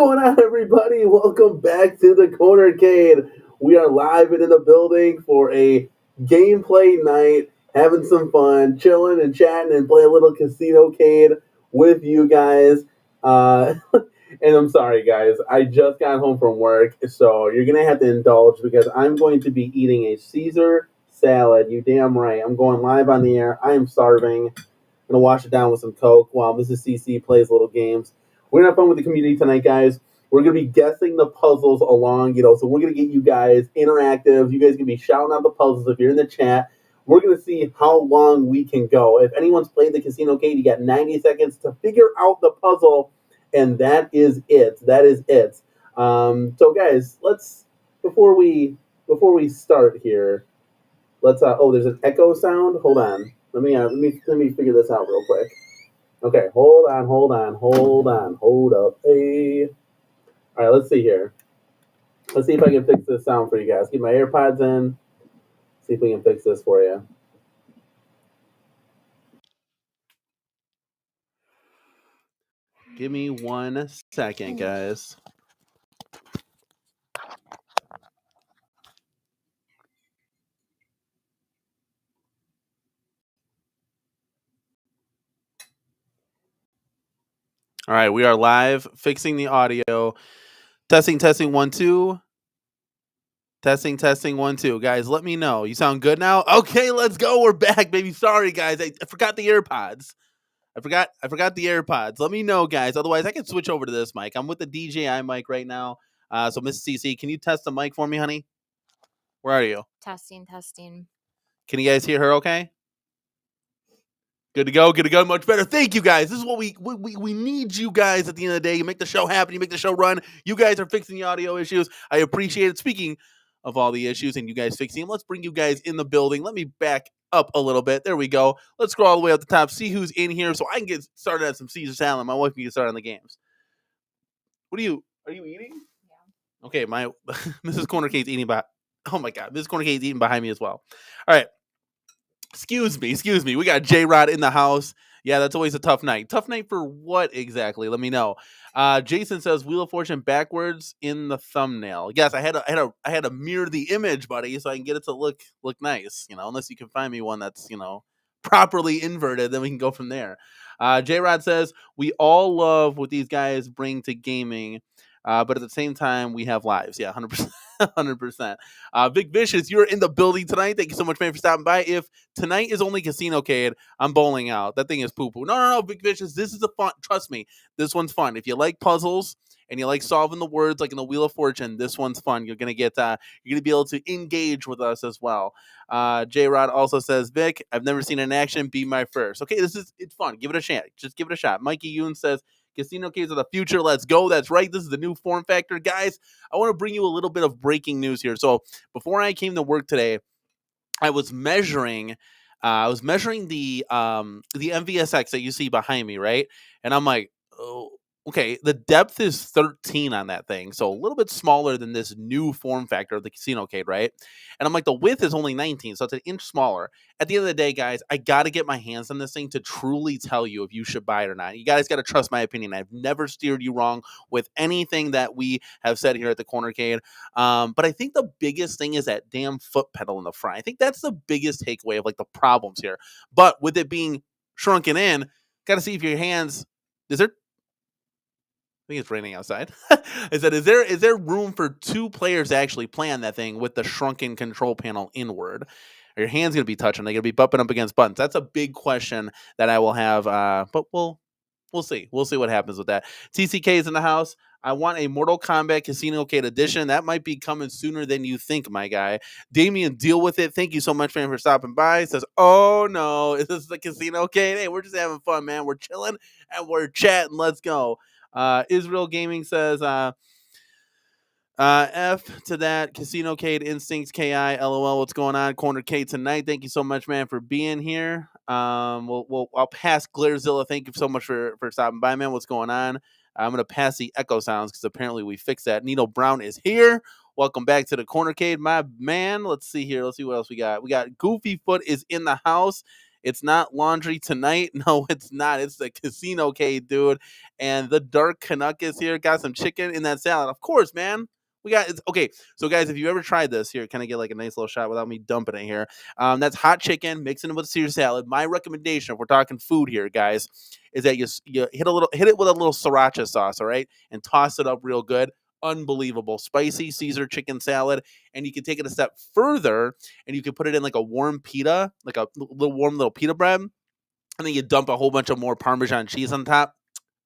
going on, everybody? Welcome back to the CadeCade. We are live and in the building for a gameplay night, having some fun, chilling and chatting and playing a little CasinoCade with you guys. And I'm sorry, guys. I just got home from work, so you're going to have to indulge because I'm going to be eating a Caesar salad. You damn right. I'm going live on the air. I am starving. I'm going to wash it down with some Coke while Mrs. CC plays little games. We're going to have fun with the community tonight, guys. We're going to be guessing the puzzles along, so we're going to get you guys interactive. You guys can be shouting out the puzzles if you're in the chat. We're going to see how long we can go. If anyone's played the CasinoCade, you got 90 seconds to figure out the puzzle, and that is it. That is it. So, guys, let's before we start here, let's. Oh, there's an echo sound. Hold on. Let me figure this out real quick. Okay, hold up. Hey. All right, let's see here. Let's see if I can fix this sound for you guys. Get my AirPods in. See if we can fix this for you. Give me 1 second, guys. All right, we are live, fixing the audio. Testing, 1, 2. Testing, 1, 2. Guys, let me know. You sound good now? Okay, let's go. We're back, baby. Sorry, guys. I forgot the AirPods. I forgot the AirPods. Let me know, guys. Otherwise, I can switch over to this mic. I'm with the DJI mic right now. So, Miss CC, can you test the mic for me, honey? Where are you? Testing. Can you guys hear her okay? Good to go. Much better. Thank you, guys. This is what we need you guys at the end of the day. You make the show happen. You make the show run. You guys are fixing the audio issues. I appreciate it. Speaking of all the issues and you guys fixing them, let's bring you guys in the building. Let me back up a little bit. There we go. Let's scroll all the way up the top. See who's in here so I can get started on some Caesar salad. My wife can get started on the games. Are you eating? Yeah. Okay, my Mrs. CadeCade's eating oh my God. Mrs. CadeCade's eating behind me as well. All right. Excuse me. We got J-Rod in the house. Yeah, that's always a tough night. Tough night for what exactly? Let me know. Jason says Wheel of Fortune backwards in the thumbnail. Yes, I had to mirror the image, buddy, so I can get it to look nice. Unless you can find me one that's properly inverted, then we can go from there. J-Rod says we all love what these guys bring to gaming. But at the same time, we have lives. Yeah, 100%. 100%. Vic Vicious, you're in the building tonight. Thank you so much, man, for stopping by. If tonight is only CasinoCade, I'm bowling out. That thing is poo-poo. No, Vic Vicious, this is a fun. Trust me, this one's fun. If you like puzzles and you like solving the words like in the Wheel of Fortune, this one's fun. You're gonna be able to engage with us as well. J-Rod also says, Vic, I've never seen an action. Be my first. Okay, it's fun. Give it a shot. Just give it a shot. Mikey Yoon says, CasinoCades of the future. Let's go. That's right. This is the new form factor. Guys, I want to bring you a little bit of breaking news here. So before I came to work today, I was measuring the MVSX that you see behind me, right? And I'm like, oh, okay, the depth is 13 on that thing. So a little bit smaller than this new form factor of the CasinoCade, right? And I'm like, the width is only 19, so it's an inch smaller. At the end of the day, guys, I got to get my hands on this thing to truly tell you if you should buy it or not. You guys got to trust my opinion. I've never steered you wrong with anything that we have said here at the CadeCade. But I think the biggest thing is that damn foot pedal in the front. I think that's the biggest takeaway of like the problems here. But with it being shrunken in, got to see if your hands, I think it's raining outside. Is there room for two players to actually play on that thing with the shrunken control panel inward? Are your hands going to be touching? They're going to be bumping up against buttons. That's a big question that I will have. But we'll see. We'll see what happens with that. TCK is in the house. I want a Mortal Kombat CasinoCade edition. That might be coming sooner than you think, my guy. Damien, deal with it. Thank you so much, man, for stopping by. He says, oh, no, is this the CasinoCade? Hey, we're just having fun, man. We're chilling and we're chatting. Let's go. Israel Gaming says, F to that. CasinoCade Instincts KI. LOL. What's going on? CadeCade tonight. Thank you so much, man, for being here. I'll pass Glarzilla. Thank you so much for stopping by, man. What's going on? I'm gonna pass the echo sounds because apparently we fixed that. Nino Brown is here. Welcome back to the CadeCade, my man. Let's see here. Let's see what else we got. We got Goofy Foot is in the house. It's not laundry tonight. No, it's not. It's the CasinoCade, dude. And the Dark Canuck is here. Got some chicken in that salad. Of course, man. We got it's okay. So, guys, if you ever tried this, here, can I get like a nice little shot without me dumping it here? That's hot chicken, mixing it with Caesar salad. My recommendation, if we're talking food here, guys, is that you hit it with a little sriracha sauce, all right, and toss it up real good. Unbelievable, spicy Caesar chicken salad, and you can take it a step further, and you can put it in like a warm pita, like a warm little pita bread, and then you dump a whole bunch of more Parmesan cheese on top.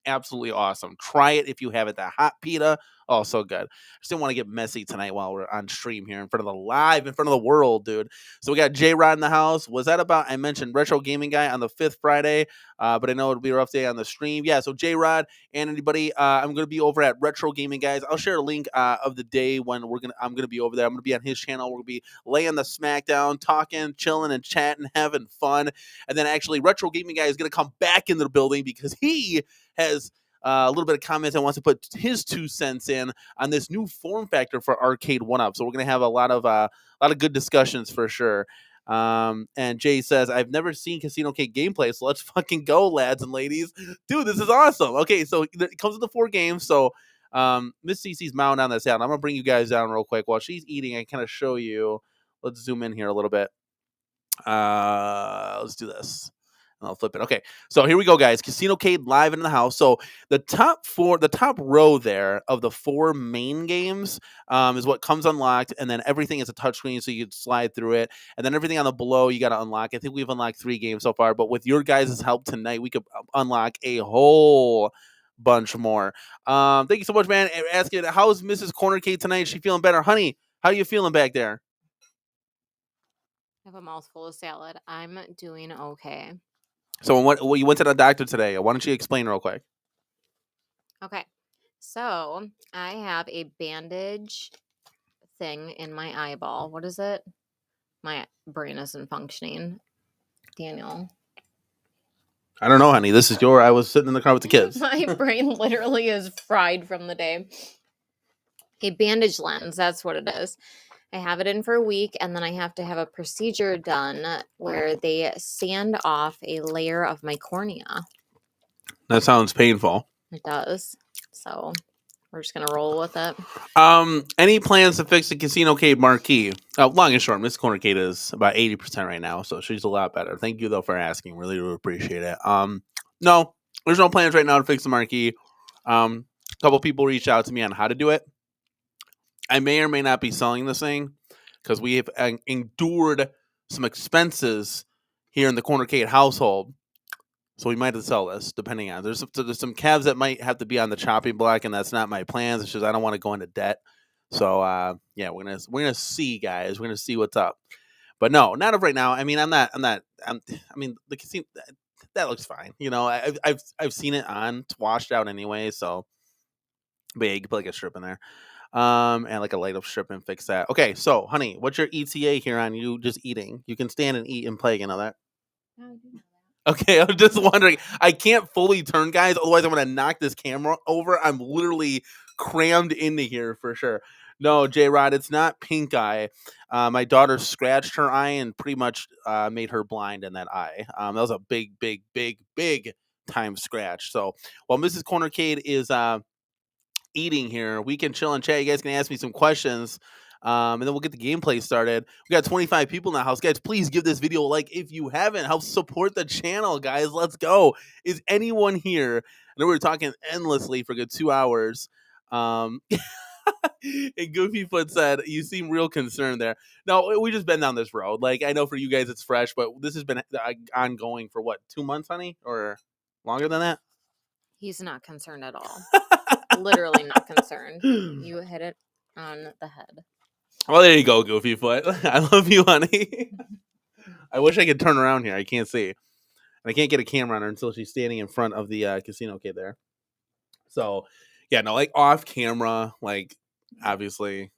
Absolutely awesome. Try it if you have it. That hot pita, oh, so good. Just didn't want to get messy tonight while we're on stream here in front of the world, dude. So we got J Rod in the house. Was that about? I mentioned Retro Gaming Guy on the 5th Friday, but I know it'll be a rough day on the stream. Yeah, so J Rod and anybody, I'm going to be over at Retro Gaming Guys. I'll share a link of the day when I'm going to be over there. I'm going to be on his channel. We're going to be laying the smackdown, talking, chilling, and chatting, having fun. And then actually, Retro Gaming Guy is going to come back into the building because he has a little bit of comments and wants to put his 2 cents in on this new form factor for Arcade1up. So we're going to have a lot of good discussions for sure. And Jay says, I've never seen CasinoCade gameplay, so let's fucking go, lads and ladies. Dude, this is awesome. Okay, so it comes with the 4 games. So Miss CC's mowing down that salad. I'm going to bring you guys down real quick. While she's eating, I kind of show you. Let's zoom in here a little bit. Let's do this. I'll flip it. Okay, so here we go, guys. CasinoCade live in the house. So the top row there of the 4 main games is what comes unlocked, and then everything is a touchscreen, so you can slide through it. And then everything on the below, you got to unlock. I think we've unlocked 3 games so far, but with your guys' help tonight, we could unlock a whole bunch more. Thank you so much, man. Asking, how's Mrs. CornerCade tonight? Is she feeling better? Honey, how are you feeling back there? I have a mouthful of salad. I'm doing okay. So you went to the doctor today. Why don't you explain real quick? Okay. So I have a bandage thing in my eyeball. What is it? My brain isn't functioning. Daniel. I don't know, honey. I was sitting in the car with the kids. My brain literally is fried from the day. A bandage lens. That's what it is. I have it in for a week, and then I have to have a procedure done where they sand off a layer of my cornea. That sounds painful. It does. So we're just going to roll with it. Any plans to fix the CasinoCade marquee? Long and short, Miss CornerCade is about 80% right now, so she's a lot better. Thank you, though, for asking. Really do appreciate it. No, there's no plans right now to fix the marquee. A couple people reached out to me on how to do it. I may or may not be selling this thing because we have endured some expenses here in the CornerCade household. So we might have to sell this, depending on. There's some calves that might have to be on the chopping block, and that's not my plans. It's just I don't want to go into debt. So yeah, we're gonna see, guys. We're gonna see what's up. But no, not of right now. I mean, I mean, the casino that looks fine. You know, I've seen it on. It's washed out anyway. So, but yeah, you can put like a strip in there. And like a light up strip and fix that. Okay, so honey, what's your ETA here on you just eating? You can stand and eat and play, you know that? I do know that. Okay, I'm just wondering. I can't fully turn, guys, otherwise I'm gonna knock this camera over. I'm literally crammed into here for sure. No, J Rod, it's not pink eye. My daughter scratched her eye and pretty much made her blind in that eye. That was a big time scratch. So while Mrs. CornerCade is eating here, we can chill and chat. You guys can ask me some questions, and then we'll get the gameplay started. We got 25 people in the house, guys. Please give this video a like if you haven't. Help support the channel, guys. Let's go. Is anyone here? I know we were talking endlessly for a good 2 hours. And Goofyfoot said, "You seem real concerned there." No, we just been down this road. Like I know for you guys it's fresh, but this has been ongoing for what, 2 months, honey, or longer than that? He's not concerned at all. Literally not concerned. You hit it on the head. Well, there you go, Goofyfoot. I love you, honey. I wish I could turn around here. I can't see. And I can't get a camera on her until she's standing in front of the CasinoCade there. So, yeah, no, like off camera, like obviously,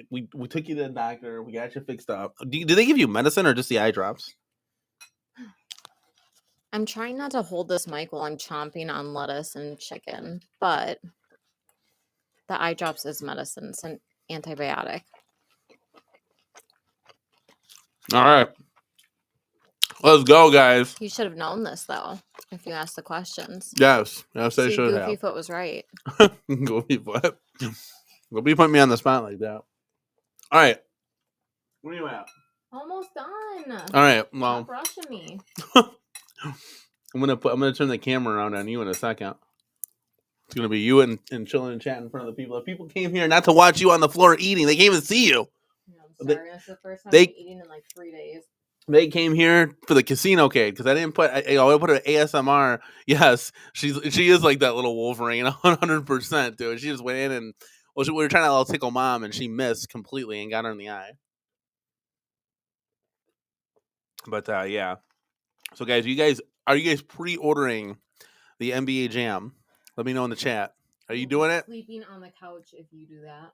we took you to the doctor. We got you fixed up. Did they give you medicine or just the eye drops? I'm trying not to hold this mic while I'm chomping on lettuce and chicken, but the eye drops is medicine. It's an antibiotic. All right. Let's go, guys. You should have known this though, if you asked the questions. Yes, I See, should Goofy have. Foot was right. Goofy Foot. Goofy put me on the spot like that. All right. Where are you at? Almost done. All right. Well, Stop rushing me. I'm gonna turn the camera around on you in a second. It's gonna be you and chilling and chatting in front of the people. If people came here not to watch you on the floor eating, they came and see you. Yeah, I'm sorry. That's the first time I'm eating in like 3 days. They came here for the CasinoCade because I didn't put. I put an ASMR. Yes, she is like that little Wolverine, 100%, dude. She just went in and we were trying to tickle mom, and she missed completely and got her in the eye. But yeah. So guys, are you guys pre-ordering the NBA Jam? Let me know in the chat. Are you doing it? Sleeping on the couch if you do that.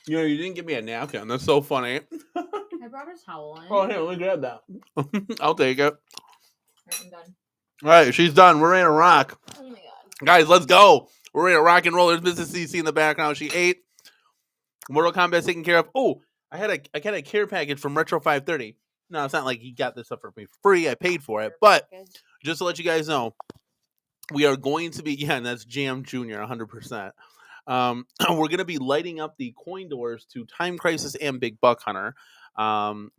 You didn't give me a napkin. That's so funny. I brought a towel in. Oh, here, let me grab that. I'll take it. Right, I'm done. All right, she's done. We're ready to rock. Oh my god. Guys, let's go. We're ready to rock and roll. There's Mrs. CC in the background. She ate. Mortal Kombat's taken care of. Oh, I got a care package from Retro 530. No, it's not like he got this stuff for me for free. I paid for it. But just to let you guys know, we are going to be, and that's Jam Jr. 100%. We're going to be lighting up the coin doors to Time Crisis and Big Buck Hunter.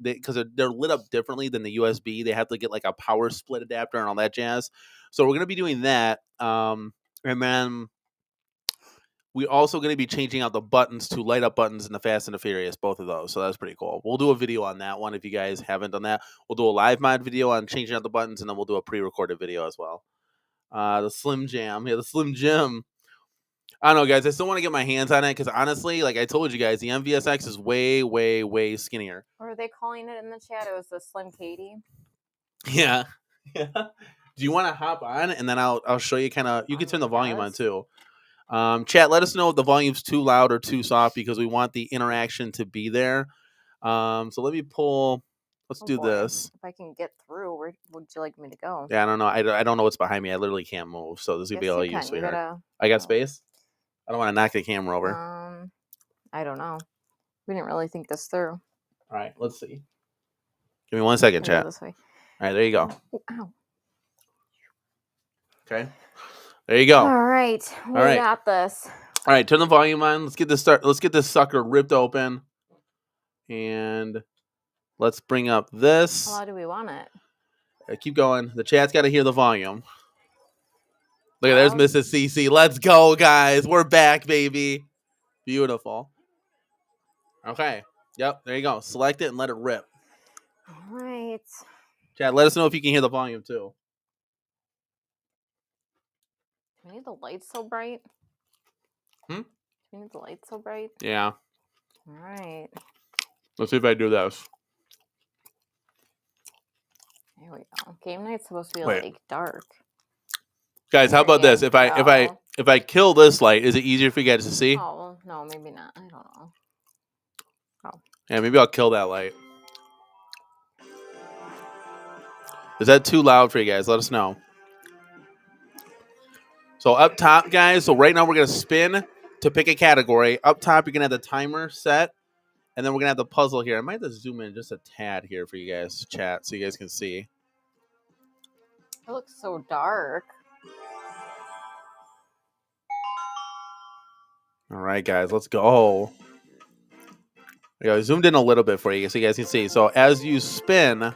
Because they're lit up differently than the USB. They have to get like a power split adapter and all that jazz. So we're going to be doing that. And then we're also going to be changing out the buttons to light up buttons in the Fast and the Furious, both of those. So that's pretty cool. We'll do a video on that one if you guys haven't done that. We'll do a live mod video on changing out the buttons, and then we'll do a pre-recorded video as well. The Slim Jam. Yeah, the Slim Jim. I don't know, guys. I still want to get my hands on it because honestly, like I told you guys, the MVSX is way, way, way skinnier. What are they calling it in the chat? It was the Slim Cade. Yeah. Yeah. Do you want to hop on and then I'll show you kind of, you can turn the volume on too. Chat, let us know if the volume's too loud or too soft because we want the interaction to be there. So let me pull, let's do this. If I can get through, where would you like me to go? Yeah, I don't know. I don't know what's behind me. I literally can't move. So this is going to be all you, sweetheart. I got space? I don't want to knock the camera over. I don't know. We didn't really think this through. All right, let's see. Give me 1 second, chat. This way. All right, there you go. Oh, ow. Okay. There you go. All right. We got this. All right, turn the volume on. Let's get this sucker ripped open. And let's bring up this. How loud do we want it? Keep going. The chat's got to hear the volume. Look at there's Mrs. CC. Let's go, guys. We're back, baby. Beautiful. Okay. Yep, there you go. Select it and let it rip. All right. Chat, let us know if you can hear the volume too. Do we need the lights so bright? Do we need the lights so bright? Yeah. All right. Let's see if I do this. There we go. Game night's supposed to be like dark. Guys, how about this? If I kill this light, is it easier for you guys to see? Oh, no, maybe not. I don't know. Oh. Yeah, maybe I'll kill that light. Is that too loud for you guys? Let us know. So up top, guys, so right now we're going to spin to pick a category. Up top, you're going to have the timer set, and then we're going to have the puzzle here. I might have to zoom in just a tad here for you guys to chat so you guys can see. It looks so dark. All right, guys, let's go. There we go. Zoomed in a little bit for you so you guys can see. So as you spin,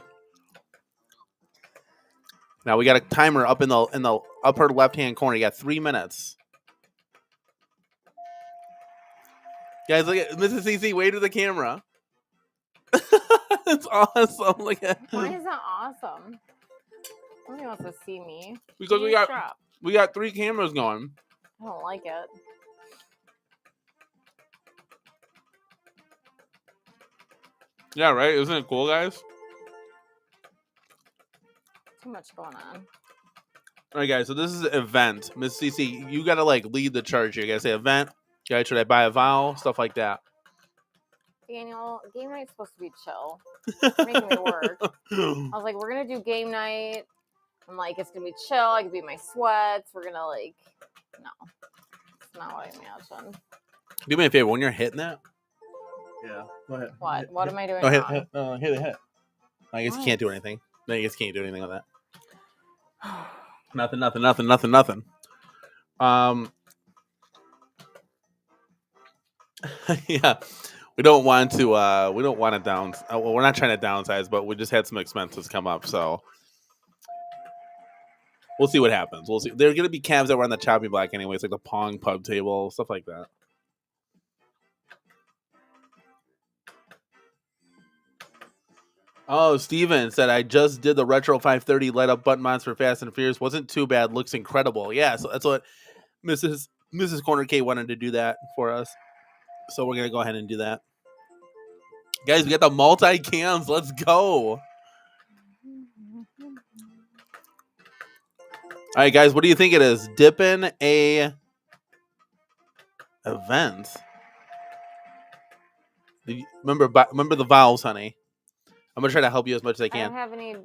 now we got a timer up in the upper left-hand corner. You got 3 minutes. Guys, look at Mrs. CC. Wave to the camera. It's awesome. Look at. Why is that awesome? Nobody wants to see me. Because we got 3 cameras going. I don't like it. Yeah, right? Isn't it cool, guys? Too much going on. All right, guys. So this is an event. Miss CC, you got to like lead the charge here. You got to say event. Guys, should I buy a vowel? Stuff like that. Daniel, game night's supposed to be chill. Making me work. I was like, we're going to do game night. I'm like, it's going to be chill. I can be in my sweats. We're going to like, no. It's not what I imagined. Do me a favor. When you're hitting that, Yeah. Go ahead. What? What am I doing No, hit, wrong? hit the hit. I guess you What? can't do anything. I guess you can't do anything with that. Nothing. Yeah. We don't want to well, we're not trying to downsize, but we just had some expenses come up, so we'll see what happens. We'll see. There are gonna be cabs that were on the chopping block anyways, like the Pong pub table, stuff like that. Oh, Steven said I just did the retro 530 light up button mods for Fast and Furious. Wasn't too bad. Looks incredible. Yeah, so that's what Mrs. Corner K wanted to do that for us. So we're gonna go ahead and do that. Guys, we got the multi cams. Let's go. All right, guys, what do you think it is? Dipping a event. Remember the vowels, honey. I'm gonna try to help you as much as I I don't can. have any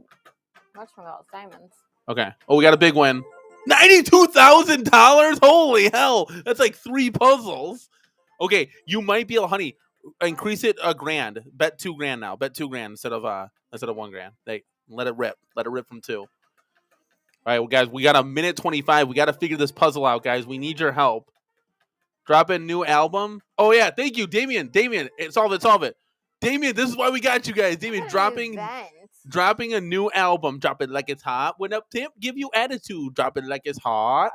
whatchamacallits, diamonds. Okay. Oh, we got a big win. $92,000. Holy hell! That's like 3 puzzles. Okay, you might be able, honey. Increase it $1,000. Bet $2,000 now. Bet $2,000 instead of $1,000. Let it rip. Let it rip from 2. All right, well, guys, we got a minute 25. We got to figure this puzzle out, guys. We need your help. Drop in new album. Oh yeah, thank you, Damien. Solve it. Damien, this is why we got you guys. Damien, dropping a new album. Drop it like it's hot. When up temp, give you attitude. Drop it like it's hot.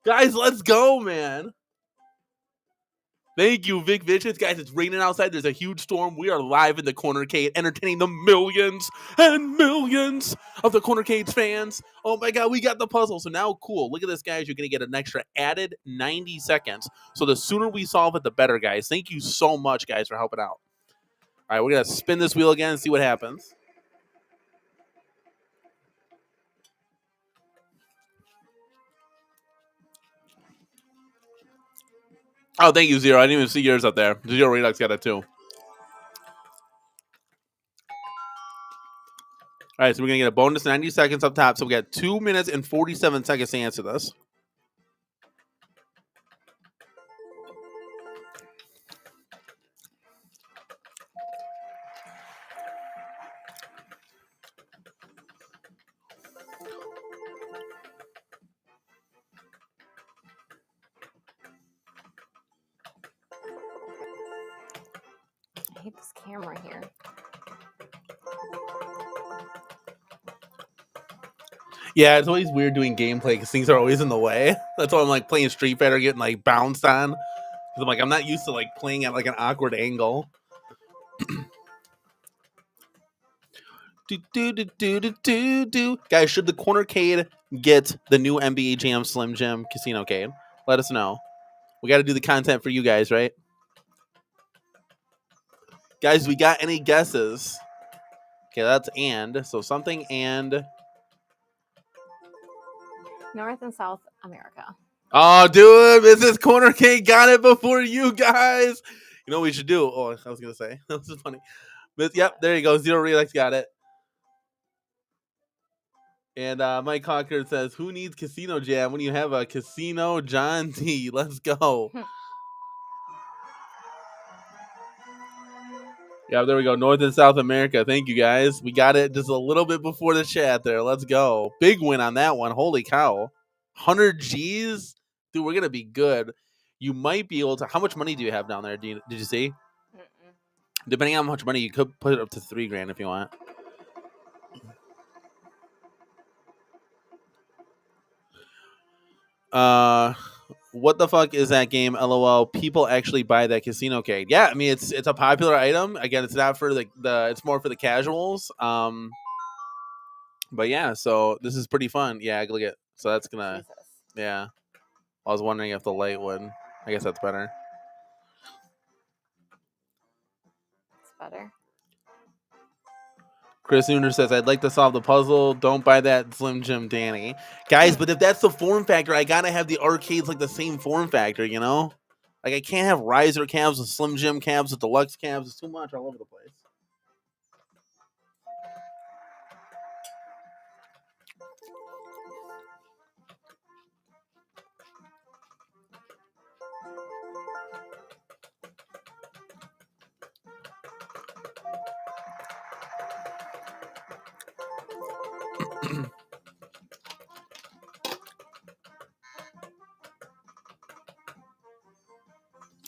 Guys, let's go, man. Thank you, Vic Vicious. Guys, it's raining outside. There's a huge storm. We are live in the Corner Cade, entertaining the millions and millions of the Corner Cade's fans. Oh my God, we got the puzzle. So now, cool. Look at this, guys. You're going to get an extra added 90 seconds. So the sooner we solve it, the better, guys. Thank you so much, guys, for helping out. All right, we're going to spin this wheel again and see what happens. Oh, thank you, Zero. I didn't even see yours up there. Zero Redux got it too. All right, so we're going to get a bonus 90 seconds up top. So we got 2 minutes and 47 seconds to answer this. I hate this camera here. Yeah, it's always weird doing gameplay because things are always in the way. That's why I'm like playing Street Fighter, getting like bounced on. Because I'm like, I'm not used to like playing at like an awkward angle. Guys, should the Corner Cade get the new NBA Jam Slim Jim CasinoCade? Let us know. We got to do the content for you guys, right? Guys, we got any guesses? Okay, that's and. So something and. North and South America. Oh, dude, Mrs. Corner Cade got it before you guys. You know what we should do? Oh, I was going to say. This is funny. But, yep, there you go. Zero Relax got it. And Mike Hawker says, who needs Casino Jam when you have a Casino John D? Let's go. Yeah, there we go. North and South America. Thank you, guys. We got it just a little bit before the chat there. Let's go. Big win on that one. Holy cow. 100 G's? Dude, we're going to be good. You might be able to. How much money do you have down there? Did you see? Depending on how much money, you could put it up to $3,000 if you want. What the fuck is that game? LOL. People actually buy that CasinoCade. Yeah, I mean it's a popular item. Again, it's not for the it's more for the casuals. But yeah, so this is pretty fun. Yeah, look at so that's gonna Jesus. yeah. I was wondering if the light would. I guess that's better. It's better. Chris Nooner says, I'd like to solve the puzzle. Don't buy that Slim Jim, Danny. Guys, but if that's the form factor, I gotta have the arcades like the same form factor, you know? Like I can't have riser cabs with Slim Jim cabs with deluxe cabs. It's too much all over the place.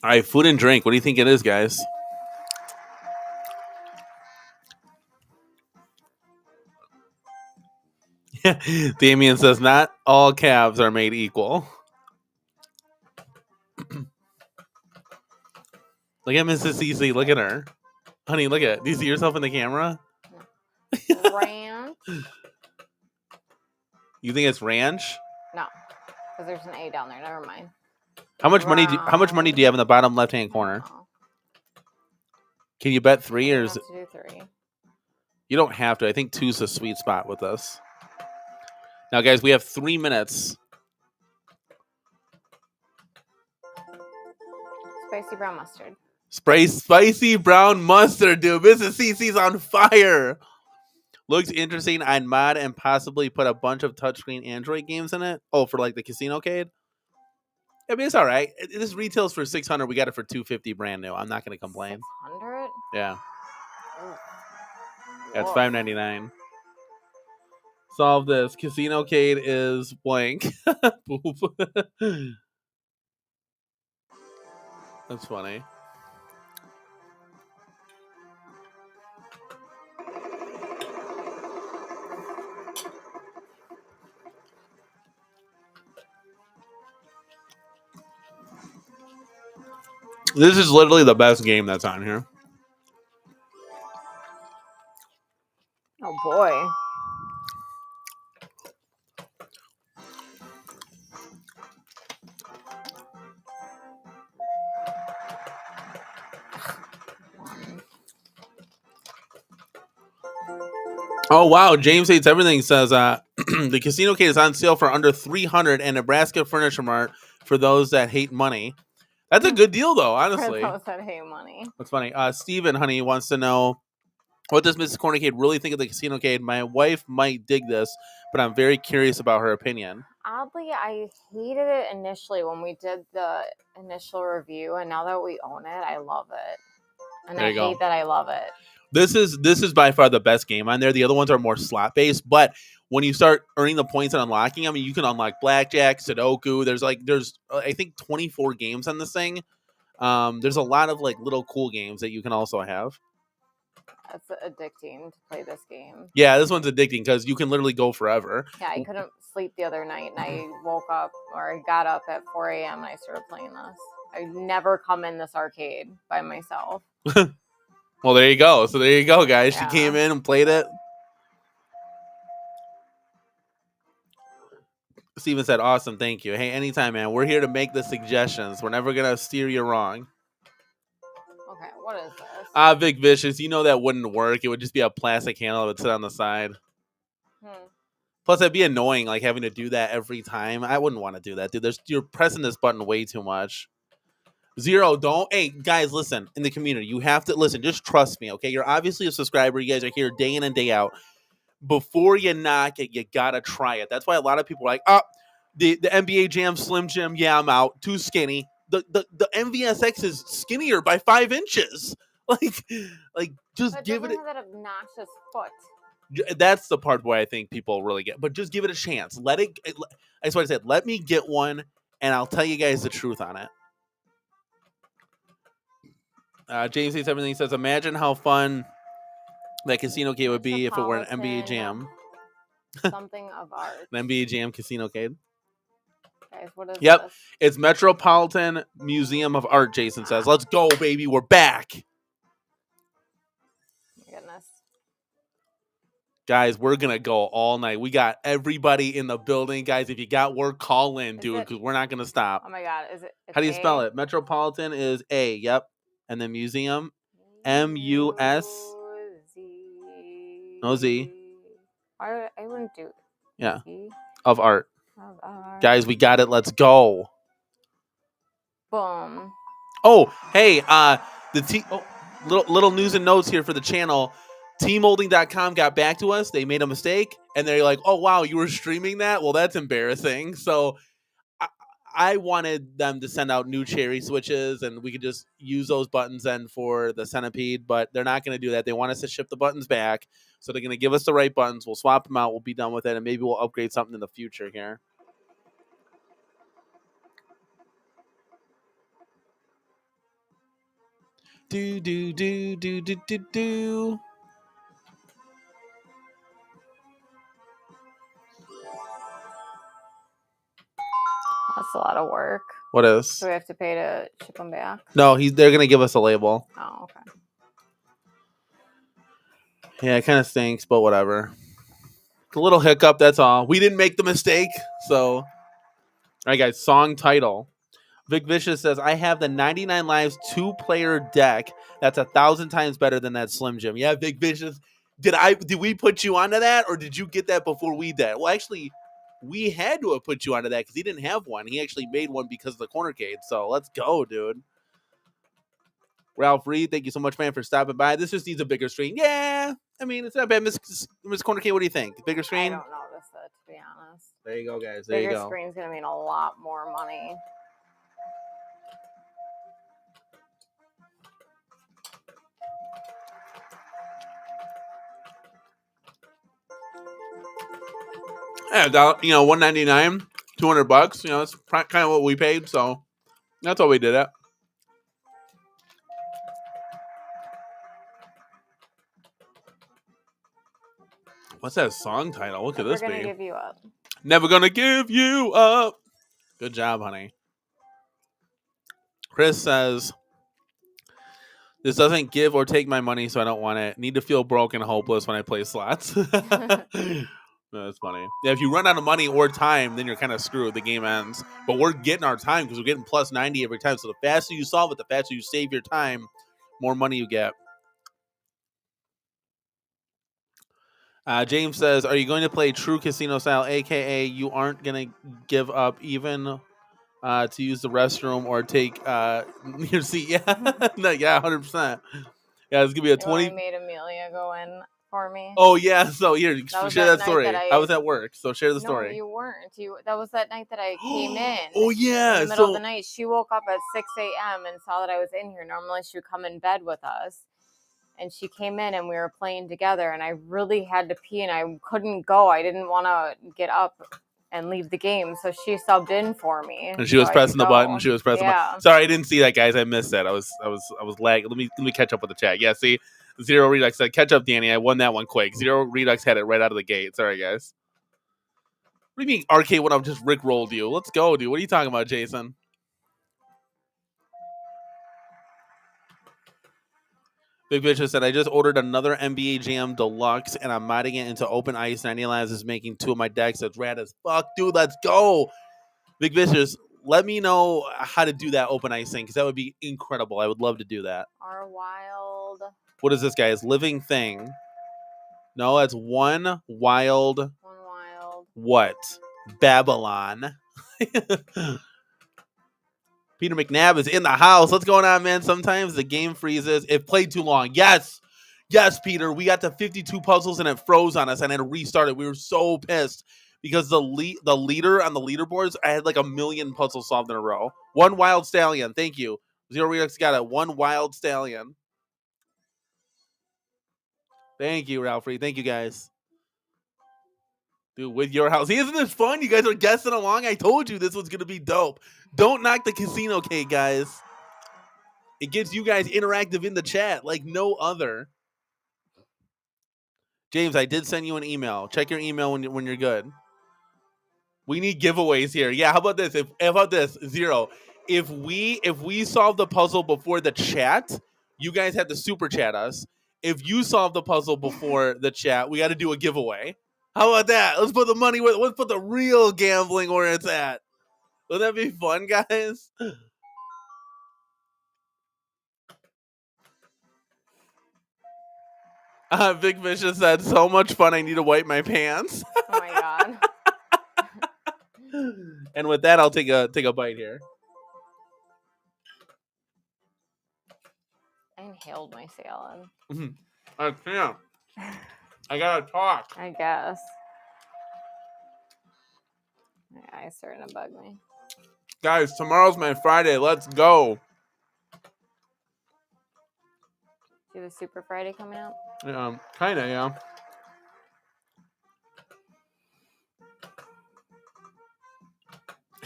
All right, food and drink. What do you think it is, guys? Damien says not all calves are made equal. Look at Mrs. Cece. Look at her. Honey, look at it. Do you see yourself in the camera? Ranch. You think it's ranch? No, because there's an A down there. Never mind. How much money do you have in the bottom left-hand corner? Can you bet 3 or I have to do 3. You don't have to. I think 2's the sweet spot with us. Now, guys, we have 3 minutes. Spicy brown mustard. Spicy brown mustard, dude. Mrs. CC's on fire. Looks interesting. I'd mod and possibly put a bunch of touchscreen Android games in it. Oh, for like the CasinoCade? I mean, it's all right. This retails for $600. We got it for $250 brand new. I'm not going to complain. $600? Yeah. That's $5.99. Solve this. CasinoCade is blank. That's funny. This is literally the best game that's on here. Oh boy. Oh wow, James hates everything says the CasinoCade is on sale for under $300 and Nebraska Furniture Mart for those that hate money. That's a good deal though, honestly. For those that hate money. That's funny. Steven, honey, wants to know, what does Mrs. Cornicade really think of the CasinoCade? My wife might dig this, but I'm very curious about her opinion. Oddly, I hated it initially when we did the initial review, and now that we own it, I love it. And I hate that I love it. This is by far the best game on there. The other ones are more slot based, but when you start earning the points and unlocking, I mean, you can unlock blackjack, Sudoku. There's I think 24 games on this thing. There's a lot of like little cool games that you can also have. It's addicting to play this game. Yeah, this one's addicting because you can literally go forever. Yeah, I couldn't sleep the other night, and I woke up or I got up at 4 a.m. and I started playing this. I never come in this arcade by myself. Well, there you go. So there you go, guys. Yeah. She came in and played it. Steven said, awesome, thank you. Hey, anytime, man. We're here to make the suggestions. We're never going to steer you wrong. Okay, what is this? Vic Vicious, you know that wouldn't work. It would just be a plastic handle that would sit on the side. Plus, it'd be annoying, like, having to do that every time. I wouldn't want to do that, dude. You're pressing this button way too much. Zero, don't. Hey, guys, listen. In the community, you have to listen. Just trust me, okay? You're obviously a subscriber. You guys are here day in and day out. Before you knock it, you gotta try it. That's why a lot of people are like, oh, the NBA Jam Slim Jim, yeah, I'm out. Too skinny. The MVSX is skinnier by 5 inches. Like just but give it. That obnoxious foot. That's the part where I think people really get. But just give it a chance. That's what I said. Let me get one, and I'll tell you guys the truth on it. James hates everything. He says, imagine how fun that CasinoCade would be if it were an NBA Jam. Something of art. An NBA Jam CasinoCade. Guys, what is Yep. this? It's Metropolitan Museum of Art, Jason says. Let's go, baby. We're back. My goodness. Guys, we're going to go all night. We got everybody in the building. Guys, if you got work, call in, dude, because we're not going to stop. Oh, my God. Is it? How do you spell it? Metropolitan is A. Yep. And then museum, M-U-S. No Z. I wouldn't do it. Yeah. Of art. Guys, we got it. Let's go. Boom. Oh, hey, little news and notes here for the channel. Teamholding.com got back to us. They made a mistake, and they're like, oh, wow, you were streaming that? Well, that's embarrassing. So I wanted them to send out new cherry switches, and we could just use those buttons then for the centipede, but they're not going to do that. They want us to ship the buttons back, so they're going to give us the right buttons. We'll swap them out. We'll be done with it, and maybe we'll upgrade something in the future here. Do do do do do do do. That's a lot of work. What is? Do we have to pay to ship them back? No, they're gonna give us a label. Oh, okay. Yeah, it kind of stinks, but whatever. It's a little hiccup, that's all. We didn't make the mistake, so. All right, guys. Song title. Vic Vicious says, "I have the 99 Lives 2-player deck. That's 1,000 times better than that Slim Jim." Yeah, Vic Vicious. Did we put you onto that, or did you get that before we did? Well, actually, we had to have put you onto that because he didn't have one. He actually made one because of the CasinoCade. So let's go, dude. Ralph Reed, thank you so much, man, for stopping by. This just needs a bigger screen. Yeah, I mean, it's not bad. Miss CasinoCade, what do you think? Bigger screen? I don't notice it, to be honest. There you go, guys. There you Bigger go. screen's going to mean a lot more money. Yeah, $199, $200. That's kind of what we paid. So that's all we did it. What's that song title? What could this be? Never Gonna Give You Up. Never Gonna Give You Up. Good job, honey. Chris says, "This doesn't give or take my money, so I don't want it. Need to feel broke and hopeless when I play slots." No, that's funny. Yeah, if you run out of money or time, then you're kind of screwed. The game ends. But we're getting our time because we're getting plus 90 every time. So the faster you solve it, the faster you save your time, more money you get. James says, "Are you going to play true casino style, a.k.a. you aren't going to give up even to use the restroom or take your seat?" Yeah, no, yeah, 100%. Yeah, it's going to be a 20. I made Amelia go in for me. Oh, yeah. So here, share that story. I was at work, so share the story. No, you weren't. That was that night that I came in. Oh, yeah. In the middle of the night. She woke up at 6 a.m. and saw that I was in here. Normally, she would come in bed with us. And she came in and we were playing together. And I really had to pee and I couldn't go. I didn't want to get up and leave the game. So she subbed in for me. And she was pressing the button. She was pressing the button. Sorry, I didn't see that, guys. I missed that. I was lagging. Let me catch up with the chat. Yeah, see? Zero Redux said, "Catch up, Danny. I won that one quick." Zero Redux had it right out of the gate. Sorry, guys. What do you mean Arcade1up just rickrolled you? Let's go, dude. What are you talking about, Jason? Big Bitch said, "I just ordered another NBA Jam Deluxe, and I'm modding it into Open Ice. 90 Lives is making 2 of my decks. That's rad as fuck. Dude, let's go. Big Vicious, let me know how to do that Open Ice thing, because that would be incredible. I would love to do that." Our wild. What is this, guys? Living Thing. No, that's One Wild. One Wild. What? Babylon. Peter McNabb is in the house. What's going on, man? Sometimes the game freezes. It played too long. Yes. Yes, Peter. We got to 52 puzzles and it froze on us and I had to restart it. We were so pissed because the leader on the leaderboards, I had like 1 million puzzles solved in a row. One Wild Stallion. Thank you. Zero Redux got it. One Wild Stallion. Thank you, Ralphie. Thank you, guys. Dude, with your house. Isn't this fun? You guys are guessing along. I told you this was going to be dope. Don't knock the CasinoCade, guys. It gets you guys interactive in the chat like no other. James, I did send you an email. Check your email when you're good. We need giveaways here. Yeah, how about this? How about this? Zero. If we solve the puzzle before the chat, you guys have to super chat us. If you solve the puzzle before the chat, we got to do a giveaway. How about that? Let's put the money where. Let's put the real gambling where it's at. Wouldn't that be fun, guys? Vic Vicious said, "So much fun. I need to wipe my pants." Oh my god. And with that, I'll take a bite here. I inhaled my salad. I can't. I gotta talk. I guess. My eye's starting to bug me. Guys, tomorrow's my Friday. Let's go. Do you have a Super Friday coming up? Kinda, yeah.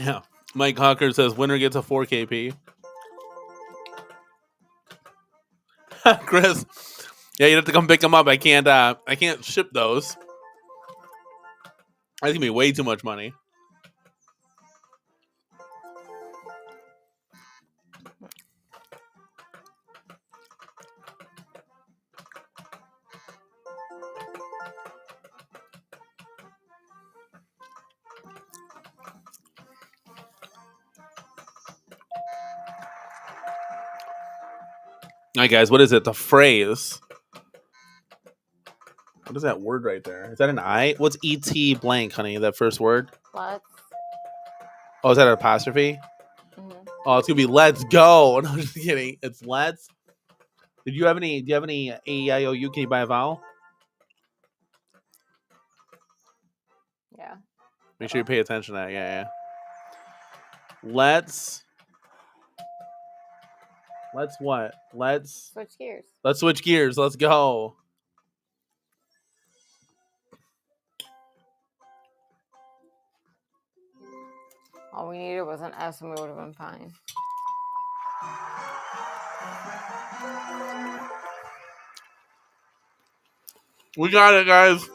Yeah. Mike Hawker says winner gets a 4KP. Chris. Yeah, you have to come pick them up. I can't ship those. That's gonna be way too much money. All right, guys, what is it? The phrase. What is that word right there? Is that an I? What's ET blank, honey? That first word? Let's. Oh, is that an apostrophe? Mm-hmm. Oh, it's gonna be let's go. No, I'm just kidding. It's let's. Do you have any A-E-I-O-U? Can you buy a vowel? Yeah. Make sure you pay attention to that. Yeah. Let's what? Let's Switch gears. switch gears. Let's go. All we needed was an S and we would have been fine. We got it, guys.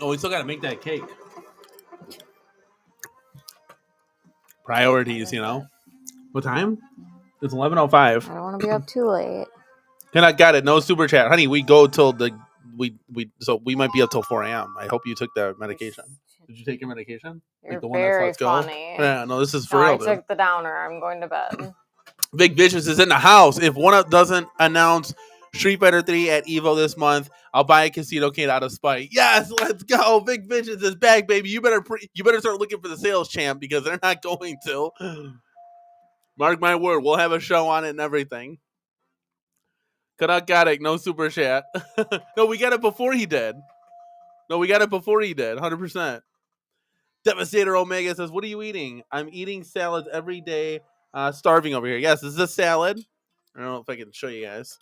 Oh, we still gotta make that cake. Priorities, you know. What time? It's 11:05. I don't want to be up too late. And I got it. No super chat, honey. We go till so we might be up till 4 a.m. I hope you took the medication. Did you take your medication? You're like the very one that's Let's funny. Go? Yeah, no, this is for No, real. I took the downer. I'm going to bed. Big Vicious is in the house. If one up doesn't announce Street Fighter 3 at Evo this month, I'll buy a CasinoCade out of spite. Yes, let's go. Big Vicious is back, baby. You better start looking for the sales champ because they're not going to. Mark my word, we'll have a show on it and everything. Canuck got it. No super chat. No, we got it before he did. 100%. Devastator Omega says, what are you eating? I'm eating salads every day. Starving over here. Yes, this is a salad. I don't know if I can show you guys.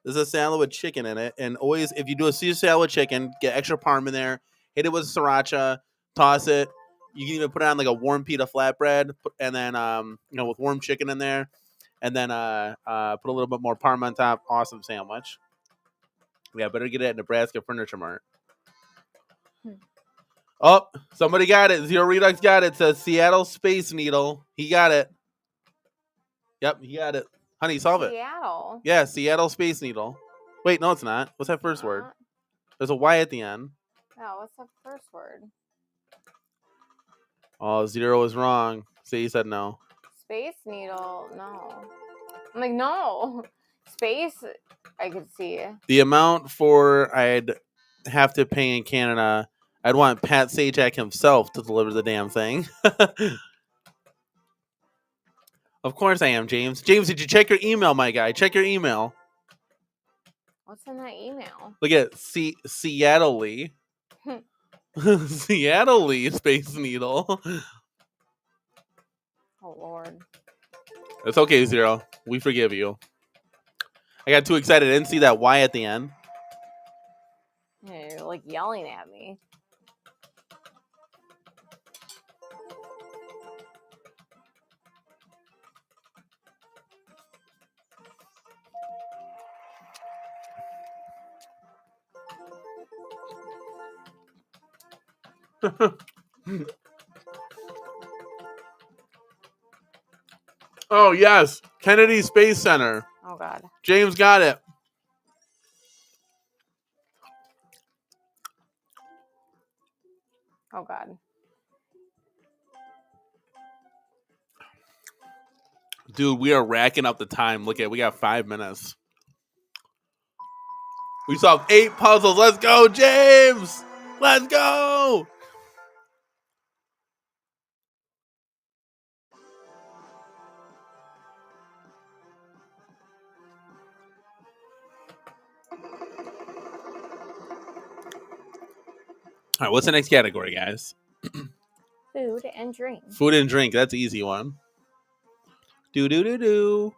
This is a salad with chicken in it. And always, if you do a Caesar salad with chicken, get extra parm in there. Hit it with sriracha. Toss it. You can even put it on like a warm pita flatbread. And then, with warm chicken in there. And then put a little bit more parm on top. Awesome sandwich. Yeah, better get it at Nebraska Furniture Mart. Oh, somebody got it. Zero Redux got it. It says Seattle Space Needle. He got it. Yep, he got it. Honey, solve it. Seattle. Yeah, Seattle Space Needle. Wait, no, it's not. What's that first word? There's a Y at the end. No, what's the first word? Oh, Zero is wrong. See, he said no. Space Needle. No. I'm like, no. Space, I could see. The amount for I'd have to pay in Canada, I'd want Pat Sajak himself to deliver the damn thing. Of course I am, James. James, did you check your email, my guy? Check your email. What's in that email? Look at Seattle Lee. Seattle Lee Space Needle. Oh, Lord. It's okay, Zero. We forgive you. I got too excited. I didn't see that Y at the end. Yeah, you're like yelling at me. Oh, yes. Kennedy Space Center. Oh, God. James got it. Oh, God. Dude, we are racking up the time. Look at, we got 5 minutes. We solved 8 puzzles. Let's go, James. Let's go. All right, what's the next category, guys? Food and drink. Food and drink. That's an easy one. Do.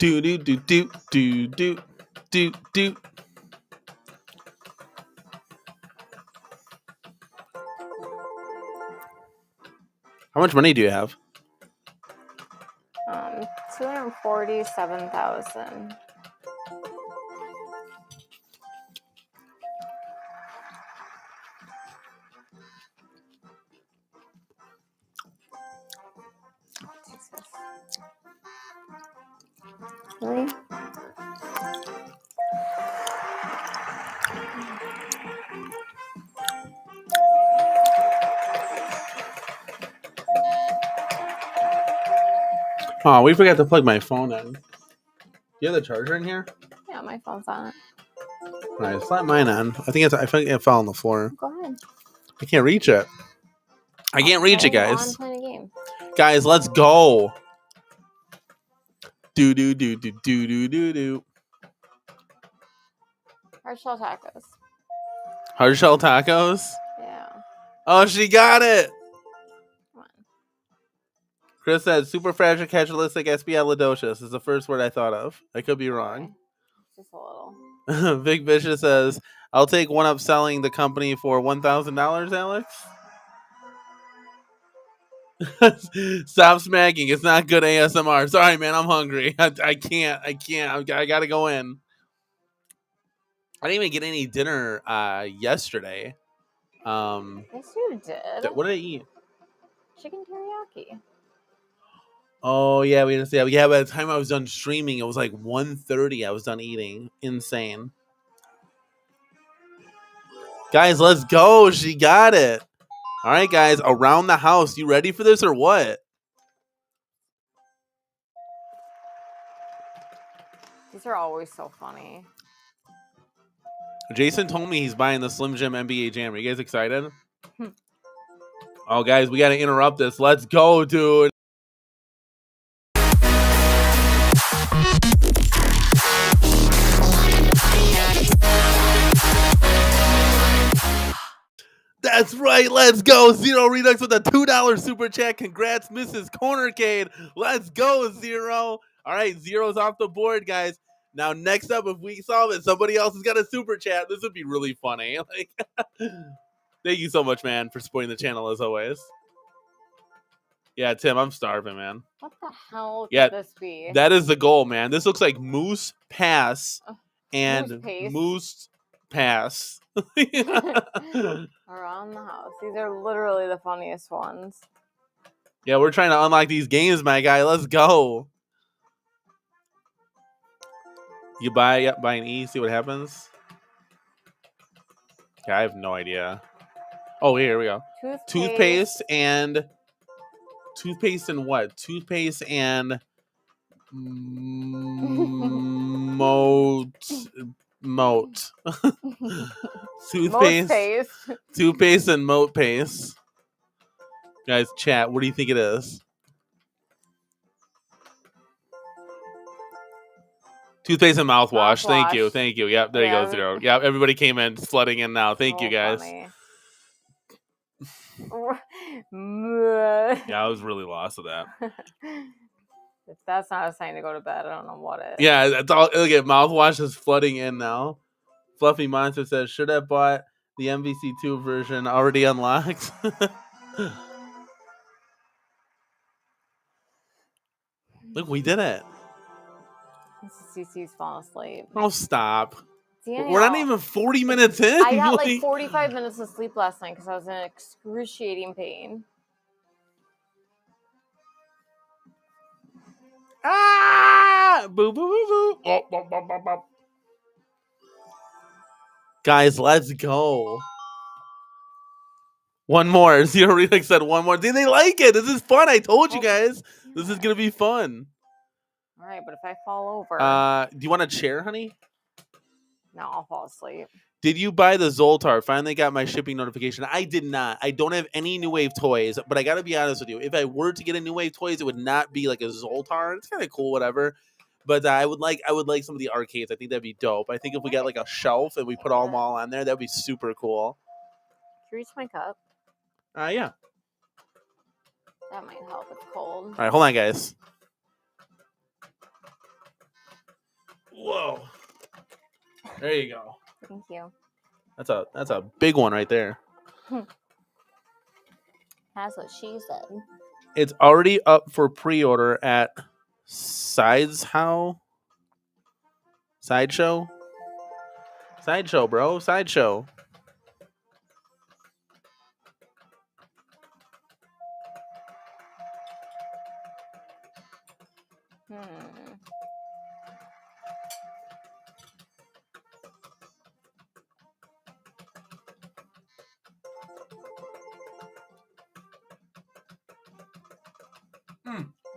Do do do do do do do do. How much money do you have? 247,000. Jesus. Really? Oh, we forgot to plug my phone in. You have the charger in here? Yeah, my phone's on it. All right, slap mine on. I think it fell on the floor. Go ahead. I can't reach it. I can't reach it, While I'm guys. playing a game. Guys, let's go. Do do do do do do do do. Hard shell tacos. Hard shell tacos. Yeah. Oh, she got it. Come on. Chris said superfragilocalcilistic espialidocious is the first word I thought of. I could be wrong. Okay. Just a little. Vic Vicious says, I'll take 1UP selling the company for $1,000, Alex. Stop smacking. It's not good ASMR. Sorry, man. I'm hungry. I can't. I got to go in. I didn't even get any dinner yesterday. Yes, you did. What did I eat? Chicken teriyaki. Oh, yeah. We didn't say that. Yeah, by the time I was done streaming, it was like 1:30. I was done eating. Insane. Guys, let's go. She got it. All right, guys. Around the house. You ready for this or what? These are always so funny. Jason told me he's buying the Slim Jim NBA Jam. Are you guys excited? Oh, guys, we got to interrupt this. Let's go, dude. That's right. Let's go. Zero Redux with a $2 super chat. Congrats, Mrs. CadeCade. Let's go, Zero. All right, Zero's off the board, guys. Now, next up, if we solve it, somebody else has got a super chat. This would be really funny. Like, thank you so much, man, for supporting the channel as always. Yeah, Tim, I'm starving, man. What the hell could Yeah, this be? that is the goal, man. This looks like Moose Pass and Moose Pass. Around the house. These are literally the funniest ones. Yeah, we're trying to unlock these games, my guy. Let's go. You buy an E, see what happens. Yeah, I have no idea. Oh, here we go. Toothpaste and what? Toothpaste and moat. Toothpaste and moat paste. Guys, chat. What do you think it is? Toothpaste and mouthwash. Thank you. Yep, there you go, Zero. Yep, everybody came in, flooding in now. Thank you, guys. Yeah, I was really lost with that. If that's not a sign to go to bed, I don't know what is. Yeah, that's all. Look at mouthwash is flooding in now. Fluffy Monster says, should have bought the MVC2 version already unlocked. Look, we did it. CC's falling asleep. Oh, stop. Daniel, we're not even 40 minutes in. I got like 45 minutes of sleep last night because I was in excruciating pain. Ah! Boo, boo, boo, boo. Oh, bop, bop, bop, bop. Guys, let's go. One more. Zero Redux said one more. Did they like it? This is fun. I told you guys. This is going to be fun. All right, but if I fall over. Do you want a chair, honey? No, I'll fall asleep. Did you buy the Zoltar? Finally got my shipping notification. I did not. I don't have any New Wave toys, but I got to be honest with you. If I were to get a New Wave toys, it would not be like a Zoltar. It's kind of cool, whatever. But I would like some of the arcades. I think that'd be dope. I think if we got like a shelf and we put them all on there, that'd be super cool. Can you reach my cup? Yeah. That might help. It's cold. All right, hold on, guys. Whoa. There you go. Thank you. That's a big one right there. That's what she said. It's already up for pre-order at Sideshow. Sideshow, bro. Sideshow.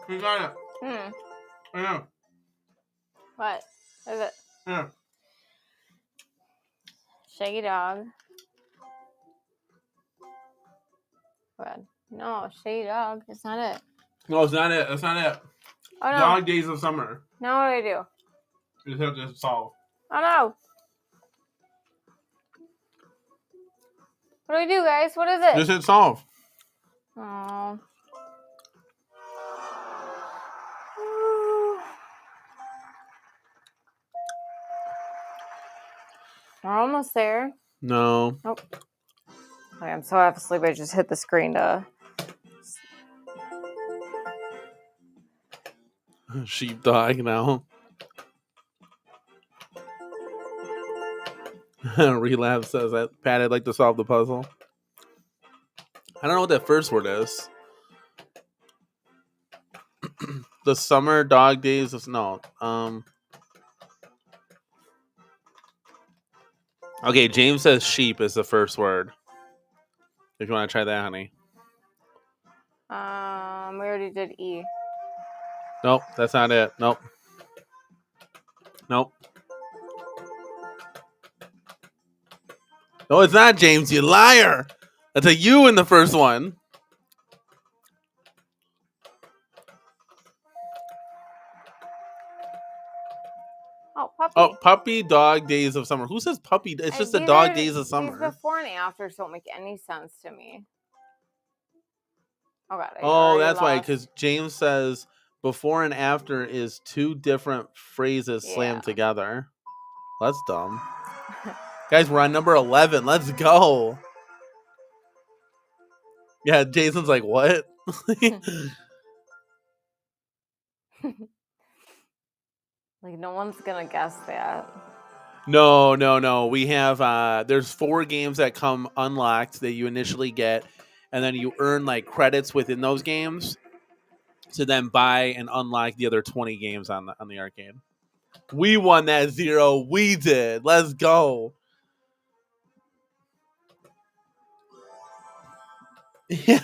You got it. Yeah. What is it? Yeah. Shaggy Dog. What? No, Shaggy Dog. It's not it. No, it's not it. That's not it. Oh no. Dog Days of Summer. Now what do I do? You just have to solve. Oh no. What do I do, guys? What is it? Just hit solve. Oh. We're almost there. No. Nope. Okay, I'm so half asleep. I just hit the screen to. Sheepdog now. Relapse says that. Pat, I'd like to solve the puzzle. I don't know what that first word is. The summer dog days of no. Okay, James says sheep is the first word. If you want to try that, honey. We already did E. Nope, that's not it. Nope. No, it's not, James. You liar. That's a U in the first one. Oh, puppy. Oh, puppy dog days of summer. Who says puppy? It's just the dog days of These summer. before and afters don't make any sense to me. Oh god. Oh, that's why. Because James says before and after is two different phrases slammed together. That's dumb. Guys, we're on number 11. Let's go. Yeah, Jason's like, what? Like, no one's gonna guess that. No. We have there's 4 games that come unlocked that you initially get, and then you earn like credits within those games to then buy and unlock the other 20 games on the arcade. We won that 0. We did. Let's go. Yeah.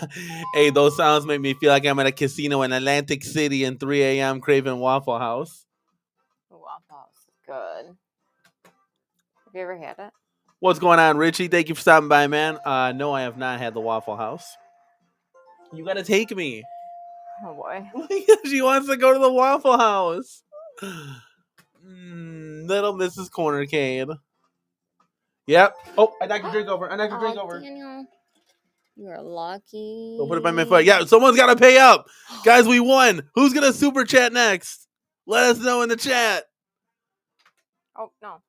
Hey, those sounds make me feel like I'm at a casino in Atlantic City in 3 a.m. craving Waffle House. Waffle House is good. Have you ever had it? What's going on, Richie? Thank you for stopping by, man. No, I have not had the Waffle House. You gotta take me. Oh boy. She wants to go to the Waffle House. Little Mrs. Corner Cade. Yep. Oh, I knocked your drink over. Daniel. You are lucky. Don't put it by my foot. Yeah, someone's got to pay up. Guys, we won. Who's going to super chat next? Let us know in the chat. Oh, no.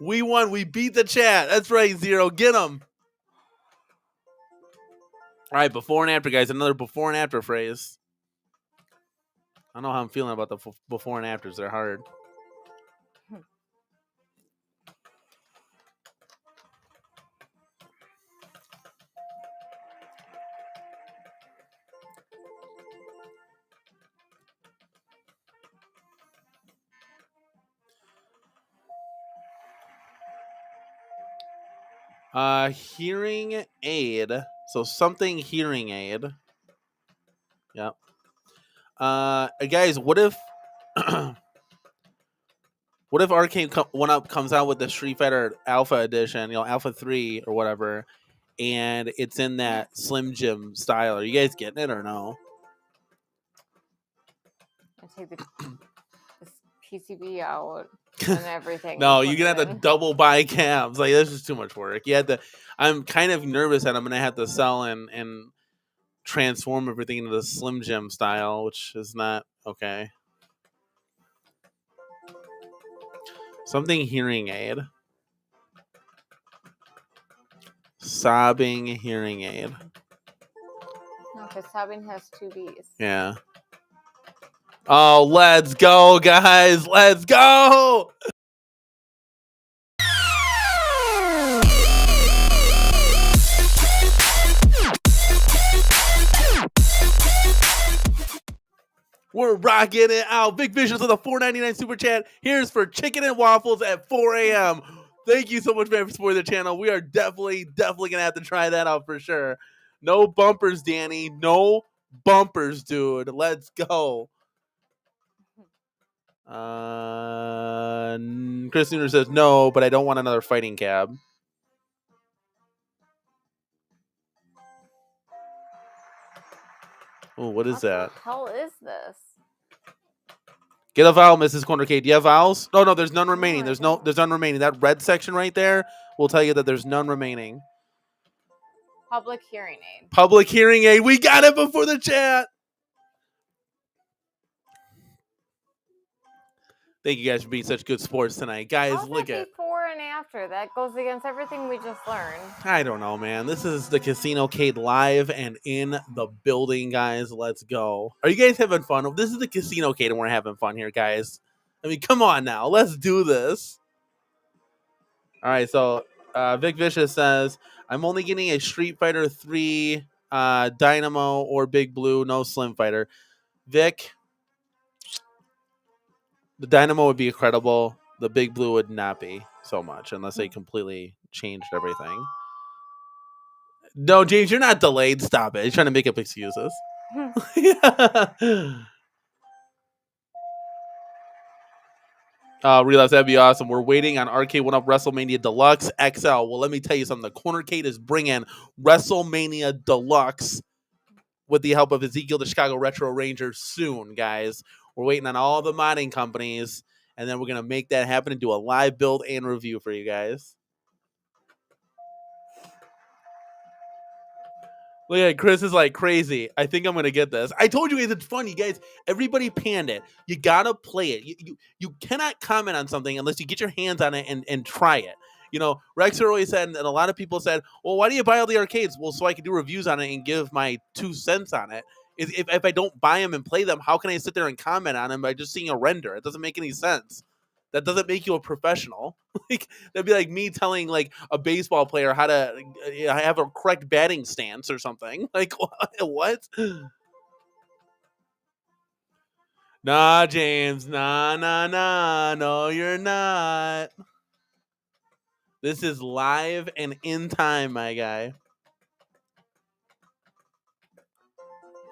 We won. We beat the chat. That's right, 0. Get them. All right, before and after, guys. Another before and after phrase. I don't know how I'm feeling about the before and afters. They're hard. Hearing aid. So something hearing aid. Yep. Guys, what if what if Arcade1up comes out with the Street Fighter Alpha Edition, Alpha 3 or whatever, and it's in that Slim Jim style? Are you guys getting it or no? I take this PCB out and everything. No, you're gonna have to double buy cabs. Like, this is too much work. I'm kind of nervous that I'm gonna have to sell and transform everything into the Slim Jim style, which is not okay. Something hearing aid. Sobbing hearing aid. No, because sobbing has 2 B's. Yeah. Oh, let's go, guys. Let's go. We're rocking it out. Big Vicious with a $4.99 super chat. Here's for chicken and waffles at 4 a.m. Thank you so much, man, for supporting the channel. We are definitely going to have to try that out for sure. No bumpers, Danny. No bumpers, dude. Let's go. Chris Nooner says, no, but I don't want another fighting cab. Oh, what is that? What the hell is this? Get a vowel, Mrs. Corner Cade. Do you have vowels? No, there's none remaining. No, There's none remaining. That red section right there will tell you that there's none remaining. Public hearing aid. Public hearing aid. We got it before the chat. Thank you guys for being such good sports tonight. Guys, look at before and after. That goes against everything we just learned. I don't know, man. This is the CasinoCade live and in the building, guys. Let's go. Are you guys having fun? This is the CasinoCade and we're having fun here, guys. I mean, come on now. Let's do this. All right, so Vic Vicious says, I'm only getting a Street Fighter 3 Dynamo or Big Blue, no Slim Fighter. Vic, the Dynamo would be incredible. The Big Blue would not be so much unless they completely changed everything. No, James, you're not delayed. Stop it. You're trying to make up excuses. Relapse, that'd be awesome. We're waiting on Arcade1up WrestleMania Deluxe XL. Well, let me tell you something. The Corner Cade is bringing WrestleMania Deluxe with the help of Ezekiel, the Chicago Retro Ranger, soon, guys. We're waiting on all the modding companies, and then we're going to make that happen and do a live build and review for you guys. Look at Chris is like crazy. I think I'm going to get this. I told you guys it's fun, you guys. Everybody panned it. You got to play it. You cannot comment on something unless you get your hands on it and try it. You know, Rex always said, and a lot of people said, well, why do you buy all the arcades? Well, so I can do reviews on it and give my 2 cents on it. If I don't buy them and play them, how can I sit there and comment on them by just seeing a render? It doesn't make any sense. That doesn't make you a professional. Like that'd be like me telling like a baseball player how to have a correct batting stance or something. Like what? Nah, James. Nah. No, you're not. This is live and in time, my guy.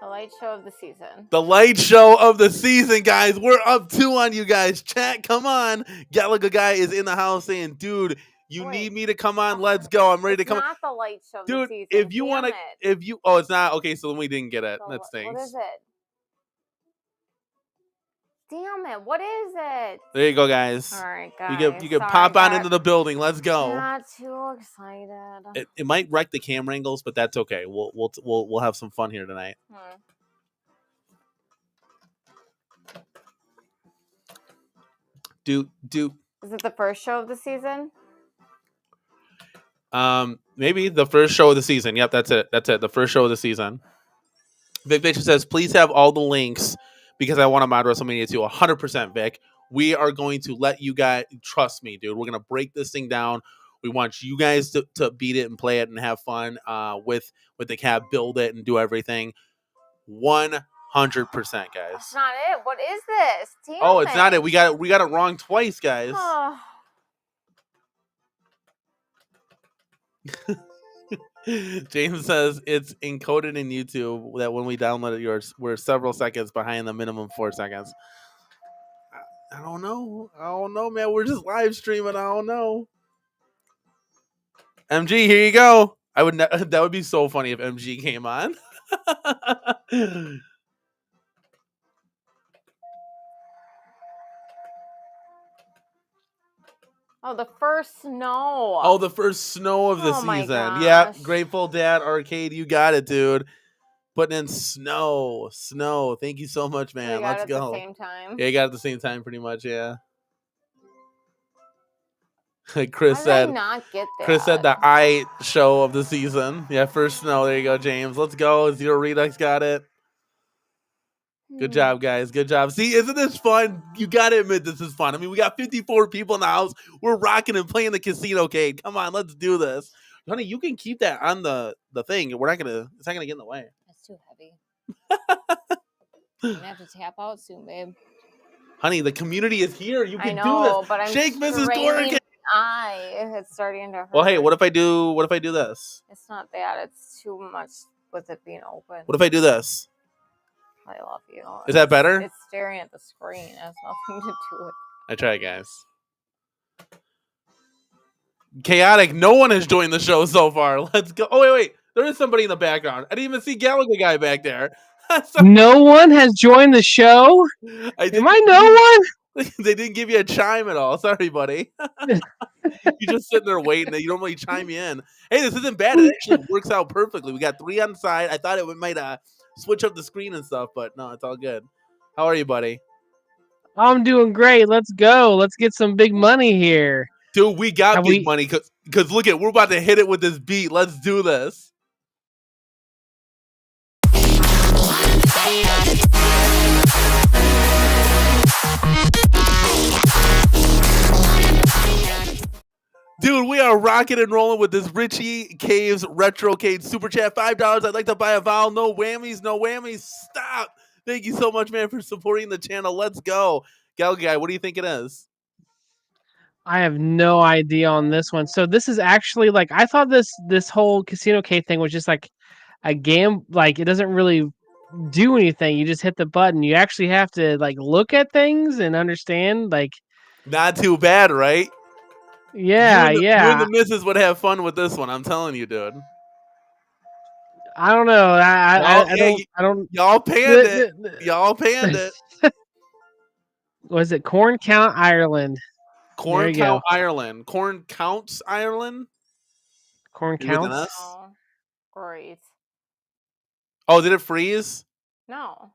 The light show of the season. The light show of the season, guys. We're up 2 on you guys. Chat, come on. Galaga guy is in the house saying, dude, you need me to come on. Let's go. I'm ready to come on. It's not the light show of dude, the season. if you want to, oh, it's not. Okay, so then we didn't get it. That stinks. What is it? Damn it. What is it? There you go, guys. All right, guys. You can pop on into the building. Let's go. Not too excited. It might wreck the camera angles, but that's okay. We'll have some fun here tonight. Do Is it the first show of the season? Maybe the first show of the season. Yep, that's it. The first show of the season. Vic Victor says, please have all the links because I want to mod WrestleMania 2. 100%, Vic. We are going to let you guys, trust me, dude. We're going to break this thing down. We want you guys to beat it and play it and have fun with the cab, build it and do everything. 100%, guys. That's not it. What is this? Damn it's not it. We got it wrong twice, guys. Oh. James says it's encoded in YouTube that when we download it, we're several seconds behind the minimum 4 seconds. I don't know. Man. We're just live streaming. I don't know. MG, here you go. That would be so funny if MG came on. Oh, the first snow. Oh, the first snow of the season. Yeah, Grateful Dad Arcade, you got it, dude. Putting in snow. Thank you so much, man. Let's go. At the same time. Yeah, you got it at the same time, pretty much. Yeah. Chris How did said. I not get that? Chris said the I show of the season. Yeah, first snow. There you go, James. Let's go. Zero Redux got it. Good job, guys. Good job. See, isn't this fun? You got to admit this is fun. I mean, we got 54 people in the house. We're rocking and playing the CasinoCade. Come on, let's do this. Honey, you can keep that on the thing. It's not gonna get in the way. That's too heavy. I'm gonna have to tap out soon, babe. Honey, the community is here. You can do this. But I'm Shake Mrs. Doric. It's starting to hurt. Well, hey, what if I do this? It's not that. It's too much with it being open. What if I do this? I love you. Is that better? It's staring at the screen. It has nothing to do with it. I try, guys. Chaotic. No one has joined the show so far. Let's go. Oh, wait. There is somebody in the background. I didn't even see Gallagher guy back there. No one has joined the show? Am I no one? They didn't give you a chime at all. Sorry, buddy. You're just sitting there waiting. You don't really chime you in. Hey, this isn't bad. It actually works out perfectly. We got 3 on the side. I thought it might switch up the screen and stuff, but no, it's all good. How are you, buddy? I'm doing great. Let's go. Let's get some big money here. Dude, we got big money because look at, we're about to hit it with this beat. Let's do this. Dude, we are rocking and rolling with this Richie Caves Retro Cade Super Chat. $5. I'd like to buy a vowel. No whammies, no whammies. Stop. Thank you so much, man, for supporting the channel. Let's go. Gal Guy, what do you think it is? I have no idea on this one. So this is actually like, I thought this whole CasinoCade thing was just like a game. Like it doesn't really do anything. You just hit the button. You actually have to like look at things and understand. Like, not too bad, right? Yeah, you yeah. You and the missus would have fun with this one. I'm telling you, dude. I don't know. I don't. Y'all panned it. Y'all panned it. Was it Corn Count Ireland? Corn Count Ireland. Corn Counts Ireland. Corn Counts. Oh, great. Oh, did it freeze? No.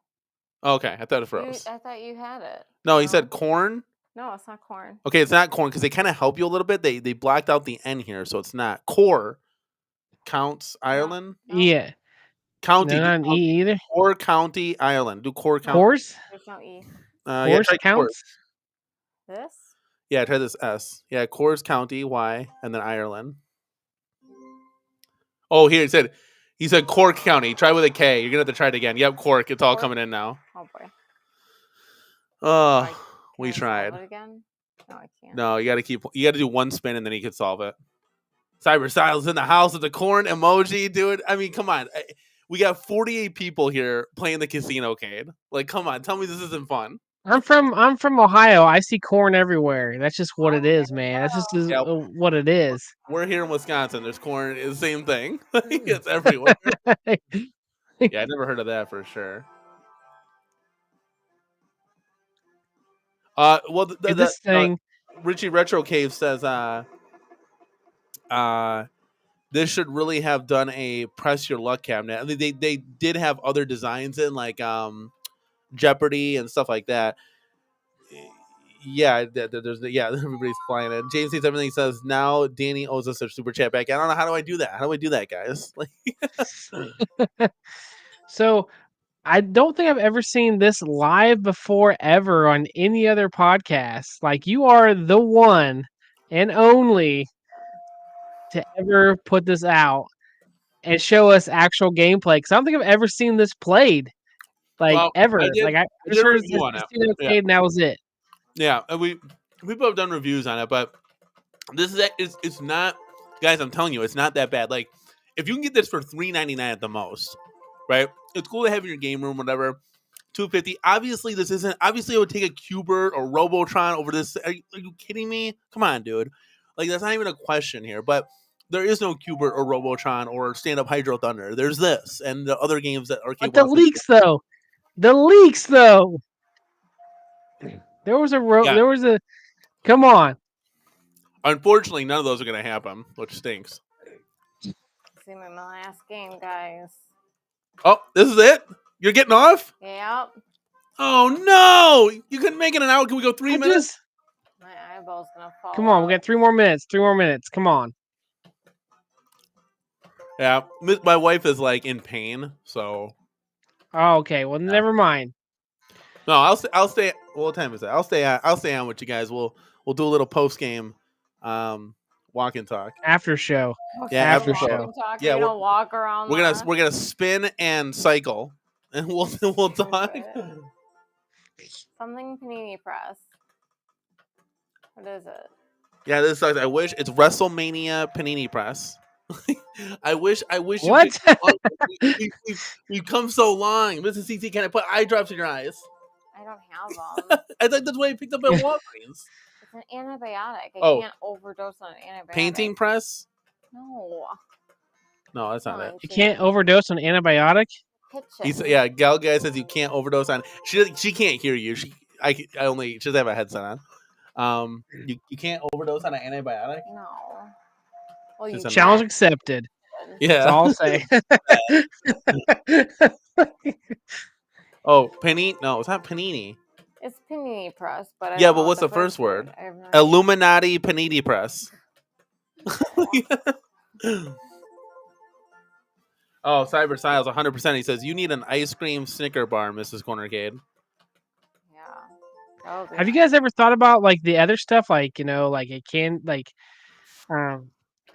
Okay, I thought it froze. I thought you had it. No, he said corn. No, it's not corn. Okay, it's not corn because they kind of help you a little bit. They blacked out the N here, so it's not core. Counts Ireland. No. Yeah. County. No, not E either. Core County Ireland. Do core county. Course. There's no E. Course counts. This. Yeah, try this S. Yeah, Coors County Y and then Ireland. Oh, here he said Cork County. Try with a K. You're gonna have to try it again. Yep, Cork. It's all coming in now. Oh boy. We tried. It again? No, I can't. No, you gotta do one spin and then you can solve it. Cyber Styles in the house with the corn emoji, dude. I mean, come on. We got 48 people here playing the CasinoCade. Like, come on, tell me this isn't fun. I'm from Ohio. I see corn everywhere. That's just what it is, man. That's just what it is. We're here in Wisconsin. There's corn. It's the same thing. It's everywhere. Yeah, I never heard of that for sure. Well, this thing, Richie Retro Cave says, this should really have done a press your luck cabinet. I mean, they did have other designs in like Jeopardy and stuff like that. Yeah, everybody's flying in. James sees everything. Says now Danny owes us a super chat back. I don't know, how do I do that? How do I do that, guys? So I don't think I've ever seen this live before ever on any other podcast. Like, you are the one and only to ever put this out and show us actual gameplay. Because I don't think I've ever seen this played, like, ever. I just heard it's Cade, and that was it. Yeah, and people have done reviews on it, but this it's not, guys. I'm telling you, it's not that bad. Like, if you can get this for $3.99 at the most, right? It's cool to have in your game room, whatever. $2.50. Obviously, this isn't. Obviously, I would take a Cubert or Robotron over this. Are you kidding me? Come on, dude. Like, that's not even a question here. But there is no Cubert or Robotron or Stand Up Hydro Thunder. There's this and the other games that Arcade1up. But the leaks, though. The leaks, though. There was a. Come on. Unfortunately, none of those are going to happen, which stinks. See my last game, guys. Oh, this is it? You're getting off? Yep. Oh, no! You couldn't make it an hour. Can we go 3 minutes? My eyeball's gonna fall. Come on, we got 3 more minutes. 3 more minutes. Come on. Yeah, my wife is like in pain, so Oh, okay. Well, never mind. no, I'll stay. What time is it? I'll stay on with you guys. We'll do a little post game, walk and talk. After show. Yeah, after show. show. Yeah, you don't walk around. We're gonna spin and cycle, and we'll talk. Something panini press. What is it? Yeah, this sucks. I wish it's WrestleMania Panini Press. I wish. What? We've come so long. Mrs. CT, can I put eye drops in your eyes? I don't have them. I think that's what I picked up at Walgreens. It's an antibiotic. I can't overdose on an antibiotic. Painting press? No. No, that's not it. You can't overdose on antibiotic? Yeah, Gal guy says you can't overdose on. She can't hear you. She doesn't have a headset on. You can't overdose on an antibiotic. No. Well, you challenge accepted. Yeah, that's all I'll say. Oh, panini? No, it's not panini. It's panini press, but but what's the first word? Illuminati panini press. Oh, Cyber Styles 100%. He says you need an ice cream Snicker bar, Mrs. CasinoCade. Yeah. Have you guys ever thought about like the other stuff, like like it can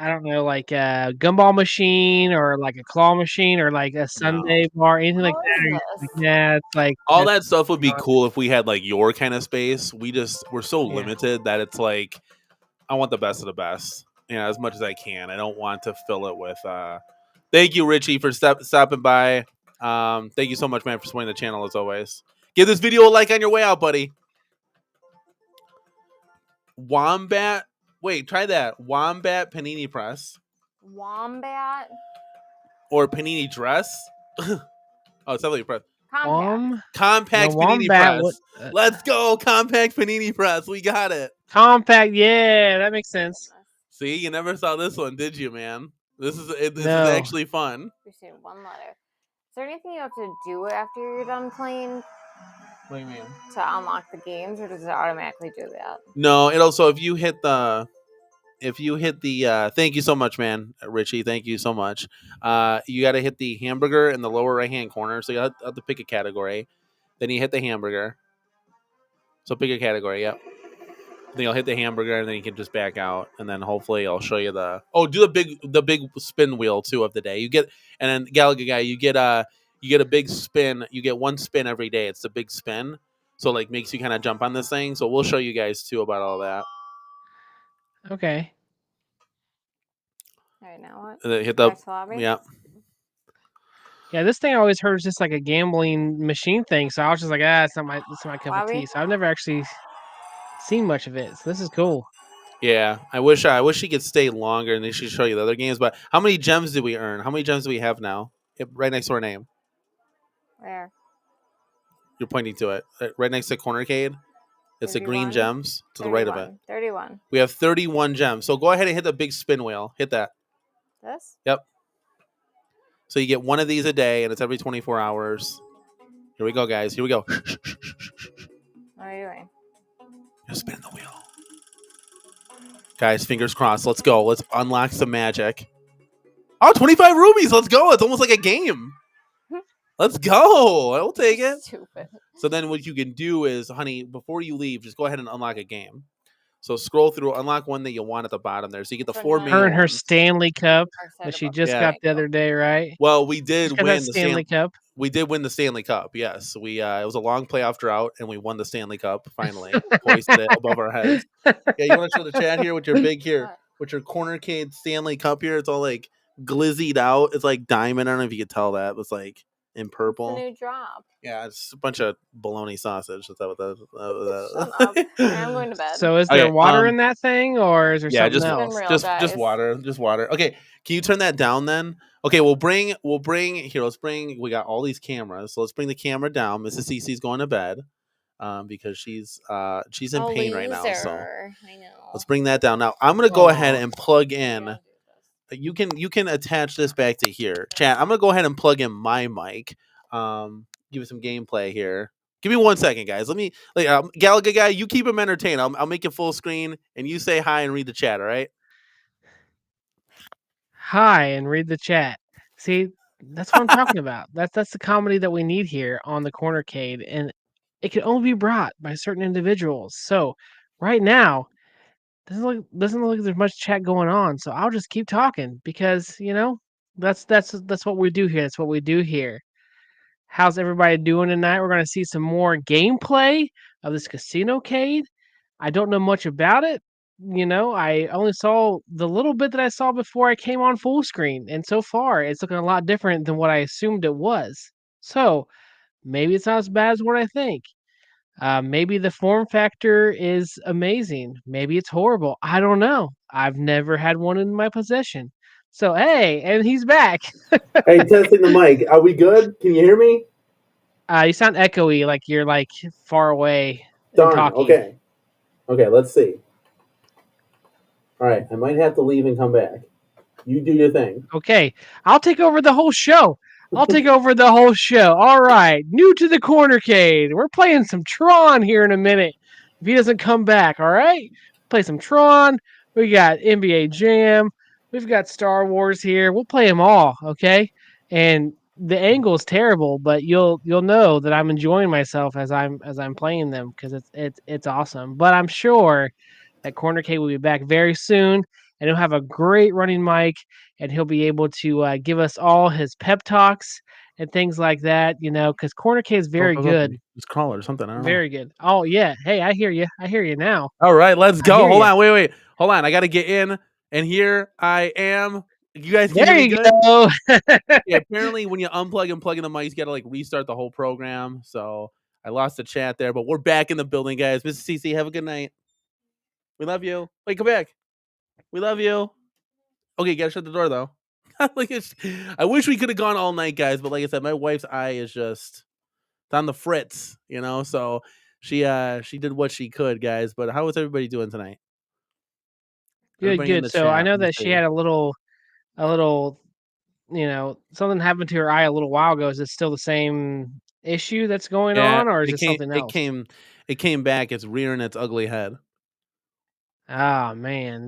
I don't know, like a gumball machine or like a claw machine or like a Sunday bar, anything like that? Yeah, it's like all that stuff would be cool if we had like your kind of space. We're so limited that it's like I want the best of the best, as much as I can. I don't want to fill it with. Thank you, Richie, for stopping by. Thank you so much, man, for supporting the channel as always. Give this video a like on your way out, buddy. Wombat. Wait, try that. Wombat panini press. Wombat? Or panini dress. Oh, it's definitely a press. Compact panini press. Let's go. Compact panini press. We got it. Compact. Yeah, that makes sense. See, you never saw this one, did you, man? This is actually fun. We see one letter. Is there anything you have to do after you're done playing? What do you mean? To unlock the games, or does it automatically do that? No, it also if you hit the thank you so much, man, Richie. Thank you so much. You got to hit the hamburger in the lower right hand corner. So you have to pick a category. Then you hit the hamburger. So pick a category. Yep. Then you'll hit the hamburger, and then you can just back out, and then hopefully I'll show you do the big spin wheel too of the day. You get, and then Gallagher guy, you get a big spin. You get one spin every day. It's the big spin, so like makes you kind of jump on this thing. So we'll show you guys too about all that. Okay. All right, now what? Hit the yeah. Yeah, this thing I always heard is just like a gambling machine thing. So I was just like, it's not my cup of tea. So I've never actually seen much of it. So this is cool. Yeah, I wish he could stay longer and they should show you the other games. But how many gems did we earn? How many gems do we have now? Right next to our name. Where? You're pointing to it. Right next to CasinoCade. It's 31? The green gems to 31. The right of it. 31. We have 31 gems. So go ahead and hit the big spin wheel. Hit that. This? Yep. So you get one of these a day, and it's every 24 hours. Here we go, guys. Here we go. What are you doing? Just spin the wheel. Guys, fingers crossed. Let's go. Let's unlock some magic. Oh, 25 rubies. Let's go. It's almost like a game. Let's go. I'll take it. Stupid. So then what you can do is, honey, before you leave, just go ahead and unlock a game. So scroll through, unlock one that you want at the bottom there. So you get the 4 main Her and her ones. Stanley Cup that she just got the other day, right? Well, we did win the Stanley Cup. We did win the Stanley Cup. Yes, we. It was a long playoff drought, and we won the Stanley Cup finally. Hoisted it above our heads. Yeah, you want to show the chat here with your with your CasinoCade Stanley Cup here? It's all like glizzied out. It's like diamond. I don't know if you could tell that. It's like in purple. It's a new drop. Yeah, it's a bunch of bologna sausage. That's what that. Shut up. I'm going to bed. So is there water in that thing, or is there something else? Just water. Just water. Okay, can you turn that down then? Okay, we'll bring here. We got all these cameras, so let's bring the camera down. Mrs. Cece's going to bed, because she's in pain right now. So I know. Let's bring that down. Now I'm gonna go ahead and plug in. You can attach this back to here, chat. I'm gonna go ahead and plug in my mic. Give you some gameplay here. Give me 1 second, guys. Let me Gallagher guy. You keep him entertained. I'll make it full screen, and you say hi and read the chat. All right. Hi and read the chat. See, that's what I'm talking about. That's the comedy that we need here on the Cornercade, and it can only be brought by certain individuals. So right now, doesn't look like there's much chat going on. So I'll just keep talking because that's what we do here. That's what we do here. How's everybody doing tonight? We're gonna see some more gameplay of this CasinoCade. I don't know much about it. I only saw the little bit that I saw before I came on full screen, and so far it's looking a lot different than what I assumed it was. So maybe it's not as bad as what I think. Maybe the form factor is amazing. Maybe it's horrible. I don't know. I've never had one in my possession. So hey, and he's back. Hey, testing the mic. Are we good? Can you hear me? You sound echoey, like you're like far away and Darn. talking. Okay. Okay. Let's see. All right. I might have to leave and come back. You do your thing. Okay, I'll take over the whole show. All right, new to the Cornercade. We're playing some Tron here in a minute. If he doesn't come back, all right? Play some Tron. We got NBA Jam. We've got Star Wars here. We'll play them all, okay? And the angle is terrible, but you'll know that I'm enjoying myself as I'm playing them because it's awesome. But I'm sure that Cornercade will be back very soon, and he'll have a great running mic, and he'll be able to give us all his pep talks and things like that. Because Cornercade is very good, Just call it or something. I don't know. very good. Oh yeah, hey, I hear you. I hear you now. All right, let's I go. hear Hold ya. on, wait. Hold on. I got to get in, and here I am. You guys can There hear me you good? go. Yeah, apparently when you unplug and plug in the mic, you got to like restart the whole program. So I lost the chat there, but we're back in the building, guys. Mrs. CC, have a good night. We love you. Wait, come back. We love you. Okay, you gotta shut the door though. I wish we could have gone all night, guys, but like I said, my wife's eye is just it's on the fritz, So she did what she could, guys. But how is everybody doing tonight? Good, Everybody in good. the So I chat. know Let me that she see. had a little, something happened to her eye a little while ago. Is it still the same issue that's going Yeah, on, or is it it came. something It else? came. It came back. It's rearing its ugly head. Oh man,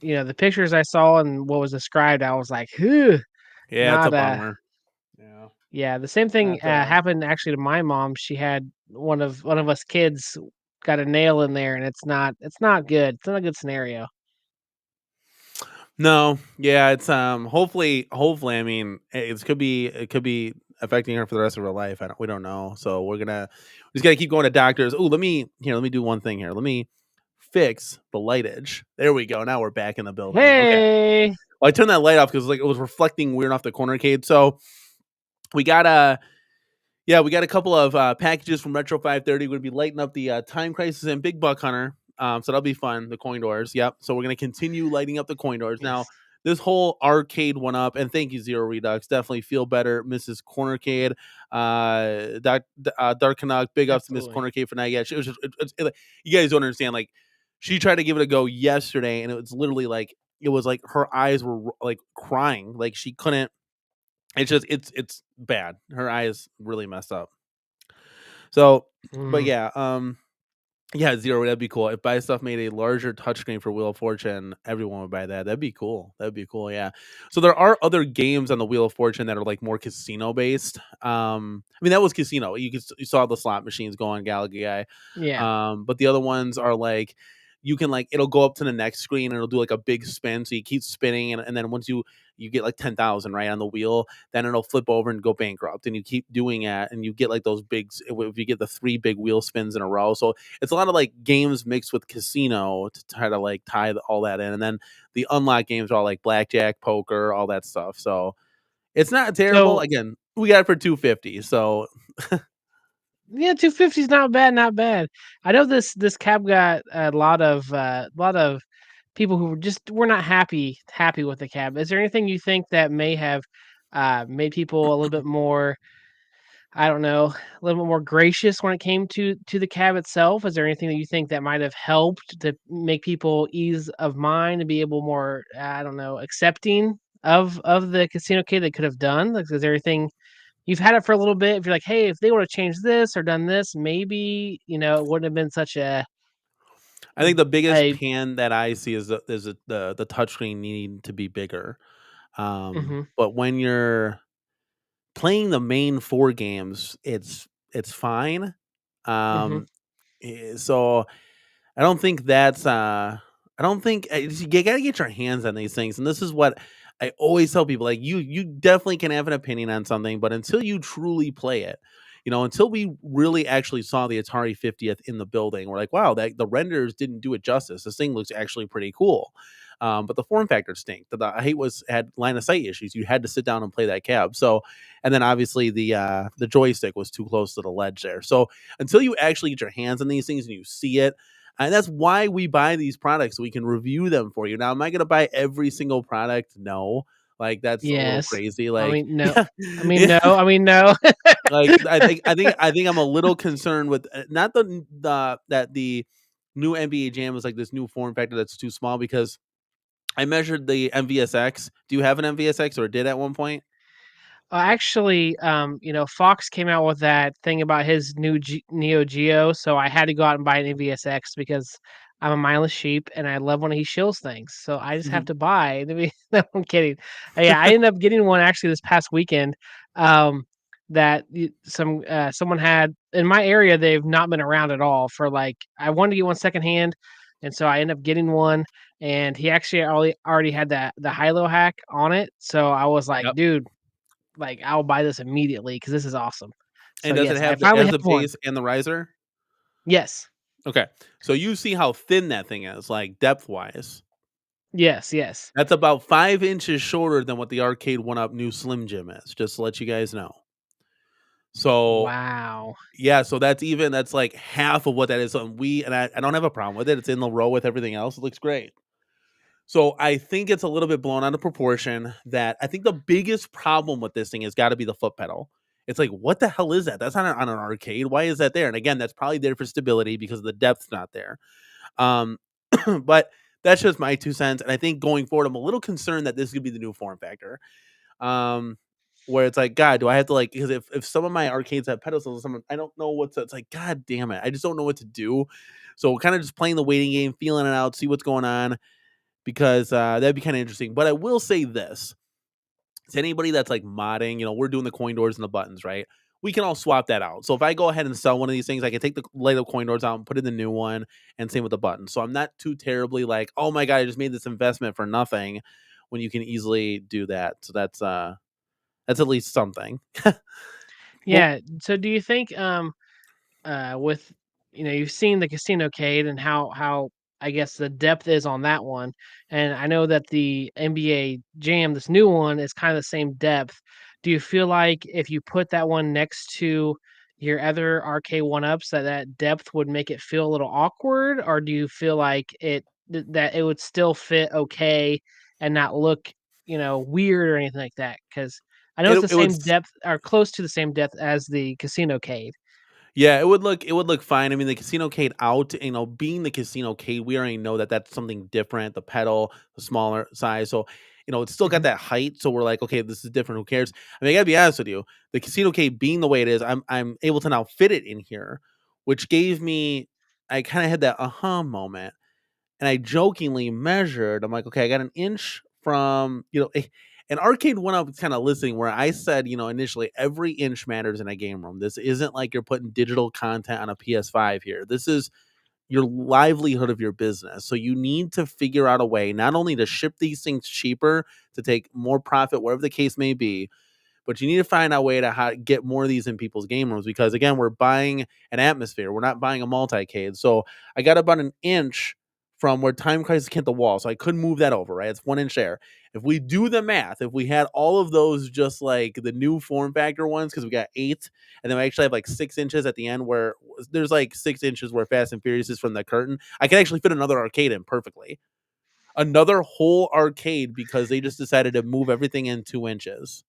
the pictures I saw and what was described, I was like, "Whew, Yeah, it's a not bummer. Yeah, yeah." The same thing not. happened actually to my mom. She had one of us kids got a nail in there, and it's not good. It's not a good scenario. No, yeah, it's hopefully I mean it could be affecting her for the rest of her life. We don't know. So we just gotta keep going to doctors. Oh, let me do one thing here. Let me fix the lightage. There we go. Now we're back in the building. Okay. Hey, Well, I turned that light off because it was reflecting weird off the Cornercade. So we got we got a couple of packages from Retro 530. We're going to be lighting up the Time Crisis and Big Buck Hunter. So that'll be fun. The coin doors. Yep. So we're going to continue lighting up the coin doors. yes. Now, this whole Arcade1up, and thank you, Zero Redux. Definitely feel better, Mrs. Cornercade. Dark Canuck, big ups to Miss Absolutely. Cornercade for that. Yeah, she was just, you guys don't understand. Like, she tried to give it a go yesterday, and it was literally like, it was like her eyes were like crying. Like, she couldn't. It's just it's bad. Her eye is really messed up. So, but Mm. yeah, Zero, that'd be cool. If Buy Stuff made a larger touchscreen for Wheel of Fortune, everyone would buy that. That'd be cool. Yeah. So there are other games on the Wheel of Fortune that are like more casino based. I mean that was casino. You saw the slot machines going, Galaga guy. Yeah. But the other ones are like you can like it'll go up to the next screen and it'll do like a big spin. So you keep spinning and then once you get like 10,000 right on the wheel, then it'll flip over and go bankrupt. And you keep doing that and you get like those big if you get the 3 big wheel spins in a row. So it's a lot of like games mixed with casino to try to like tie all that in. And then the unlock games are all like blackjack, poker, all that stuff. So it's not terrible. So Again, we got it for 250. So yeah, 250 is not bad, not bad. I know this cab got a lot of people who were not happy with the cab. Is there anything you think that may have made people a little bit more, I don't know, a little bit more gracious when it came to the cab itself? Is there anything that you think that might have helped to make people ease of mind and be able more, I don't know, accepting of the casino kid they could have done? Like, is there anything you've had it for a little bit. If you're like, hey, if they would have changed this or done this, maybe it wouldn't have been such I think the biggest a pan that I see is the touchscreen needing to be bigger. mhm, But when you're playing the main 4 games, it's fine. mhm, Um, so I don't think that's I don't think you gotta get your hands on these things, and this is what I always tell people. Like you definitely can have an opinion on something, but until you truly play it, until we really actually saw the Atari 50th in the building, we're like, wow, that the renders didn't do it justice. This thing looks actually pretty cool. But the form factor stinked. I hate was had line of sight issues. You had to sit down and play that cab. So, and then obviously the joystick was too close to the ledge there. So until you actually get your hands on these things and you see it, and that's why we buy these products, so we can review them for you. Now, am I going to buy every single product? No. Like that's a little yes. crazy. I Like, mean, no. yeah, I mean, yeah. no. I mean, no. Like I think I'm a little concerned with not the that the new NBA Jam is like this new form factor that's too small because I measured the MVSX. Do you have an MVSX or did at one point? Actually, Fox came out with that thing about his new Neo Geo, so I had to go out and buy an NVSX because I'm a mindless sheep and I love when he shills things. So I just have to buy. No, I'm kidding. Yeah, I ended up getting one actually this past weekend. That someone had in my area. They've not been around at all for like I wanted to get one secondhand, and so I ended up getting one. And he actually already had the high-low hack on it. So I was like, Yep. dude, like, I'll buy this immediately because this is awesome. So, And does it yes, I have the finally as have the one. base and the riser? Yes. Okay. So you see how thin that thing is, like depth wise. Yes, yes. That's about 5 inches shorter than what the Arcade1up new Slim Jim is, just to let you guys know. So Wow. yeah, so that's like half of what that is. So I don't have a problem with it. It's in the row with everything else. It looks great. So I think it's a little bit blown out of proportion. That I think the biggest problem with this thing has got to be the foot pedal. It's like, what the hell is that? That's not on an arcade. Why is that there? And again, that's probably there for stability because the depth's not there. Um, but that's just my 2 cents. And I think going forward, I'm a little concerned that this could be the new form factor. Um, where it's like, God, do I have to because if some of my arcades have pedestals, I don't know it's like, God damn it, I just don't know what to do. So kind of just playing the waiting game, feeling it out, see what's going on because that'd be kind of interesting. But I will say this to anybody that's like modding, we're doing the coin doors and the buttons, right? We can all swap that out. So if I go ahead and sell one of these things, I can take the Lego coin doors out and put in the new one, and same with the buttons. So I'm not too terribly like, oh my God, I just made this investment for nothing when you can easily do that. So that's at least something. Well, Yeah, so do you think, with you've seen the CasinoCade and how I guess the depth is on that one, and I know that the NBA Jam, this new one, is kind of the same depth. Do you feel like if you put that one next to your other Arcade1ups that depth would make it feel a little awkward, or do you feel like that it would still fit okay and not look, weird or anything like that? Because I know it's the it would same depth or close to the same depth as the CasinoCade. Yeah, it would look fine. I mean, the CasinoCade out, being the CasinoCade, we already know that that's something different. The pedal, the smaller size, so it's still got Mhm. that height. So we're like, okay, this is different. Who cares? I mean, I gotta be honest with you. The CasinoCade being the way it is, I'm able to now fit it in here, which gave me, I kind of had that moment, and I jokingly measured. I'm like, okay, I got an inch from an Arcade1up kind of listening where I said, initially every inch matters in a game room. This isn't like you're putting digital content on a PS5 here. This is your livelihood of your business. So you need to figure out a way not only to ship these things cheaper, to take more profit, whatever the case may be, but you need to find a way to get more of these in people's game rooms because again, we're buying an atmosphere. We're not buying a multi-cade. So I got about an inch from where Time Crisis hit the wall. So I couldn't move that over, right? It's 1 inch there. If we do the math, if we had all of those just like the new form factor ones, because we got 8, and then we actually have like 6 inches at the end where there's like 6 inches where Fast and Furious is from the curtain, I can actually fit another arcade in perfectly. Another whole arcade because they just decided to move everything in 2 inches.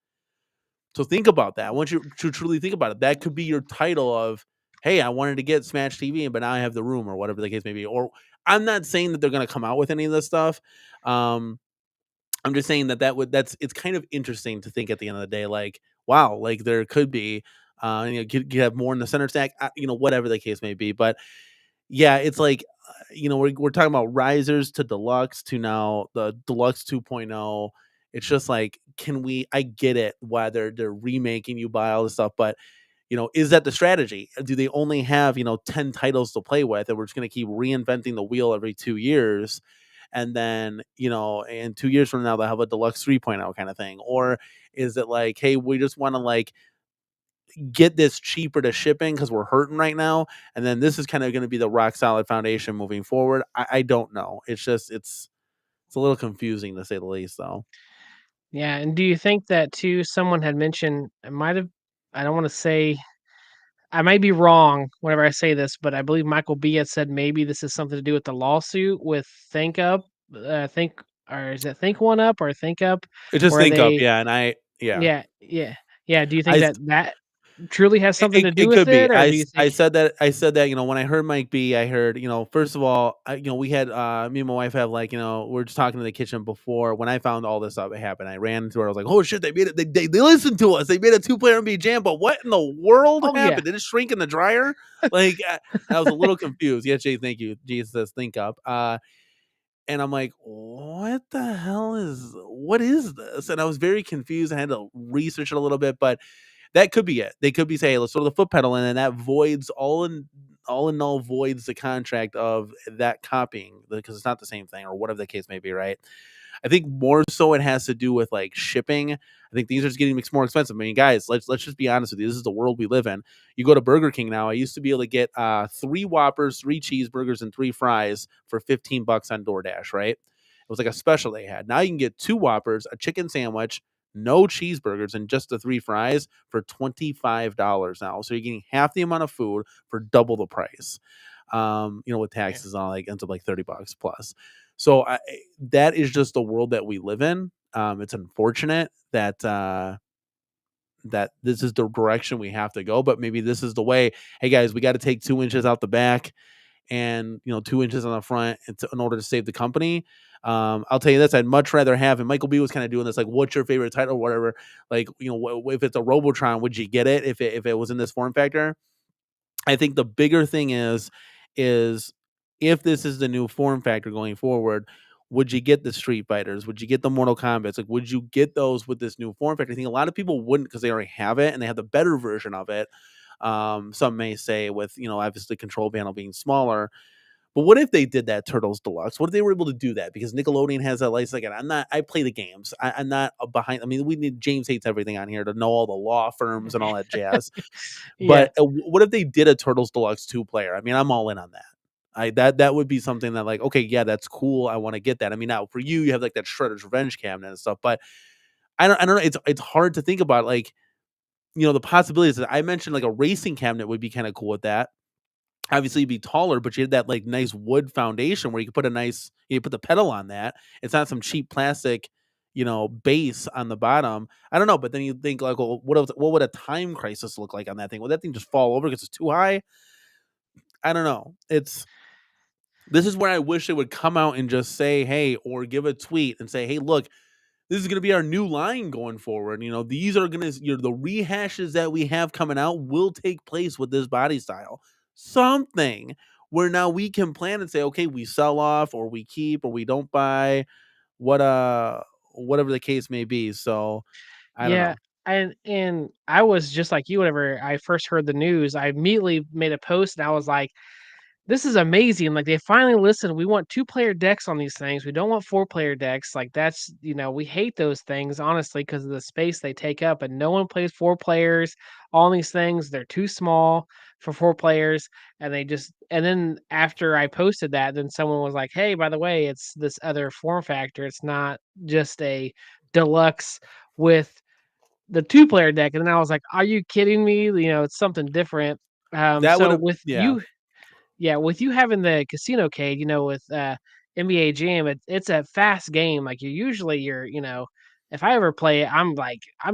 So think about that. I want you to truly think about it. That could be your title of, hey, I wanted to get Smash TV, but now I have the room or whatever the case may be. Or I'm not saying that they're going to come out with any of this stuff. Um, I'm just saying that's it's kind of interesting to think at the end of the day, like, wow, like there could be, could have more in the center stack, whatever the case may be. But yeah, it's like, we're talking about risers to deluxe to now the deluxe 2.0. It's just like, I get it why they're remaking, you buy all this stuff, but is that the strategy? Do they only have, 10 titles to play with, and we're just going to keep reinventing the wheel every 2 years? And then, in 2 years from now, they'll have a deluxe 3.0 kind of thing. Or is it like, hey, we just want to like get this cheaper to shipping because we're hurting right now, and then this is kind of going to be the rock solid foundation moving forward? I don't know. It's a little confusing to say the least, though. Yeah, and do you think that too? Someone had mentioned it might have. I don't want to say. I might be wrong whenever I say this, but I believe Michael B had said maybe this is something to do with the lawsuit with Think Up, Think, or is it Think One Up or Think Up, It just where think up, they, yeah, and yeah. yeah, yeah, yeah. Do you think I that truly has It something it to do it with could be. it, or do you I think? said that, when I heard Mike B, I heard, first of all, we had, me and my wife have, like, we're just talking in the kitchen before when I found all this up, it happened. I ran into her. I was like, "Oh shit, they made it. They listened to us. They made a 2-player NBA Jam, but what in the world Oh yeah, happened? Did it shrink in the dryer?" Like, I was a little confused. Yeah, Jay, thank you. Jesus says think up. And I'm like, what is this? And I was very confused. I had to research it a little bit, but that could be it. They could be saying, let's throw the foot pedal in, and that voids all voids the contract of that copying, because it's not the same thing, or whatever the case may be, right? I think more so it has to do with like shipping. I think things are just getting more expensive. I mean, guys, let's just be honest with you. This is the world we live in. You go to Burger King now. I used to be able to get 3 Whoppers, 3 cheeseburgers, and 3 fries for $15 on DoorDash, right? It was like a special they had. Now you can get 2 Whoppers, a chicken sandwich, no cheeseburgers, and just the 3 fries for $25 now. So you're getting half the amount of food for double the price. With yeah, taxes on, like, ends up like $30 plus. So that is just the world that we live in. It's unfortunate that that this is the direction we have to go, but maybe this is the way. Hey guys, we got to take 2 inches out the back and 2 inches on the front in order to save the company. I'll tell you this: I'd much rather have. And Michael B was kind of doing this, like, "What's your favorite title, or whatever?" Like, if it's a Robotron, would you get it if it was in this form factor? I think the bigger thing is if this is the new form factor going forward, would you get the Street Fighters? Would you get the Mortal Kombats? Like, would you get those with this new form factor? I think a lot of people wouldn't, because they already have it and they have the better version of it. Some may say with, obviously control panel being smaller. But what if they did that Turtles Deluxe? What if they were able to do that? Because Nickelodeon has that license. Again, I play the games. I'm not behind. I mean, we need James hates everything on here to know all the law firms and all that jazz. yeah, But what if they did a Turtles Deluxe 2-player? I mean, I'm all in on that. That would be something that, like, okay, yeah, that's cool. I want to get that. I mean, now for you have like that Shredder's Revenge cabinet and stuff, but I don't know. It's hard to think about, like, the possibilities. That I mentioned, like, a racing cabinet would be kind of cool with that. Obviously, it'd be taller, but you had that like nice wood foundation where you could put the pedal on that. It's not some cheap plastic, base on the bottom. I don't know, but then you think, like, well, what would a Time Crisis look like on that thing? Would that thing just fall over because it's too high? I don't know. This is where I wish they would come out and just say, hey, or give a tweet and say, hey, look, this is going to be our new line going forward. These are going to, the rehashes that we have coming out will take place with this body style. Something where now we can plan and say, okay, we sell off, or we keep, or we don't buy, whatever the case may be. So I don't yeah. know. And I was just like you. Whenever I first heard the news, I immediately made a post, and I was like, this is amazing. Like, they finally listened. We want 2-player decks on these things. We don't want 4-player decks. Like, that's, we hate those things, honestly, because of the space they take up. And no one plays 4 players on these things. They're too small for 4 players. And then after I posted that, then someone was like, hey, by the way, it's this other form factor. It's not just a deluxe with the 2-player deck. And then I was like, are you kidding me? It's something different. That would So have, with yeah. you, yeah, with you having the CasinoCade, with NBA Jam, it's a fast game. Like, if I ever play it, I'm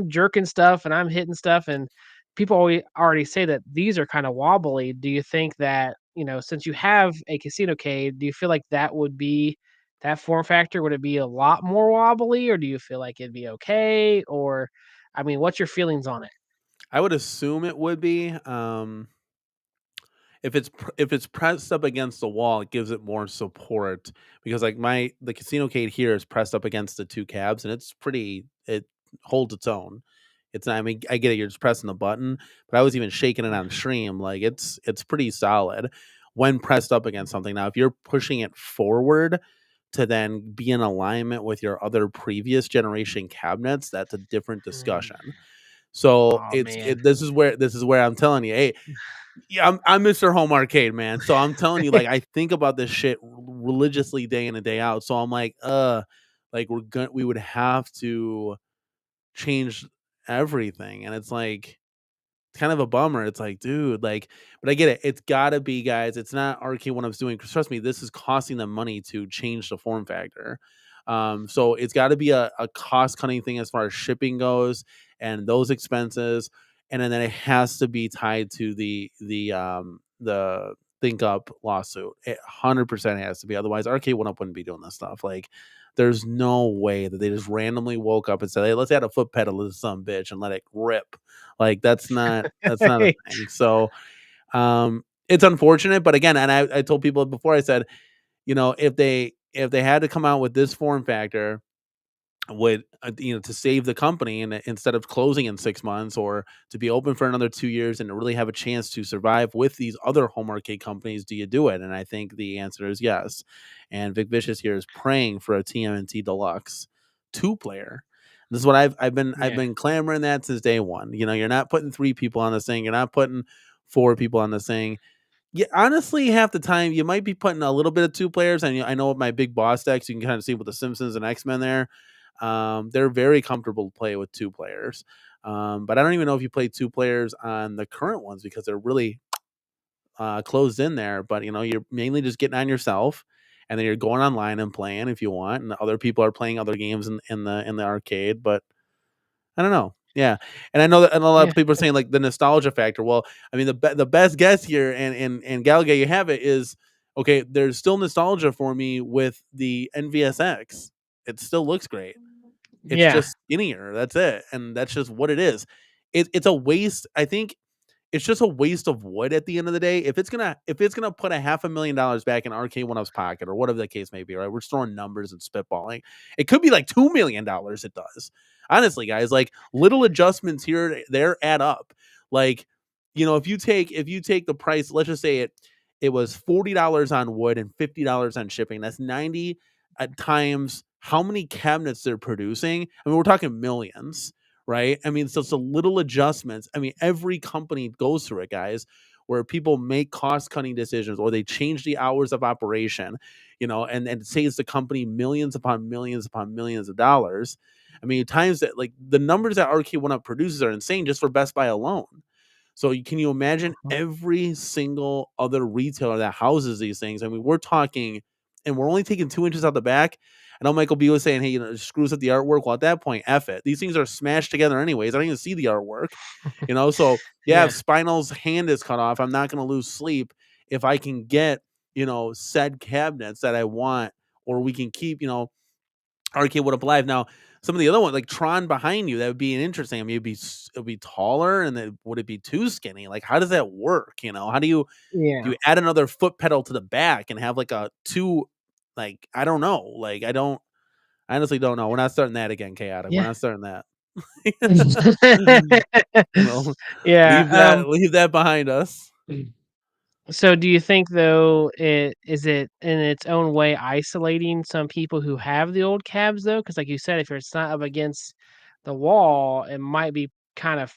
jerking stuff and I'm hitting stuff, and people already say that these are kind of wobbly. Do you think that, since you have a CasinoCade, do you feel like that form factor would it be a lot more wobbly, or do you feel like it'd be okay? Or I mean, what's your feelings on it? I would assume it would be. If it's pressed up against the wall, it gives it more support because like the CasinoCade here is pressed up against the two cabs and it holds its own. It's not, I mean, I get it, you're just pressing the button, but I was even shaking it on stream. Like it's pretty solid when pressed up against something. Now, if you're pushing it forward to then be in alignment with your other previous generation cabinets, that's a different discussion. So Oh man. this is where I'm telling you, hey, yeah, I'm Mr. Home Arcade, man. So I'm telling you, like, I think about this shit religiously day in and day out. So I'm like we would have to change everything, and it's like kind of a bummer. It's like, dude, like, but I get it. It's got to be, guys. It's not Arcade1up's doing. Because trust me, this is costing them money to change the form factor. So it's got to be a cost cutting thing as far as shipping goes and those expenses, and then it has to be tied to the Think Up lawsuit. It 100% has to be. Otherwise, Arcade1up wouldn't be doing this stuff. Like, there's no way that they just randomly woke up and said, "Hey, let's add a foot pedal to this some bitch and let it rip." Like that's not a thing. So it's unfortunate, but again, and I told people before, I said, you know, if they had to come out with this form factor would to save the company and instead of closing in 6 months or to be open for another 2 years and to really have a chance to survive with these other home arcade companies, do you do it? And I think the answer is yes. And Vic Vicious here is praying for a TMNT Deluxe 2-player. This is what I've been clamoring that since day one. You know, you're not putting 3 people on this thing, you're not putting 4 people on this thing. Yeah, honestly, half the time you might be putting a little bit of 2 players. And I know with my big boss decks, you can kind of see with the Simpsons and X-Men there. They're very comfortable to play with 2 players. But I don't even know if you play 2 players on the current ones because they're really closed in there. But you know, you're mainly just getting on yourself, and then you're going online and playing if you want, and other people are playing other games in the arcade. But I don't know. Yeah, and I know that and a lot Yeah. of people are saying like the nostalgia factor. Well, I mean the best guess here, and Galgay, you have it is okay. There's still nostalgia for me with the NVSX. It still looks great. It's Yeah. just skinnier. That's it, and that's just what it is. It's a waste. I think it's just a waste of wood at the end of the day. If it's gonna put $500,000 back in Arcade1up's pocket or whatever the case may be, right? We're just throwing numbers and spitballing. It could be like $2 million. It does. Honestly, guys, like little adjustments here, there add up. Like, you know, if you take the price, let's just say it was $40 on wood and $50 on shipping. That's 90 at times how many cabinets they're producing. I mean, we're talking millions, right? I mean, so it's a little adjustments. I mean, every company goes through it, guys, where people make cost cutting decisions or they change the hours of operation, you know, and it saves the company millions upon millions of dollars. I mean, times that like the numbers that Arcade1up produces are insane just for Best Buy alone. So can you imagine every single other retailer that houses these things? I mean, we're talking, and we're only taking 2 inches out the back. I know Michael B was saying, hey, you know, it screws up the artwork. Well, at that point, F it. These things are smashed together anyways. I don't even see the artwork, you know? So, yeah, if Yeah. Spinal's hand is cut off, I'm not going to lose sleep if I can get, you know, said cabinets that I want, or we can keep, you know, Arcade1up Live. Now, some of the other ones, like Tron behind you, that would be an interesting. I mean, it'd be taller, and then would it be too skinny? Like, how does that work? You know, how do you Yeah. add another foot pedal to the back and have like a 2? Like, I don't know. Like, I honestly don't know. We're not starting that again, chaotic. We're Yeah. not starting that. Well, Yeah. leave that behind us. So do you think though it in its own way isolating some people who have the old cabs though? Because like you said, if it's not up against the wall, it might be kind of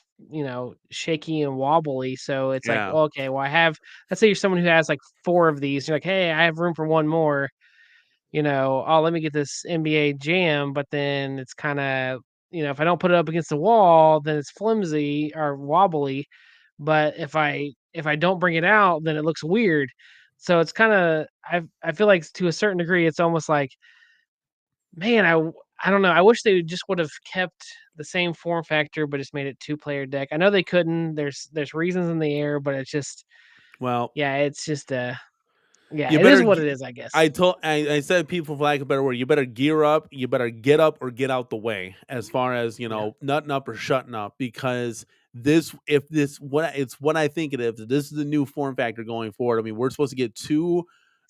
shaky and wobbly. So it's like, Yeah. okay, well I have, let's say you're someone who has like 4 of these. You're like, hey, I have room for one more. Oh, let me get this NBA Jam, but then it's kind of, if I don't put it up against the wall, then it's flimsy or wobbly. But if I don't bring it out, then it looks weird. So it's kind of I feel like to a certain degree, it's almost like, man, I don't know. I wish they just would have kept the same form factor, but just made it 2-player deck. I know they couldn't. There's reasons in the air, but it's just Well, yeah, it's just Yeah, You it is better what it is, I guess. I said, people, for lack of a better word, you better gear up, you better get up or get out the way, as far as, nutting up or shutting up, because it's what I think it is. This is the new form factor going forward. I mean, we're supposed to get 2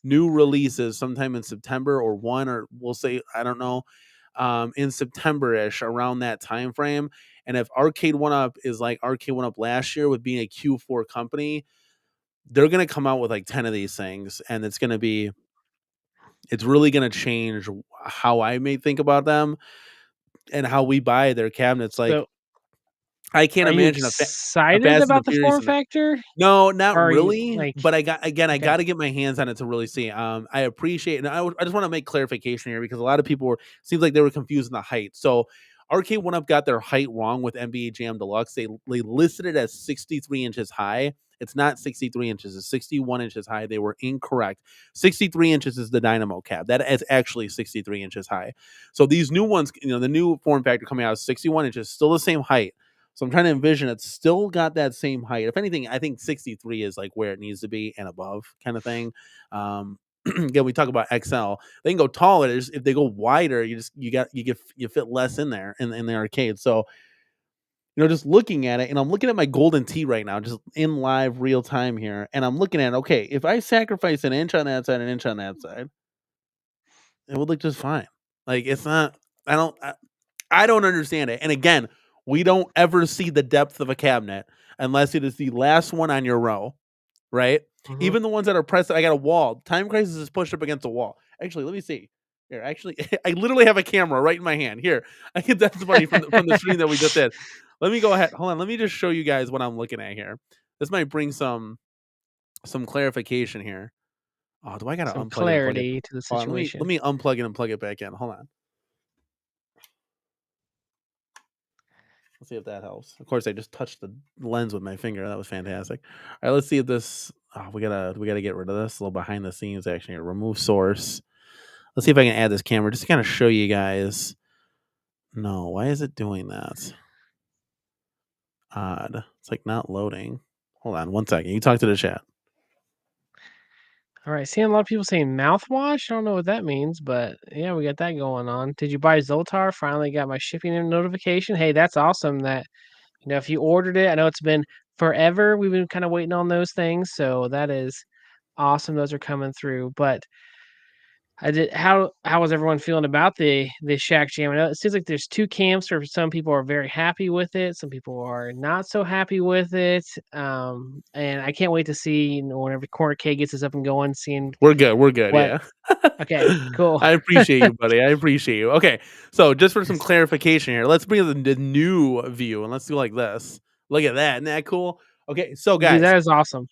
new releases sometime in September, or 1, or we'll say, I don't know, in September-ish, around that time frame. And if Arcade1up is like Arcade1up last year with being a Q4 company, they're going to come out with like 10 of these things, and it's really going to change how I may think about them and how we buy their cabinets. Like, So, I can't are you imagine a excited Fast and the about the Furious form in there. factor? No, not Or are you really. like, But I got okay, to get my hands on it to really see. I appreciate, and I just want to make clarification here, because a lot of people seems like they were confused in the height. So Arcade1up got their height wrong with NBA Jam Deluxe. They listed it as 63 inches high. It's not 63 inches. It's 61 inches high. They were incorrect. 63 inches is the Dynamo cab. That is actually 63 inches high. So these new ones, the new form factor coming out is 61 inches, still the same height. So I'm trying to envision it's still got that same height. If anything, I think 63 is like where it needs to be and above, kind of thing. Again, we talk about XL. They can go taller. If they go wider, you fit less in there in the arcade. So, just looking at it, and I'm looking at my golden tee right now, just in live real time here, and I'm looking at, okay, if I sacrifice an inch on that side, an inch on that side, it would look just fine. Like, it's not. I don't understand it. And again, we don't ever see the depth of a cabinet unless it is the last one on your row, right? mhm. Even the ones that are pressed, I got a wall. Time Crisis is pushed up against a wall. Actually, let me see. Here, actually, I literally have a camera right in my hand. Here, I think that's funny from the stream that we just did. Let me go ahead. Hold on. Let me just show you guys what I'm looking at here. This might bring some clarification here. Oh, do I gotta Some unplug it and plug it? clarity to the Hold on, let situation. me unplug it and plug it back in. Hold on. Let's see if that helps. Of course, I just touched the lens with my finger. That was fantastic. All right, let's see if this. Oh, we gotta get rid of this. A little behind the scenes action here. Remove source. Let's see if I can add this camera just to kind of show you guys. No, why is it doing that? Odd. It's like not loading. Hold on 1 second. You talk to the chat. All right, seeing a lot of people saying mouthwash. I don't know what that means, but yeah, we got that going on. Did you buy Zoltar? Finally got my shipping notification. Hey, that's awesome. That if you ordered it, I know it's been forever. We've been kind of waiting on those things, so that is awesome. Those are coming through. But I did. How was everyone feeling about the Shack Jam? I know it seems like there's 2 camps, or some people are very happy with it, some people are not so happy with it. And I can't wait to see, whenever Corner K gets us up and going, seeing We're good. We're good. what. Yeah. Okay, cool. I appreciate you, buddy. I appreciate you. Okay, so just for some clarification here, let's bring in the new view, and let's do like this. Look at that. Isn't that cool? Okay, so Dude, guys, that is awesome.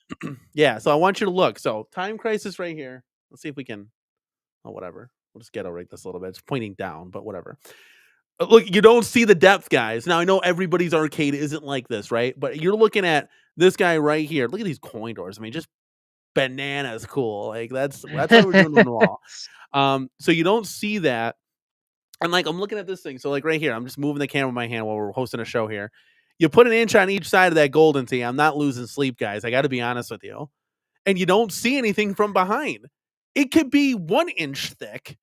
yeah. So I want you to look. So Time Crisis right here. Let's see if we can. Oh, whatever. We'll just ghetto rate this a little bit. It's pointing down, but whatever. Look, you don't see the depth, guys. Now I know everybody's arcade isn't like this, right? But you're looking at this guy right here. Look at these coin doors. I mean, just bananas cool. Like that's why we're doing them all. So you don't see that. And like I'm looking at this thing. So like right here, I'm just moving the camera in my hand while we're hosting a show here. You put an inch on each side of that golden tee. I'm not losing sleep, guys. I got to be honest with you. And you don't see anything from behind. It could be 1 inch thick.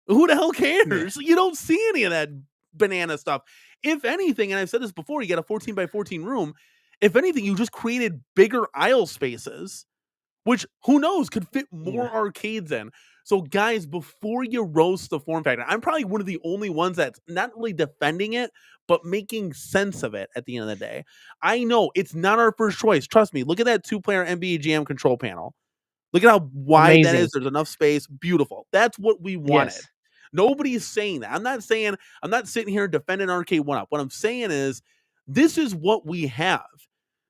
Who the hell cares? You don't see any of that banana stuff. If anything, and I've said this before, you got a 14 by 14 room. If anything, you just created bigger aisle spaces, which who knows could fit more Yeah. arcades in. So, guys, before you roast the form factor, I'm probably one of the only ones that's not really defending it, but making sense of it at the end of the day. I know it's not our first choice. Trust me. Look at that 2-player NBA Jam control panel. Look at how wide that Amazing. is. There's enough space. Beautiful. That's what we wanted. Yes. Nobody's saying that. I'm not sitting here defending Arcade1up. What I'm saying is this is what we have.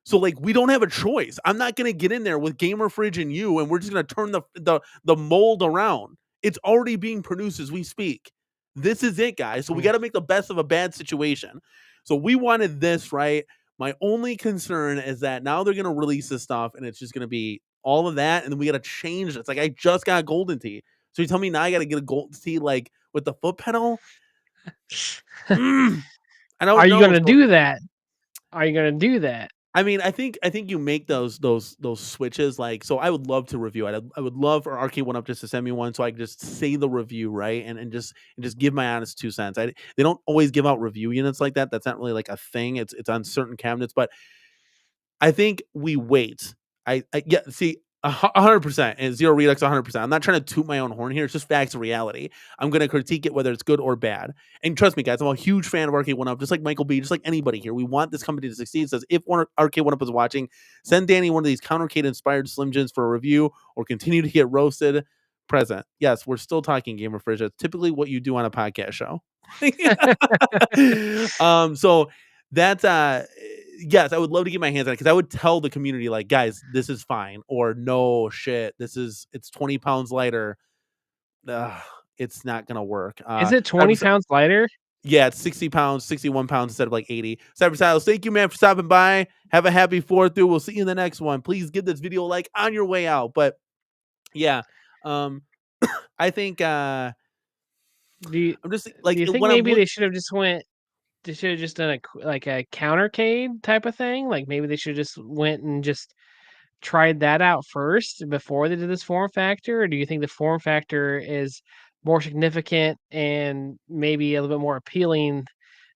So like we don't have a choice. I'm not gonna get in there with Gamer Fridge and you, and we're just gonna turn the mold around. It's already being produced as we speak. This is it, guys. So we got to make the best of a bad situation. So we wanted this, right? My only concern is that now they're gonna release this stuff, and it's just gonna be all of that, and then we got to change it. It's like I just got Golden Tee, so you tell me now I got to get a Golden Tee like with the foot pedal. I don't Are you know. gonna So do that? Are you gonna do that? I mean, I think you make those switches. Like, so I would love to review it. I would love for Arcade1up just to send me one so I can just say the review, right, and just give my honest 2 cents. They don't always give out review units like that. That's not really like a thing. It's on certain cabinets, but I think we wait. I yeah, see, 100% and zero redux 100%. I'm not trying to toot my own horn here. It's just facts of reality. I'm going to critique it whether it's good or bad. And trust me, guys, I'm a huge fan of Arcade1up, just like Michael B, just like anybody here. We want this company to succeed. Says if Arcade1up is watching, send Danny one of these CasinoCade inspired Slim Jims for a review or continue to get roasted. Present. Yes, we're still talking Gamer Fridge. That's typically what you do on a podcast show. So that's yes, I would love to get my hands on it because I would tell the community, like, guys, this is fine, or no shit, it's 20 pounds lighter. Ugh, it's not gonna work. Is it 20 pounds lighter? Yeah, it's 60 pounds, 61 pounds instead of like 80. Cyber Styles, thank you, man, for stopping by. Have a happy 4th through. We'll see you in the next one. Please give this video a like on your way out. But yeah, I think I'm just like, do you think when maybe they should have just done a CasinoCade type of thing? Like maybe they should just went and just tried that out first before they did this form factor? Or do you think the form factor is more significant and maybe a little bit more appealing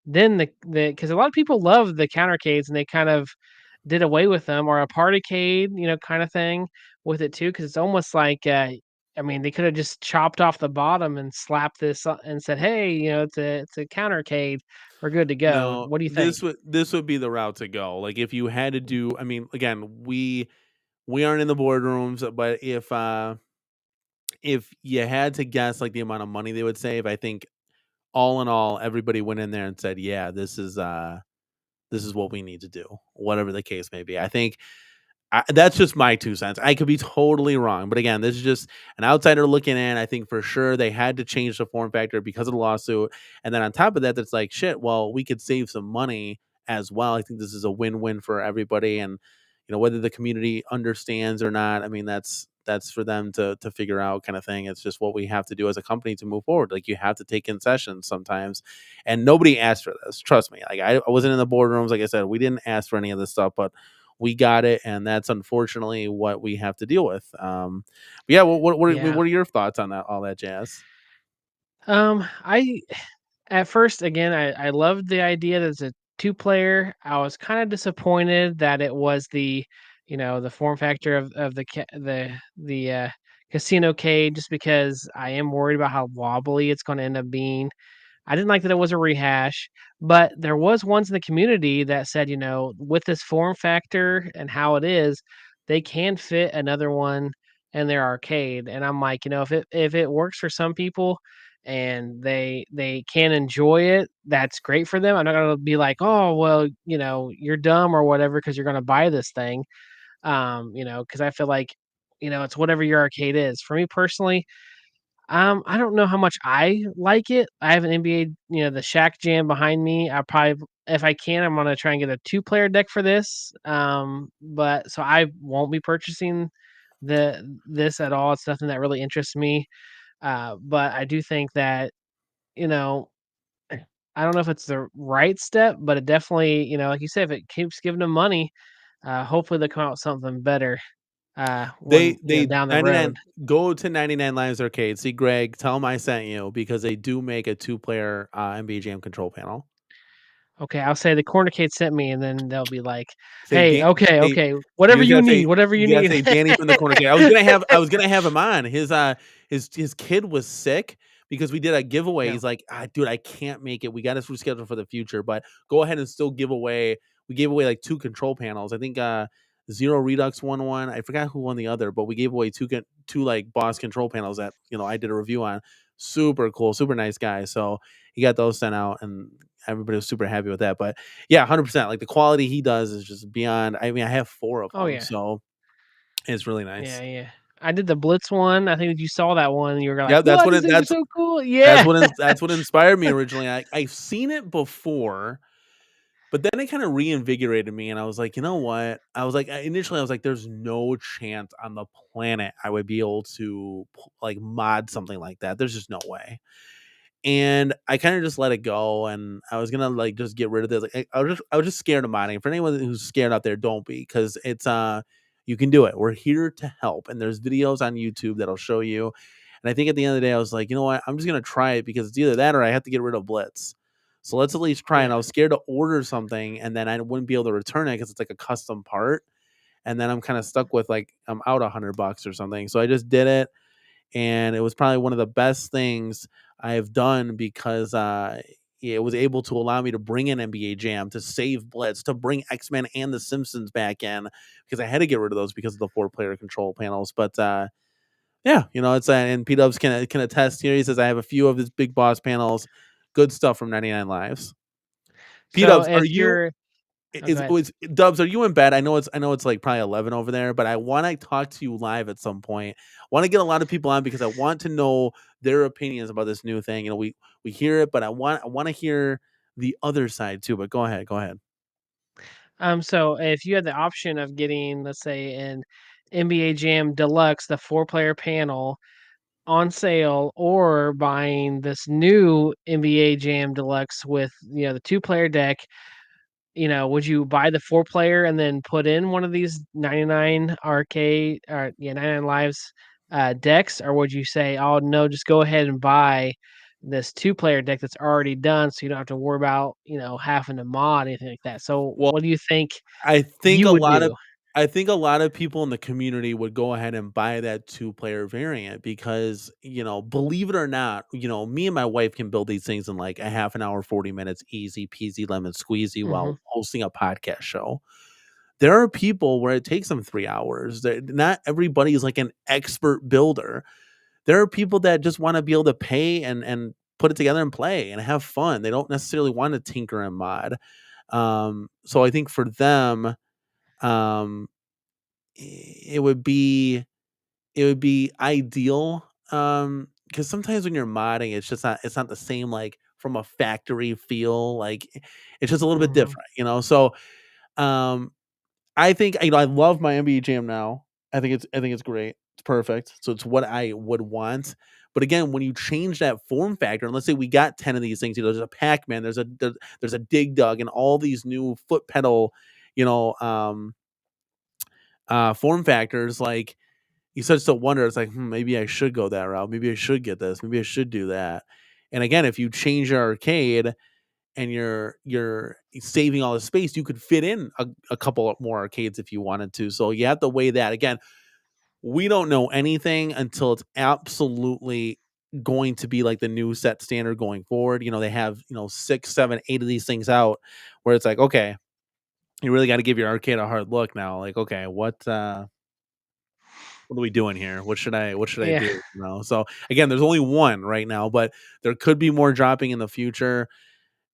than the because a lot of people love the countercades and they kind of did away with them, or a partycade, kind of thing with it too, because it's almost like I mean, they could have just chopped off the bottom and slapped this and said, "Hey, it's a countercade. We're good to go." no, What do you think? this would be the route to go. Like, if you had to do, I mean, again, we aren't in the boardrooms, but if you had to guess like the amount of money they would save, I think all in all, everybody went in there and said, yeah, this is what we need to do, whatever the case may be. I think that's just my 2 cents. I could be totally wrong, but again, this is just an outsider looking in. I think for sure they had to change the form factor because of the lawsuit, and then on top of that, that's like, shit. Well, we could save some money as well. I think this is a win-win for everybody, and whether the community understands or not, I mean, that's for them to figure out, kind of thing. It's just what we have to do as a company to move forward. Like, you have to take concessions sometimes, and nobody asked for this. Trust me. Like, I wasn't in the boardrooms. Like I said, we didn't ask for any of this stuff, but we got it, and that's unfortunately what we have to deal with. But yeah, Yeah. what are your thoughts on that, all that jazz? I At first, again, I loved the idea that it's a two-player. I was kind of disappointed that it was the form factor of the casino cade, just because I am worried about how wobbly it's going to end up being. I didn't like that it was a rehash, but there was ones in the community that said, with this form factor and how it is, they can fit another one in their arcade. And I'm like, if it works for some people and they can enjoy it, that's great for them. I'm not gonna be like, oh well, you're dumb or whatever because you're gonna buy this thing. Because I feel like, it's whatever your arcade is. For me personally, I don't know how much I like it. I have an NBA, the Shaq Jam behind me. I probably, if I can, I'm gonna try and get a two-player deck for this. But so I won't be purchasing this at all. It's nothing that really interests me. But I do think that, you know, I don't know if it's the right step, but it definitely, like you said, if it keeps giving them money, hopefully they come out with something better. When They down the 99, road. go to 99 Lives Arcade. See Greg, tell them I sent you, because they do make a 2-player NBA Jam control panel. Okay, I'll say the cornercade sent me, and then they'll be like, Say "Hey, Dan, okay, say okay, you whatever just you gotta need, say whatever you you gotta need." say Danny from the corner kid. I was gonna have him on. His kid was sick because we did a giveaway. Yeah. He's like, dude, I can't make it. We got to reschedule for the future, but go ahead and still give away. We gave away like 2 control panels. I think Zero Redux won one. I forgot who won the other, but we gave away two like boss control panels that I did a review on. Super cool, super nice guy. So he got those sent out, and everybody was super happy with that. But yeah, 100%. Like, the quality he does is just beyond. I mean, I have 4 of Oh, them, yeah. so it's really Yeah, nice. yeah. I did the Blitz one. I think you saw that one, and you were like, Yeah, "What? These things are so cool!" Yeah. that's what inspired me originally. I've seen it before, but then it kind of reinvigorated me, and I was like, you know what? I was like, initially, I was like, there's no chance on the planet I would be able to like mod something like that. There's just no way. And I kind of just let it go, and I was gonna like just get rid of this. Like, I was just scared of modding. For anyone who's scared out there, don't be, because it's you can do it. We're here to help, and there's videos on YouTube that'll show you. And I think at the end of the day, I was like, you know what? I'm just gonna try it because it's either that or I have to get rid of Blitz. So let's at least try. And I was scared to order something, and then I wouldn't be able to return it because it's like a custom part. And then I'm kind of stuck with like I'm out $100 or something. So I just did it, and it was probably one of the best things I've done because it was able to allow me to bring in NBA Jam, to save Blitz, to bring X-Men and The Simpsons back in, because I had to get rid of those because of the 4-player control panels. But yeah, it's and P Dubs can attest here. He says I have a few of his Big Boss panels. Good stuff from 99 Lives. P So Dubs, are if you? you're oh, go ahead. Dubs, are you in bed? I know it's like probably 11 over there, but I want to talk to you live at some point. I want to get a lot of people on because I want to know their opinions about this new thing. We hear it, but I want to hear the other side too. But go ahead. So if you had the option of getting, let's say, an NBA Jam Deluxe, the 4-player panel on sale, or buying this new NBA Jam Deluxe with, the 2-player deck, would you buy the 4-player and then put in one of these 99 arcade or 99 lives decks, or would you say, oh no, just go ahead and buy this 2-player deck that's already done, so you don't have to worry about having to mod anything like that? So Well, what do you think I think you would do? a lot of people in the community would go ahead and buy that 2-player variant because, believe it or not, me and my wife can build these things in like a half an hour, 40 minutes, easy peasy lemon squeezy Hmm. while hosting a podcast show. There are people where it takes them 3 hours. Not everybody is like an expert builder. There are people that just want to be able to pay and put it together and play and have fun. They don't necessarily want to tinker and mod. So I think for them, um, it would be ideal. Because sometimes when you're modding, it's not the same like from a factory feel. Like it's just a little bit Hmm. different. So um, I think I love my NBA Jam now. I think it's great. It's perfect. So it's what I would want. But again, when you change that form factor, and let's say we got 10 of these things, there's a Pac-Man, there's a Dig Dug, and all these new foot pedal, you know, um, form factors, like you start to wonder, it's like, maybe I should go that route. Maybe I should get this. Maybe I should do that. And again, if you change your arcade and you're saving all the space, you could fit in a couple more arcades if you wanted to. So you have to weigh that. Again, we don't know anything until it's absolutely going to be like the new set standard going forward. They have 6, 7, 8 of these things out where it's like, okay, you really got to give your arcade a hard look now. Like, okay, what are we doing here? What should I Yeah. do? So again, there's only one right now, but there could be more dropping in the future.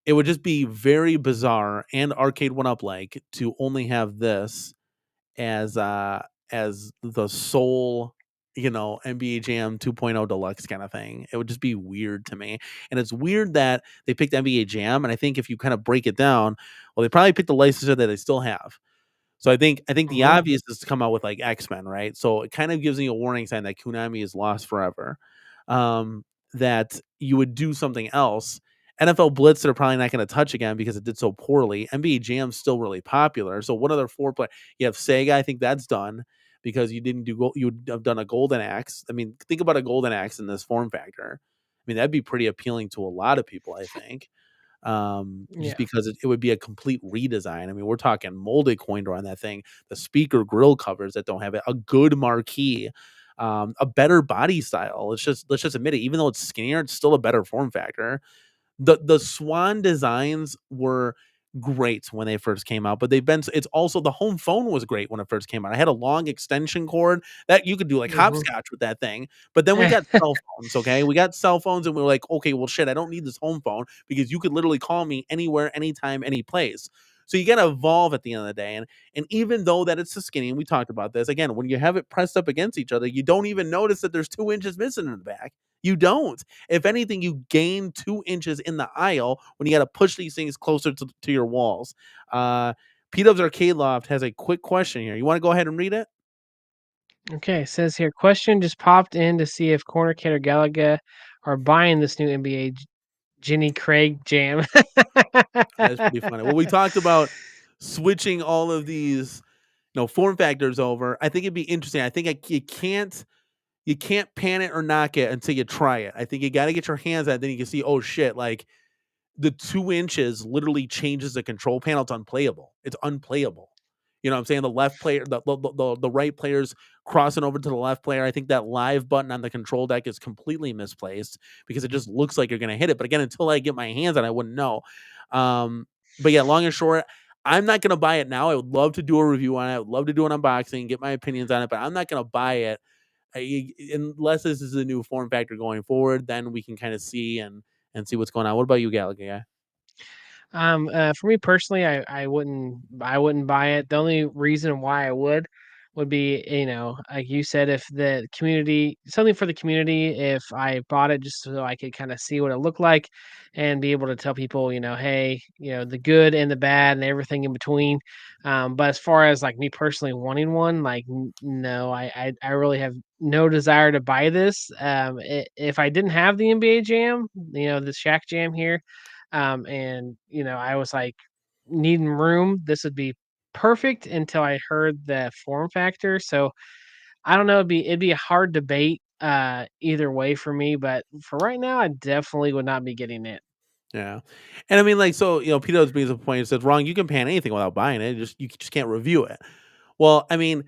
It would just be very bizarre and Arcade1up like to only have this as the sole, NBA Jam 2.0 Deluxe kind of thing. It would just be weird to me. And it's weird that they picked NBA Jam, and I think if you kind of break it down, well, they probably picked the licensor that they still have. So I think the Hmm. obvious is to come out with like X-Men, right? So it kind of gives me a warning sign that Konami is lost forever. That you would do something else. NFL Blitz they're probably not going to touch again because it did so poorly. NBA Jam's still really popular. So what other 4-player? You have Sega. I think that's done because you didn't do you would have done a Golden Axe. I mean, think about a Golden Axe in this form factor. I mean, that'd be pretty appealing to a lot of people, I think, just Yeah. because it would be a complete redesign. I mean, we're talking molded coin door on that thing, the speaker grill covers that don't have it, a good marquee, a better body style. Let's just admit it. Even though it's skinnier, it's still a better form factor. The Swan designs were great when they first came out, but it's also the home phone was great when it first came out. I had a long extension cord that you could do like Hmm. hopscotch with that thing. But then we got cell phones, okay? We got cell phones and we were like, okay, well shit, I don't need this home phone because you could literally call me anywhere, anytime, any place. So you got to evolve at the end of the day. And even though that it's a skinny, and we talked about this, again, when you have it pressed up against each other, you don't even notice that there's 2 inches missing in the back. You don't. If anything, you gain 2 inches in the aisle when you got to push these things closer to your walls. P-Dub's Arcade Loft has a quick question here. You want to go ahead and read it? Okay, it says here, question just popped in to see if Corner Kid or Galaga are buying this new NBA Jenny Craig jam. That's pretty funny. Well, we talked about switching all of these, form factors over. I think it'd be interesting. I think you can't pan it or knock it until you try it. I think you got to get your hands on it. Then you can see, oh shit, like the 2 inches literally changes the control panel. It's unplayable. It's unplayable. You know what I'm saying? The left player, the right player's crossing over to the left player. I think that live button on the control deck is completely misplaced because it just looks like you're going to hit it. But again, until I get my hands on it, I wouldn't know. But yeah, long and short, I'm not going to buy it now. I would love to do a review on it. I would love to do an unboxing, get my opinions on it, but I'm not going to buy it unless this is a new form factor going forward. Then we can kind of see and see what's going on. What about you, Gallagher guy? For me personally, I wouldn't buy it. The only reason why I would be, like you said, if the community, something for the community, if I bought it just so I could kind of see what it looked like and be able to tell people, hey, the good and the bad and everything in between. But as far as like me personally wanting one, like no, I really have no desire to buy this. If I didn't have the NBA Jam, the Shaq Jam here, and I was like needing room, this would be perfect until I heard the form factor. So I don't know, it'd be a hard debate either way for me, but for right now I definitely would not be getting it. Yeah. And I mean, like, so, Pito's brings up a point and says, wrong, you can pan anything without buying it. You just can't review it. Well, I mean,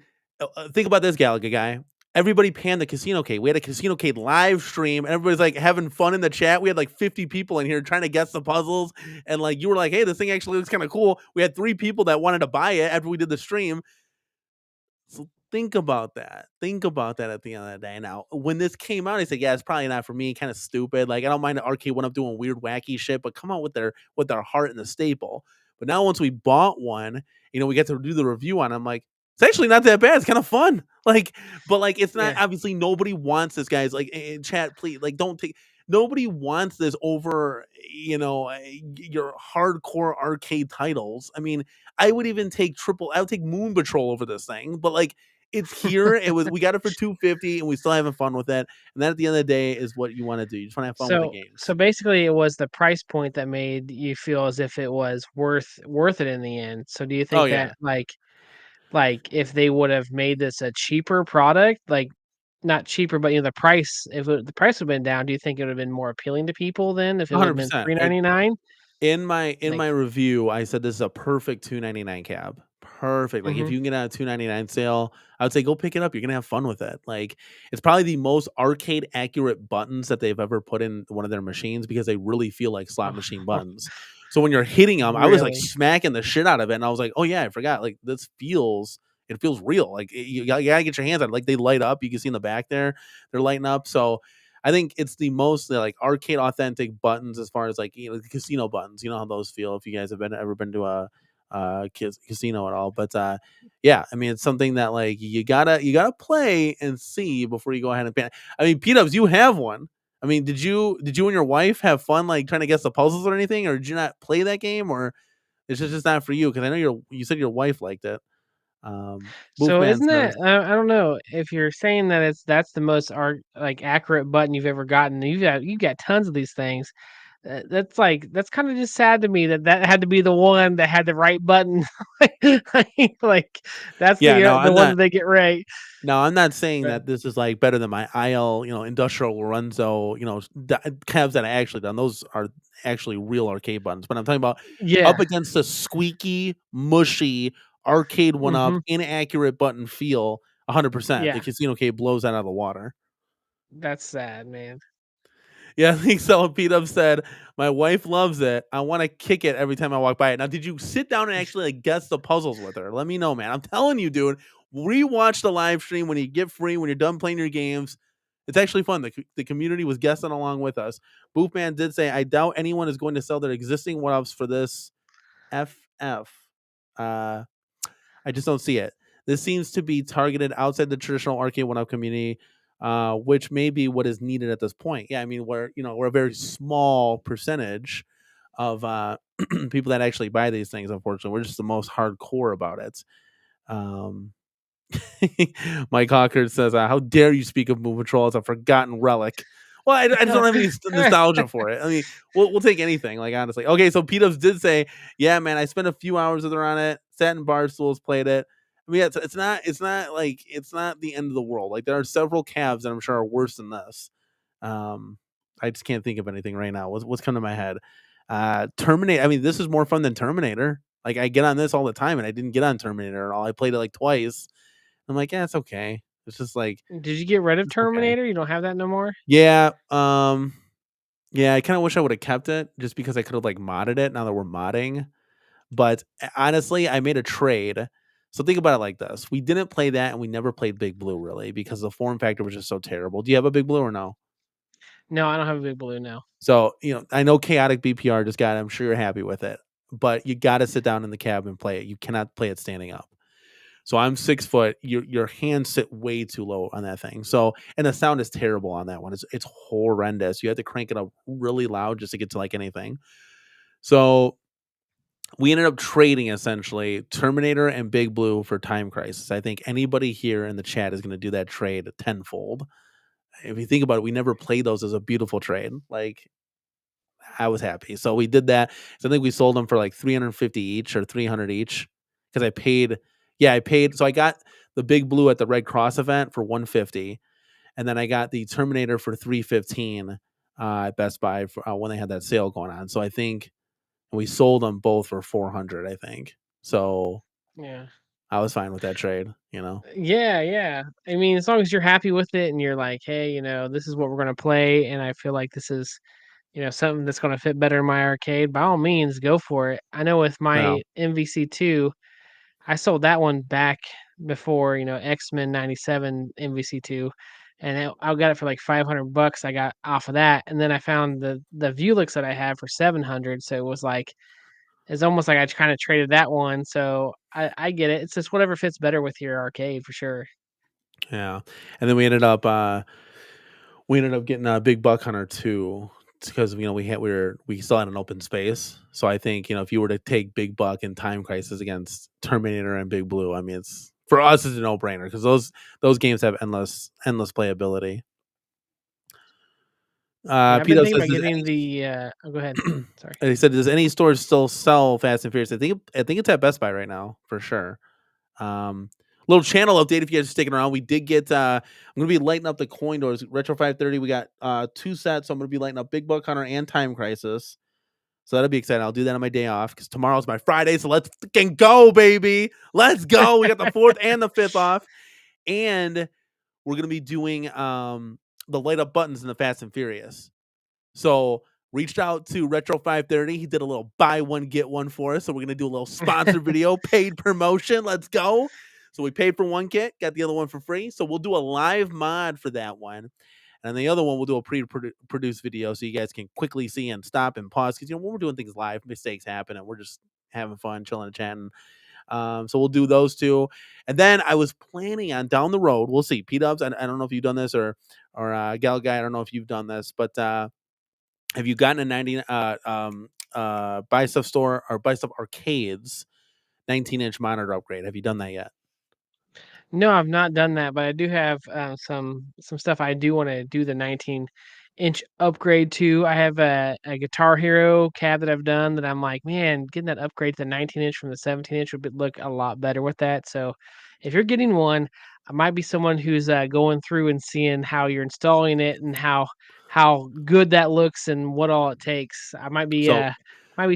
think about this, Gallagher guy. Everybody panned the CasinoCade. We had a CasinoCade live stream, and everybody's like having fun in the chat. We had like 50 people in here trying to guess the puzzles, and like you were like, "Hey, this thing actually looks kind of cool." We had 3 people that wanted to buy it after we did the stream. So think about that. Think about that at the end of the day. Now, when this came out, I said, "Yeah, it's probably not for me." Kind of stupid. Like I don't mind the Arcade1up doing weird, wacky shit, but come out with their heart and the staple. But now, once we bought one, we get to do the review on. I'm like, it's actually not that bad. It's kind of fun. Like, but like, it's not. Yeah. Obviously, nobody wants this, guys. Like, in chat, please, like, don't take. Nobody wants this over, your hardcore arcade titles. I mean, I would even take I would take Moon Patrol over this thing, but like it's here. We got it for $250 and we still having fun with it. And that at the end of the day is what you want to do. You just want to have fun with the So games. basically it was the price point that made you feel as if it was worth it in the end. So do you Oh think yeah. that like if they would have made this a cheaper product, like not cheaper, but the price, if the price would have been down, do you think it would have been more appealing to people then if it would have been 100%. $3.99? In my Like, review, I said this is a perfect $2.99 cab. Perfect. Like if mhm. you can get on a $2.99 sale, I would say go pick it up. You're gonna have fun with it. Like it's probably the most arcade accurate buttons that they've ever put in one of their machines because they really feel like slot machine buttons. So when you're hitting them, I was like Really? smacking the shit out of it, and I was like, oh yeah, I forgot. Like it feels real. Like you gotta get your hands on it. Like they light up. You can see in the back there, they're lighting up. So I think it's the most like arcade authentic buttons as far as like the casino buttons. You know how those feel if you guys have ever been to a casino at all. But yeah, I mean it's something that like you gotta play and see before you go ahead and pan. I mean, P-Dubs, you have one. I mean, did you and your wife have fun like trying to guess the puzzles or anything, or did you not play that game, or it's just not for you? Because I know you said your wife liked it. So Wolfman isn't says, that I don't know if you're saying that that's the most like accurate button you've ever gotten. You've got tons of these things. That's kind of just sad to me that had to be the one that had the right button. like that's yeah, no, the I'm one not. that they get right. No, I'm not saying But that this is like better than my IL, Industrial Lorenzo, cabs that I actually done. Those are actually real arcade buttons. But I'm talking about up yeah. against the squeaky, mushy Arcade1up Mhm. inaccurate button feel. 100%. The Yeah. CasinoCade blows that out of the water. That's sad, man. Yeah, I think so. Pete Up said, "My wife loves it. I want to kick it every time I walk by it." Now, did you sit down and actually like guess the puzzles with her? Let me know, man. I'm telling you, dude. Rewatch the live stream when you get free, when you're done playing your games. It's actually fun. The community was guessing along with us. Boofman did say, "I doubt anyone is going to sell their existing one-ups for this FF. Uh, I just don't see it. This seems to be targeted outside the traditional arcade one-up community, which may be what is needed at this point." Yeah, I mean we're a very small percentage of people that actually buy these things. Unfortunately, we're just the most hardcore about it. Um, Mike Hawker says, "How dare you speak of Moon Patrol as a forgotten relic?" Well, I just don't have any nostalgia for it. I mean, we'll take anything, like, honestly. Okay, so P-Dubs did say, yeah, man, I spent a few hours with her on it, sat in bar stools, played it. I mean, it's not the end of the world. Like, there are several cabs that I'm sure are worse than this. I just can't think of anything right now. What's come to my head? Terminator. I mean, this is more fun than Terminator. Like, I get on this all the time, and I didn't get on Terminator at all. I played it like twice. I'm like, yeah, it's okay. It's just like, Did you get rid of it's okay. Terminator? You don't have that no more? Yeah. Yeah, I kind of wish I would have kept it just because I could have like modded it now that we're modding. But honestly, I made a trade. So think about it like this. We didn't play that and we never played Big Blue really because the form factor was just so terrible. Do you have a Big Blue or no? No, I don't have a Big Blue now. So, I know Chaotic BPR just got it. I'm sure you're happy with it. But you got to sit down in the cab and play it. You cannot play it standing up. So I'm 6 foot. Your hands sit way too low on that thing. So, and the sound is terrible on that one. It's horrendous. You have to crank it up really loud just to get to like anything. So we ended up trading essentially Terminator and Big Blue for Time Crisis. I think anybody here in the chat is going to do that trade tenfold. If you think about it, we never played those as a beautiful trade. Like, I was happy. So we did that. So I think we sold them for like 350 each or 300 each because I paid. Yeah, I paid. So I got the Big Blue at the Red Cross event for 150, and then I got the Terminator for 315 at Best Buy for, when they had that sale going on. So I think we sold them both for 400. I think. So Yeah. I was fine with that trade. Yeah. I mean, as long as you're happy with it and you're like, hey, this is what we're gonna play, and I feel like this is, something that's gonna fit better in my arcade, by all means, go for it. I know with Well, my MVC2, I sold that one back before, X-Men 97 MVC2, and I got it for like $500 I got off of that, and then I found the Vuelix that I had for 700, so it was like it's almost like I kind of traded that one. So I get it. It's just whatever fits better with your arcade for sure. yeah. And then we ended up getting a Big Buck Hunter too because we still had an open space. So I think if you were to take Big Buck and Time Crisis against Terminator and Big Blue, I mean it's for us it's a no brainer because those games have endless playability. Yeah, I've been Peter thinking says, about getting the. Go ahead. Sorry. he said, "Does any stores still sell Fast and Furious?" I think it's at Best Buy right now for sure. Little channel update if you guys are sticking around. We did get I'm gonna be lighting up the coin doors. Retro 530. We got 2 sets, so I'm gonna be lighting up Big Buck Hunter and Time Crisis. So that'll be exciting. I'll do that on my day off because tomorrow's my Friday. So let's fucking go, baby. Let's go. We got the 4th and the 5th off. And we're gonna be doing the light up buttons in the Fast and Furious. So reached out to Retro 530. He did a little buy one, get one for us. So we're gonna do a little sponsor video, paid promotion. Let's go. So we paid for one kit, got the other one for free. So we'll do a live mod for that one. And the other one, we'll do a pre-produced video so you guys can quickly see and stop and pause. Because, when we're doing things live, mistakes happen and we're just having fun, chilling and chatting. So we'll do those two. And then I was planning on down the road. We'll see. P-Dubs, I don't know if you've done this or Gal Guy, I don't know if you've done this. But have you gotten a 90 Buy Stuff Store or Buy Stuff Arcades 19-inch monitor upgrade? Have you done that yet? No, I've not done that, but I do have some stuff I do want to do the 19-inch upgrade to. I have a Guitar Hero cab that I've done that I'm like, man, getting that upgrade to the 19-inch from the 17-inch would look a lot better with that. So if you're getting one, I might be someone who's going through and seeing how you're installing it and how good that looks and what all it takes. I might be So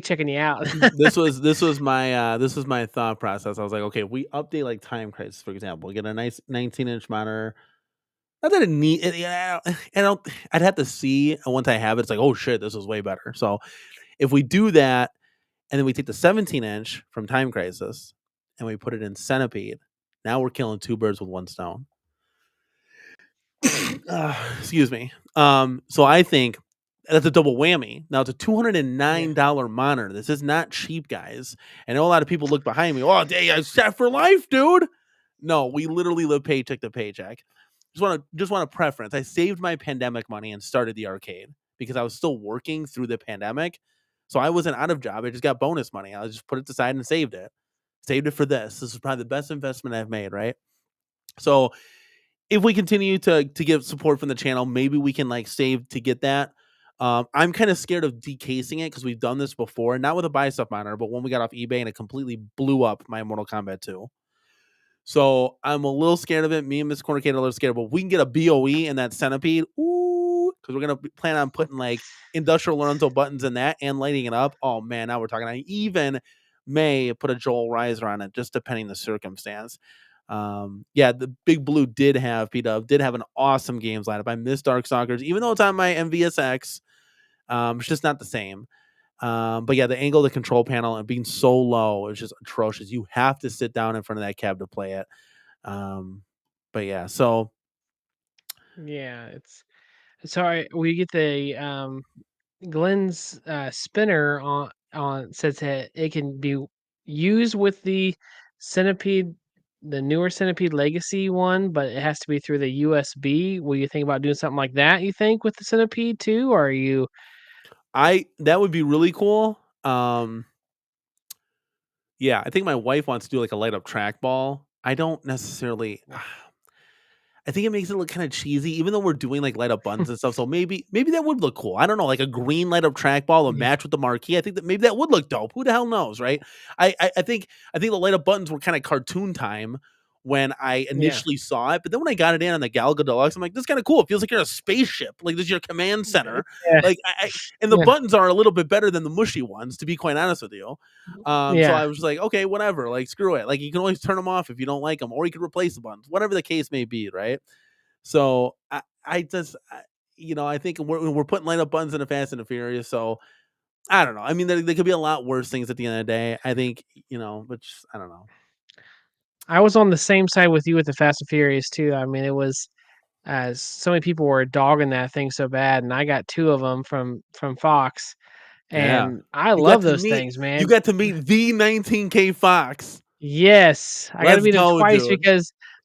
checking you out. this was my thought process. I was like, okay, if we update like Time Crisis, for example, get a nice 19-inch monitor. Not that it need, I'd have to see once I have it. It's like, oh shit, this is way better. So if we do that, and then we take the 17-inch from Time Crisis and we put it in Centipede, now we're killing 2 birds with 1 stone. Excuse me. So I think that's a double whammy. Now it's a $209 monitor. This is not cheap, guys. I know a lot of people look behind me. Oh, day I set for life, dude. No, we literally live paycheck to paycheck. Just want a preference. I saved my pandemic money and started the arcade because I was still working through the pandemic. So I wasn't out of job. I just got bonus money. I just put it aside and saved it. Saved it for this. This is probably the best investment I've made, right? So if we continue to get support from the channel, maybe we can like save to get that. I'm kind of scared of decasing it because we've done this before, not with a buy stuff monitor, but when we got off eBay and it completely blew up my Mortal Kombat 2. So I'm a little scared of it. Me and Miss Corner Cade are a little scared, but we can get a BOE in that centipede. Ooh, because we're gonna plan on putting like industrial Lorenzo buttons in that and lighting it up. Oh man, now we're talking. I even may put a Joel Riser on it, just depending the circumstance. Yeah, the Big Blue did have P-Dub did have an awesome games lineup. I miss Dark Stalkers, even though it's on my MVSX. It's just not the same. But yeah, the angle of the control panel and being so low is just atrocious. You have to sit down in front of that cab to play it. But yeah, so Yeah, it's sorry. We get the Glenn's spinner on says that it can be used with the Centipede, the newer Centipede Legacy one, but it has to be through the USB. Will you think about doing something like that? You think with the Centipede too, or are you? that would be really cool. Yeah, I think my wife wants to do like a light up trackball. I don't necessarily. I think it makes it look kind of cheesy, even though we're doing like light up buttons and stuff. So maybe that would look cool. I don't know, like a green light up trackball to Yeah. match with the marquee. I think that maybe that would look dope. Who the hell knows, right? I think the light up buttons were kind of cartoon time when I Yeah. initially saw it, but then when I got it in on the Galaga Deluxe, I'm like, this is kind of cool. It feels like you're in a spaceship. Like this is your command center. Yeah. Like and the Yeah. buttons are a little bit better than the mushy ones, to be quite honest with you. So Yeah. I was like, okay, whatever. Like screw it. Like you can always turn them off if you don't like them, or you can replace the buttons, whatever the case may be, right? So I just, I think we're putting light up buttons in the Fast and the Furious. So I don't know. I mean, there could be a lot worse things at the end of the day. I think, but just, I don't know. I was on the same side with you with the Fast and Furious too. I mean, it was as so many people were dogging that thing so bad, and I got 2 of them from Fox, Yeah. and I love those things, You man. got to meet the 19K Fox. Yes, I got to Let's meet him go, twice dude.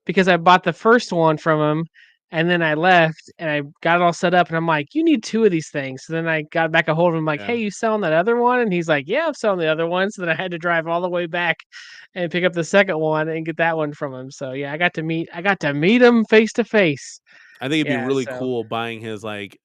because I bought the first one from him, and then I left and I got it all set up, and I'm like, "You need 2 of these things." So then I got back a hold of him, like, Yeah. "Hey, you selling that other one?" And he's like, "Yeah, I'm selling the other one." So then I had to drive all the way back and pick up the second one and get that one from him. So yeah, I got to meet him face to face. I think it'd be Yeah, really so cool buying his like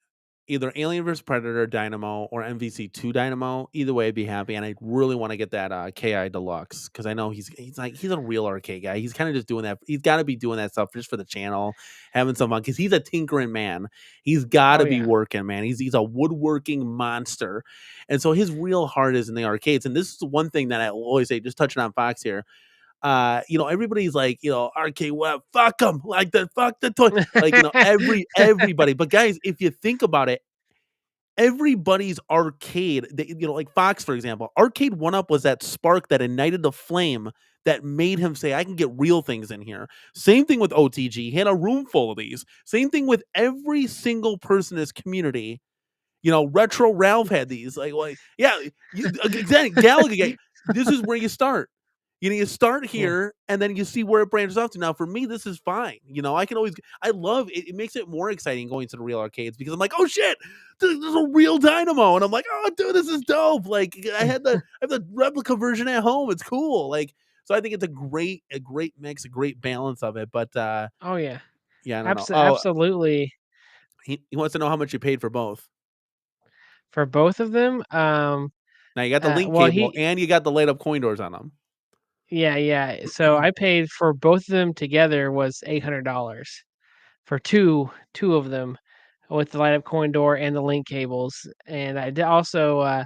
either Alien vs Predator Dynamo or MVC2 Dynamo. Either way, I'd be happy, and I really want to get that KI Deluxe because I know he's a real arcade guy. He's kind of just doing that. He's got to be doing that stuff just for the channel, having some fun because he's a tinkering man. He's got oh to be yeah. working, man. He's a woodworking monster, and so his real heart is in the arcades. And this is one thing that I will always say. Just touching on Fox here. Everybody's like, Arcade1up, fuck them, like fuck the toy, like, everybody. But guys, if you think about it, everybody's arcade, like Fox, for example, Arcade1up was that spark that ignited the flame that made him say, I can get real things in here. Same thing with OTG. He had a room full of these. Same thing with every single person in this community. Retro Ralph had these. Yeah, exactly. Galaga. This is where you start. You start Yeah. here and then you see where it branches off to. Now, for me, this is fine. I love it. It makes it more exciting going to the real arcades because I'm like, oh shit, there's a real Dynamo, and I'm like, oh dude, this is dope. Like I have the replica version at home. It's cool. So I think it's a great mix, a great balance of it. But Oh yeah. yeah, I don't know. Oh, Absolutely. he wants to know how much you paid for both. For both of them, Now you got the link well, cable he and you got the light up coin doors on them. yeah. So I paid for both of them together was $800 for two of them with the light up coin door and the link cables. And I did also I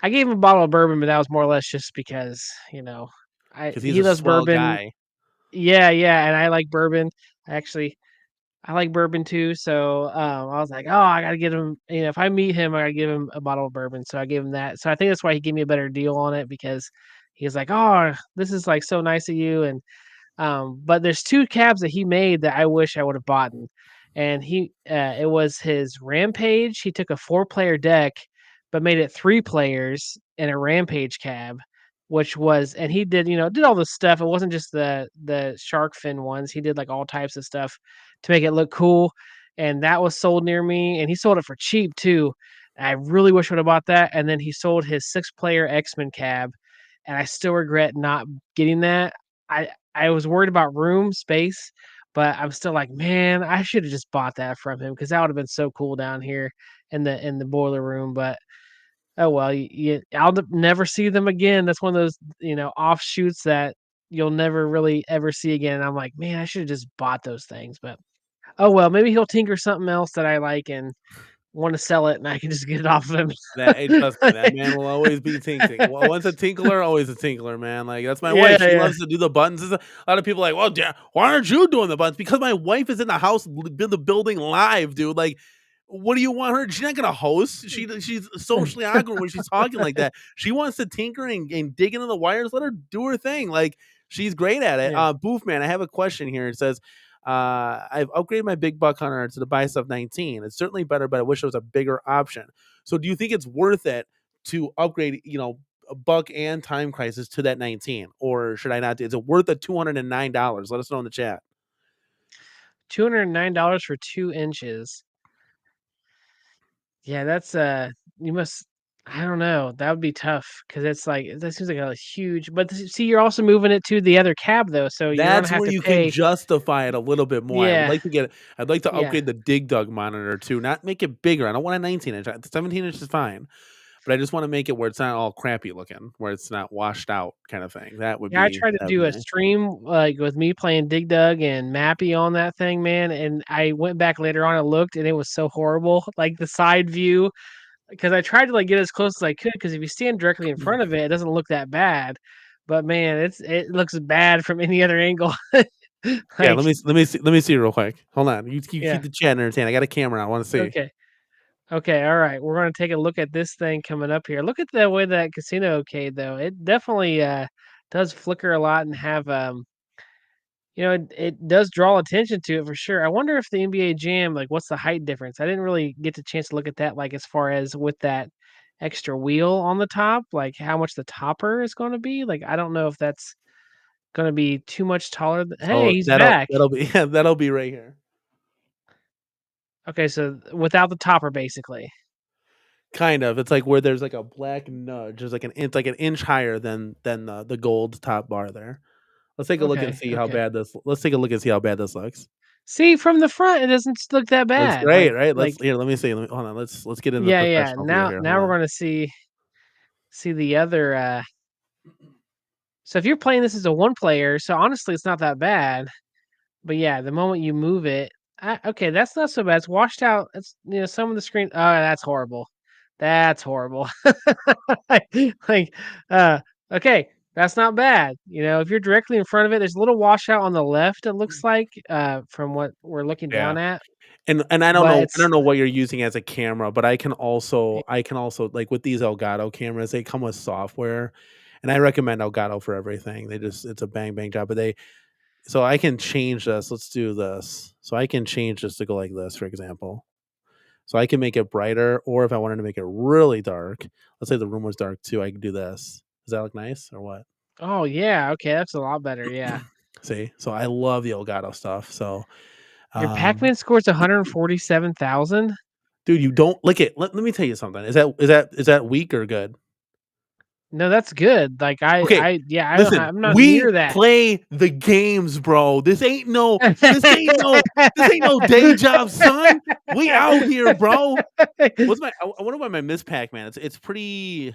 gave him a bottle of bourbon, but that was more or less just because, I Because he's he a loves swell bourbon. guy. Yeah, and I like bourbon. Actually, I like bourbon too, so I was like, "Oh, I gotta get him." If I meet him, I gotta give him a bottle of bourbon. So I gave him that. So I think that's why he gave me a better deal on it because he was like, "Oh, this is like so nice of you." And but there's 2 cabs that he made that I wish I would have bought, and it was his Rampage. He took a 4-player deck, but made it 3 players in a Rampage cab, which was and he did all this stuff. It wasn't just the shark fin ones. He did like all types of stuff to make it look cool, and that was sold near me, and he sold it for cheap too. I really wish I would have bought that. And then he sold his 6-player X-Men cab, and I still regret not getting that. I was worried about room space, But I'm still like, man, I should have just bought that from him because that would have been so cool down here in the boiler room. But oh well, I'll never see them again. That's one of those offshoots that you'll never really ever see again. And I'm like, man, I should have just bought those things. But oh well, maybe he'll tinker something else that I like and want to sell it, and I can just get it off of him. Hey, trust me, that man will always be tinkling. Well, once a tinkler, always a tinkler, man. Like that's my Yeah, wife. She yeah. loves to do the buttons. A lot of people are like, well, why aren't you doing the buttons? Because my wife is in the house, the building live, dude. Like, what do you want her? She's not gonna host. She's socially awkward when she's talking like that. She wants to tinker and dig into the wires. Let her do her thing. Like she's great at it. Yeah. Boof man, I have a question here. It says, I've upgraded my big buck hunter to the buy stuff 19. It's certainly better, but I wish there was a bigger option. So do you think it's worth it to upgrade, a buck and time crisis to that 19? Or should I not? Is it worth the $209? Let us know in the chat. $209 for 2 inches. Yeah, that's you must. I don't know. That would be tough because it's like that seems like a huge. But see, you're also moving it to the other cab though, so you're gonna That's have where to you can pay. justify it a little bit more. Yeah, I'd like to yeah. upgrade the Dig Dug monitor too, not make it bigger. I don't want a 19 inch. 17 inch is fine. But I just want to make it where it's not all crappy looking, where it's not washed out kind of thing. Yeah, I tried to do a nice. stream like with me playing Dig Dug and Mappy on that thing, man. And I went back later on and looked, and it was so horrible. Like the side view, because I tried to like get as close as I could. Because if you stand directly in front of it, it doesn't look that bad. But man, it looks bad from any other angle. Yeah, Like, let me see real quick. Hold on. You yeah, keep the chat entertained. I got a camera. I want to see. okay. Okay, all right. We're gonna take a look at this thing coming up here. Look at the way that CasinoCade though. It definitely does flicker a lot and have it does draw attention to it for sure. I wonder if the NBA Jam, like what's the height difference? I didn't really get the chance to look at that like as far as with that extra wheel on the top, like how much the topper is gonna be. Like I don't know if that's gonna be too much taller. Hey, Oh, he's back. that'll be yeah, that'll be right here. Okay, so without the topper basically. Kind of. It's like where there's like a black nudge. There's like it's like an inch higher than the gold top bar there. Let's take a look and Okay, see how okay. bad this. Let's take a look and see how bad this looks. See, from the front, it doesn't look that Looks bad. great, right? Like Let me see. Hold on. Let's get in the yeah, yeah. professional view Now here. Hold now we're on. gonna see the other so if you're playing this as a one player, so honestly it's not that bad. But yeah, the moment you move it, okay, that's not so bad. It's washed out. It's some of the screen. Oh, that's horrible. That's horrible. like, like, okay, that's not bad. If you're directly in front of it, there's a little washout on the left. It looks like, from what we're looking Yeah. down at. And But I it's don't know what you're using as a camera, but I can also like with these Elgato cameras, they come with software, and I recommend Elgato for everything. It's a bang bang job, so I can change this. Let's do this. So I can change this to go like this, for example. So I can make it brighter, or if I wanted to make it really dark, let's say the room was dark too, I could do this. Does that look nice or what? oh yeah, okay, that's a lot better. Yeah, See, so I love the Elgato stuff. So, your um, Pac-Man scores 147,000. dude, you don't look it. Let me tell you something. Is that weak or good? No, that's good. Like Okay, yeah, listen, I'm not we near that. play the games, bro. This ain't no day job, son. We out here, bro. I wonder why my Miss Pac-Man. It's pretty. I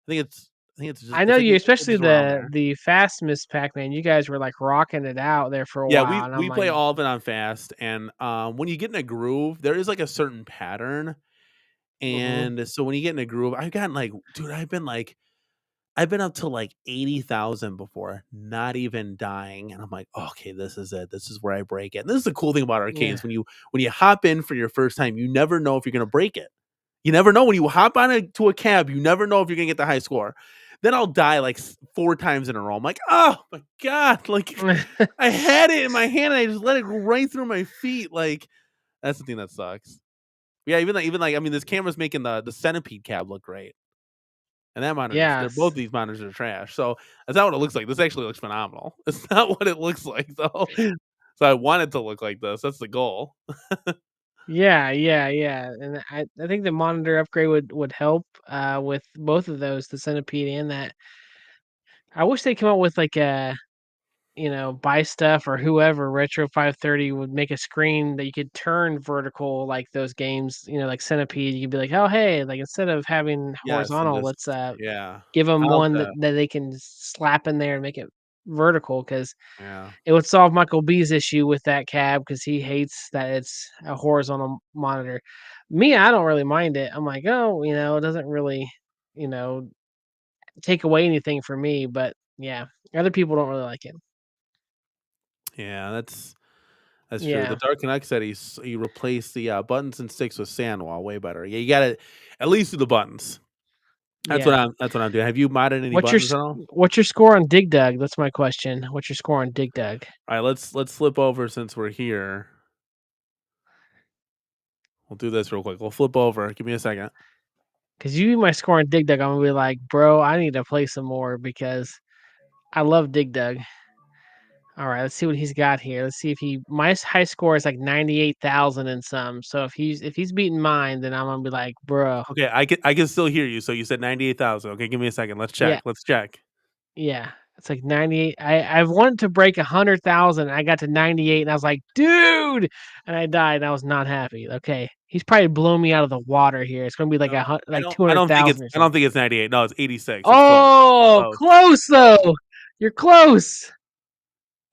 think it's just I know you, it's especially just around there. the fast Miss Pac-Man. You guys were like rocking it out there for a Yeah, while, and I'm we like, play all of it on fast, and when you get in a groove, there is like a certain pattern, mhm. and so when you get in a groove, I've gotten like, dude, I've been up to like 80,000 before, not even dying. And I'm like, okay, this is it. This is where I break it. And this is the cool thing about Yeah. arcades. When you hop in for your first time, you never know if you're gonna break it. You never know when you hop to a cab, you never know if you're gonna get the high score. Then I'll die like 4 times in a row. I'm like, oh my God, like I had it in my hand and I just let it go right through my feet. Like that's the thing that sucks. Yeah, even like I mean, this camera's making the centipede cab look great. And that monitor's they're both Yes. these monitors are trash. So that's not what it looks like. This actually looks phenomenal. It's not what it looks like though. So I want it to look like this. That's the goal. Yeah, yeah, yeah. And I think the monitor upgrade would help with both of those, the centipede and that. I wish they come up with like buy stuff, or whoever, Retro 530 would make a screen that you could turn vertical, like those games, like Centipede. You could be like, oh hey, like instead of having Yes, and horizontal, just let's yeah. give them I'll one that they can slap in there and make it vertical, because yeah. it would solve Michael B's issue with that cab, because he hates that it's a horizontal monitor. Me, I don't really mind it. I'm like, oh, it doesn't really, take away anything from me. But yeah, other people don't really like it. Yeah, that's true. The Yeah, Dark Canuck said he replaced the buttons and sticks with Sandwall. Way better. Yeah, you got to at least do the buttons. yeah. That's what I'm doing. Have you modded any What's your buttons at all? what's your score on Dig Dug? That's my question. What's your score on Dig Dug? All right, let's flip over since we're here. We'll do this real quick. We'll flip over. Give me a second. Because you my score on Dig Dug, I'm gonna be like, bro, I need to play some more because I love Dig Dug. All right, let's see what he's got here. Let's see if my high score is like 98,000 and some. So if he's beating mine, then I'm gonna be like, bro, Okay, I can still hear you. So you said 98,000. Okay, give me a second. Let's yeah, check. Let's check. yeah. It's like 98. I've wanted to break 100,000. I got to 98, and I was like, dude, and I died. And I was not happy. Okay, he's probably blown me out of the water here. It's gonna be like No, like I don't think 200,000 or I don't something. think it's 98. No, it's 86. It's close. Oh, Close. close though. You're close.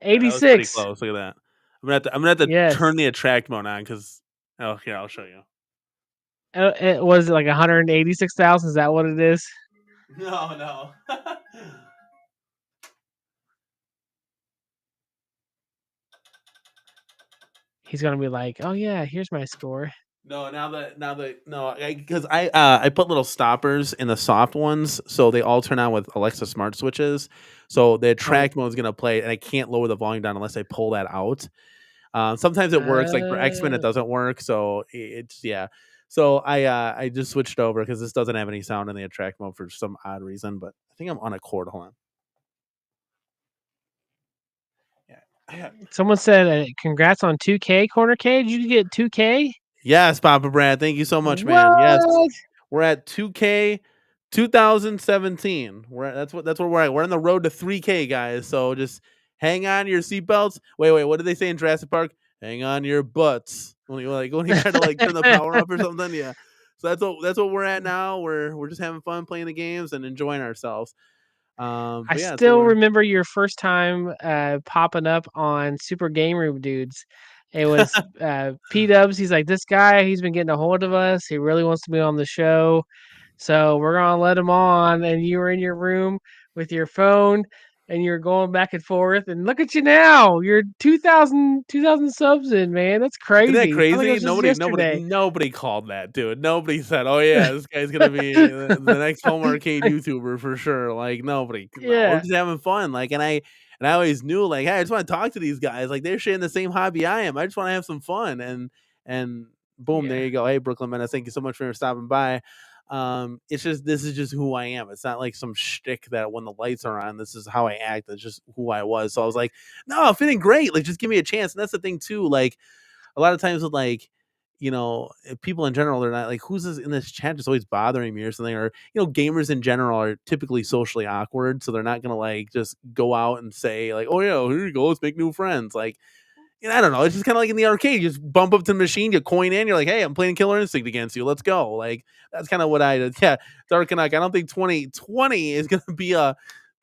Yeah, that was pretty 86. close. Look at that. I'm gonna have to Yes. turn the attract mode on because here I'll show you. It was like 186,000. Is that what it is? No, no. He's gonna be like, "Oh yeah, here's my score." No, no, because I put little stoppers in the soft ones, so they all turn on with Alexa smart switches. So the Oh, attract mode is gonna play, and I can't lower the volume down unless I pull that out. Sometimes it works, like for X-Men, it uh, doesn't work. So it's yeah. So I just switched over because this doesn't have any sound in the attract mode for some odd reason. But I think I'm on a cord. Hold on. Yeah. someone said, "Congrats on 2K, Corner Cage. You get 2K." Yes, Papa Brad. Thank you so much, man. Yes, What? we're at 2K 2017. That's where we're at. We're on the road to 3K, guys. So just hang on to your seatbelts. Wait. What did they say in Jurassic Park? Hang on to your butts. When you try to like turn the power up or something. Yeah. So that's what we're at now. We're just having fun playing the games and enjoying ourselves. I But yeah, so still we're remember your first time popping up on Super Game Room Dudes. It was P Dubs. He's like, this guy, he's been getting a hold of us. He really wants to be on the show. So we're gonna let him on. And you were in your room with your phone and you're going back and forth. And look at you now. You're 2,000 subs in, man. That's Isn't that crazy. I think it crazy? was just Nobody, nobody, yesterday. nobody called that, dude. Nobody said, "Oh yeah, this guy's gonna be the next home arcade YouTuber for sure." Like nobody. No, we're Yeah. just having fun. Like, and I always knew, like, hey, I just want to talk to these guys. Like, they're sharing the same hobby I am. I just want to have some fun. And boom, there Yeah. you go. Hey, Brooklyn Menace, thank you so much for stopping by. It's just this is just who I am. It's not like some shtick that when the lights are on, this is how I act. It's just who I was. So I was like, no, I'm feeling great. Like, just give me a chance. And that's the thing too. Like a lot of times with like people in general, they're not like, who's this in this chat just always bothering me or something, or gamers in general are typically socially awkward, so they're not gonna like just go out and say like, oh yeah, here you go, let's make new friends. Like, I don't know, it's just kind of like in the arcade, you just bump up to the machine, you coin in, you're like, hey, I'm playing Killer Instinct against you, let's go. Like, that's kind of what I did. Yeah, Dark and I don't think 2020 is gonna be a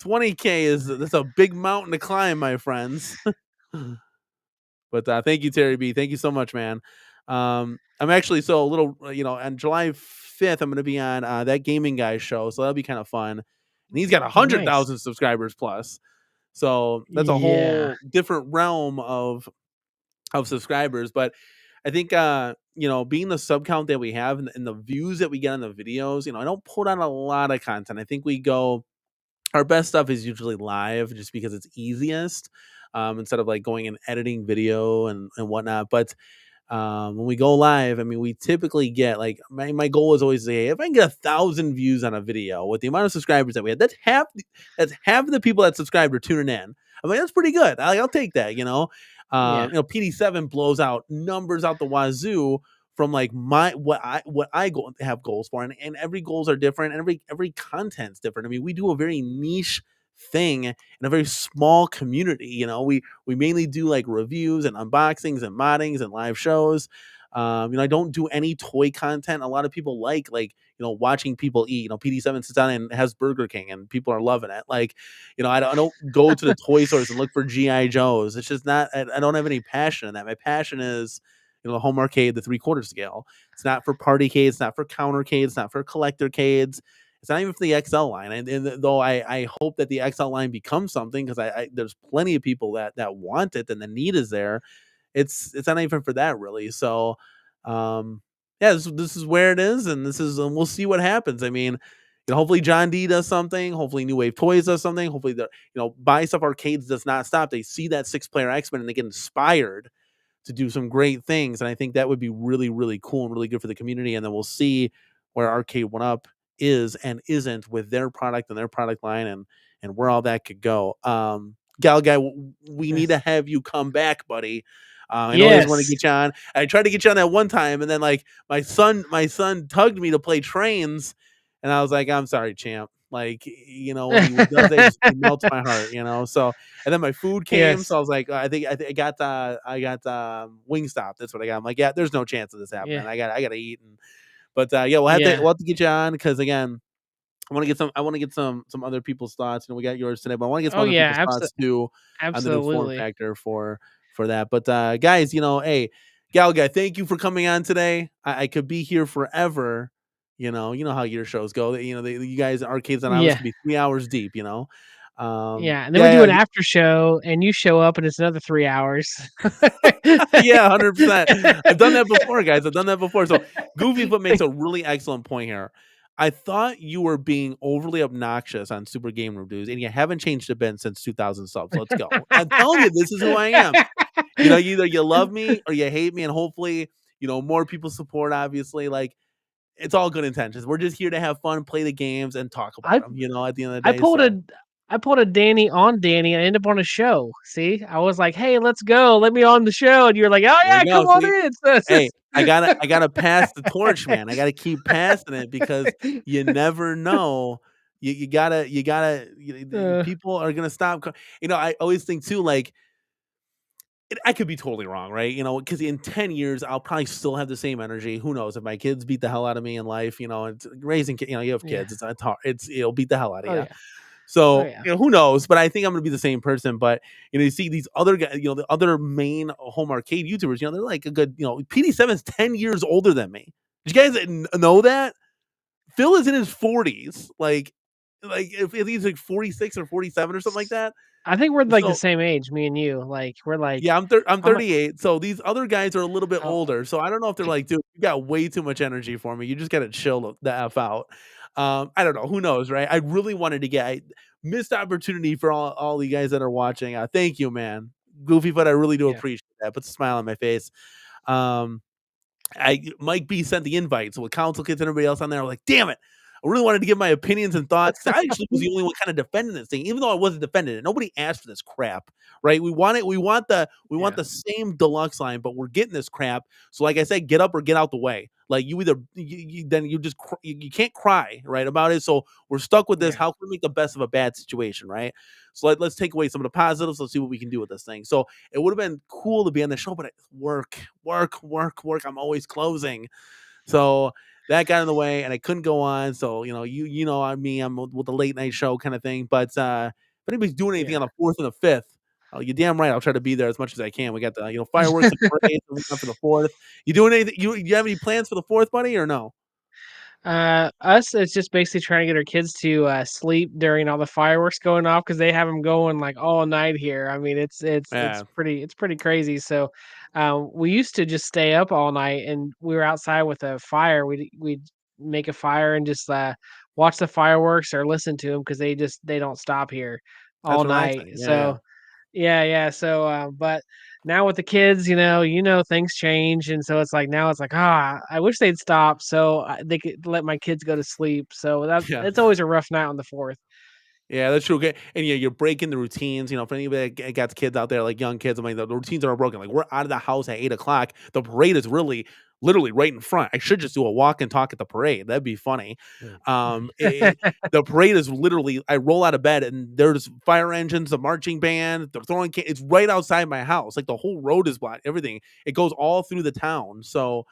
20K is that's a big mountain to climb, my friends. But thank you, Terry B. Thank you so much, man. I'm actually so a little, on July 5th, I'm going to be on that gaming guy show, so that'll be kind of fun. And he's got Oh, nice. 100,000 subscribers plus, so that's a Yeah. whole different realm of subscribers. But I think being the sub count that we have and the views that we get on the videos, I don't put on a lot of content. I think we go our best stuff is usually live just because it's easiest, instead of like going and editing video and whatnot. But when we go live, I mean, we typically get like my goal is always to say, if I can get 1,000 views on a video with the amount of subscribers that we have, that's half the people that subscribe are tuning in. I'm like, that's pretty good. I'll take that. Yeah. PD7 blows out numbers out the wazoo from like have goals for, and every goals are different, and every content's different. I mean, we do a very niche thing in a very small community. We mainly do like reviews and unboxings and moddings and live shows. I don't do any toy content. A lot of people like watching people eat. PD7 sits down and has Burger King, and people are loving it. Like, I don't go to the toy stores and look for GI Joes. It's just not. I don't have any passion in that. My passion is the home arcade, the 3/4 scale. It's not for party Cades, it's not for counter Cades, it's not for collector Cades. It's not even for the XL line. And though I hope that the XL line becomes something, because I there's plenty of people that want it and the need is there. It's not even for that really. So, yeah, this is where it is, and we'll see what happens. I mean, hopefully John D does something. Hopefully New Wave Toys does something. Hopefully Buy Stuff Arcades does not stop. They see that 6-player X-Men and they get inspired to do some great things. And I think that would be really, really cool and really good for the community. And then we'll see where Arcade1up is and isn't with their product and their product line, and where all that could go. Gal Guy, we need to have you come back, buddy. I know I always want to Yes. get you on. I tried to get you on that one time, and then like my son tugged me to play trains, and I was like, I'm sorry, champ. Like, when he does that, it melts my heart, So, and then my food came, so Yes. I was like, I think I got Wingstop. That's what I got. I'm like, yeah, there's no chance of this happening. Yeah. I got to eat. But yeah, we'll have to get you on, because again, I want to get some other people's thoughts. We got yours today, but I want to get some Oh other people's yeah, thoughts too on the new form absolutely. factor for that. But guys, hey, Gal Guy, thank you for coming on today. I could be here forever. You know how your shows go. You guys Arcades on Islands Yeah. can be 3 hours deep. Yeah, and then we do Yeah, an after show, and you show up, and it's another 3 hours. yeah, 100%. I've done that before, guys. I've done that before. So Goofy Foot makes a really excellent point here. I thought you were being overly obnoxious on Super Game Reviews, and you haven't changed a bit since 2,000 subs. Let's go. I'm telling you, this is who I am. Either you love me or you hate me, and hopefully, more people support. Obviously, like, it's all good intentions. We're just here to have fun, play the games, and talk about I them. At the end of the I day. pulled So a I pulled a Danny on Danny and ended up on a show. See, I was like, "Hey, let's go. Let me on the show," and you're like, "Oh there yeah, we go. come on See, in." So it's hey, just- I gotta pass the torch, man. I gotta keep passing it, because you never know. Uh, People are gonna stop. I always think too, like, I could be totally wrong, right? Because in 10 years, I'll probably still have the same energy. Who knows? If my kids beat the hell out of me in life, it's raising kids. You have yeah. kids. It's hard. It'll beat the hell out of Oh you. yeah. Oh So, yeah. who knows? But I think I'm gonna be the same person. But you see these other guys, the other main home arcade YouTubers, they're like a good, PD7 is 10 years older than me. Did you guys know that? Phil is in his 40s. Like if he's like 46 or 47 or something like that. I think we're like the So same age, me and you. Like we're like yeah, I'm I'm a, 38. So these other guys are a little bit oh, older. So I don't know if they're like, dude, you got way too much energy for me. You just gotta chill the F out. I don't know. Who knows, right? I really wanted to get missed opportunity for all you guys that are watching. Thank you, man. Goofy, but I really do yeah. appreciate that. Puts a smile on my face. Um, Mike B sent the invite, so with Council Kids and everybody else on there, I was like, damn it. I really wanted to give my opinions and thoughts. I actually was the only one kind of defending this thing, even though I wasn't defending it. Nobody asked for this crap, right? We want it. We want Yeah. the same deluxe line, but we're getting this crap. So, like I said, get up or get out the way. Like you either then you just you can't cry right about it. So we're stuck with this. Yeah. How can we make the best of a bad situation, right? So let's take away some of the positives. Let's see what we can do with this thing. So it would have been cool to be on the show, but work. I'm always closing. So that got in the way, and I couldn't go on. So I'm with the late night show kind of thing. But if anybody's doing anything on Yeah. the 4th and the 5th, you're damn right. I'll try to be there as much as I can. We got the fireworks and parades for the 4th. You doing anything? You have any plans for the 4th, buddy, or no? Us, it's just basically trying to get our kids to sleep during all the fireworks going off because they have them going like all night here. I mean, Yeah, it's pretty crazy. So, we used to just stay up all night, and we were outside with a fire. We'd make a fire and just watch the fireworks or listen to them because they don't stop here that's all what I night. think. Yeah. So yeah, yeah. So, but now with the kids, things change, and so it's like now it's like, I wish they'd stop so they could let my kids go to sleep. So that Yeah. it's always a rough night on the 4th. Yeah, that's true. Okay. And you're breaking the routines. For anybody that got kids out there, like young kids, I mean, the routines are broken. Like we're out of the house at 8:00. The parade is really literally right in front. I should just do a walk and talk at the parade. That'd be funny. The parade is literally, I roll out of bed and there's fire engines, a marching band, they're throwing it's right outside my house. Like the whole road is blocked, everything. It goes all through the town. So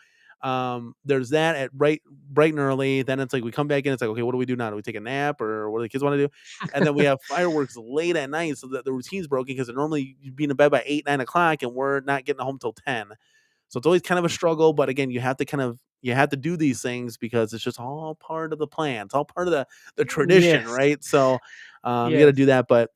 there's that at bright and early. Then it's like we come back in, it's like, okay, what do we do now? Do we take a nap or what do the kids want to do? And then we have fireworks late at night, so that the routine's broken because normally you'd be in bed by 8, 9 o'clock and we're not getting home till 10. So it's always kind of a struggle, but again, you have to do these things because it's just all part of the plan. It's all part of the tradition, Yes. right? So you got to do that, but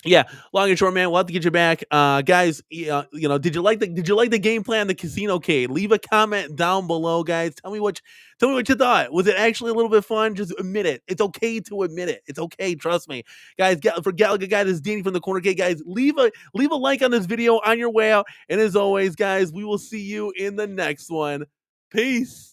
yeah, long and short, man, we'll have to get you back, guys. Did you like the game plan, the CasinoCade? Leave a comment down below, guys. Tell me what you thought. Was it actually a little bit fun? Just admit it. It's okay to admit it. It's okay. Trust me, guys. For Galaga Guy, this is Danny from the Corner Cade, guys. Leave a like on this video on your way out. And as always, guys, we will see you in the next one. Peace.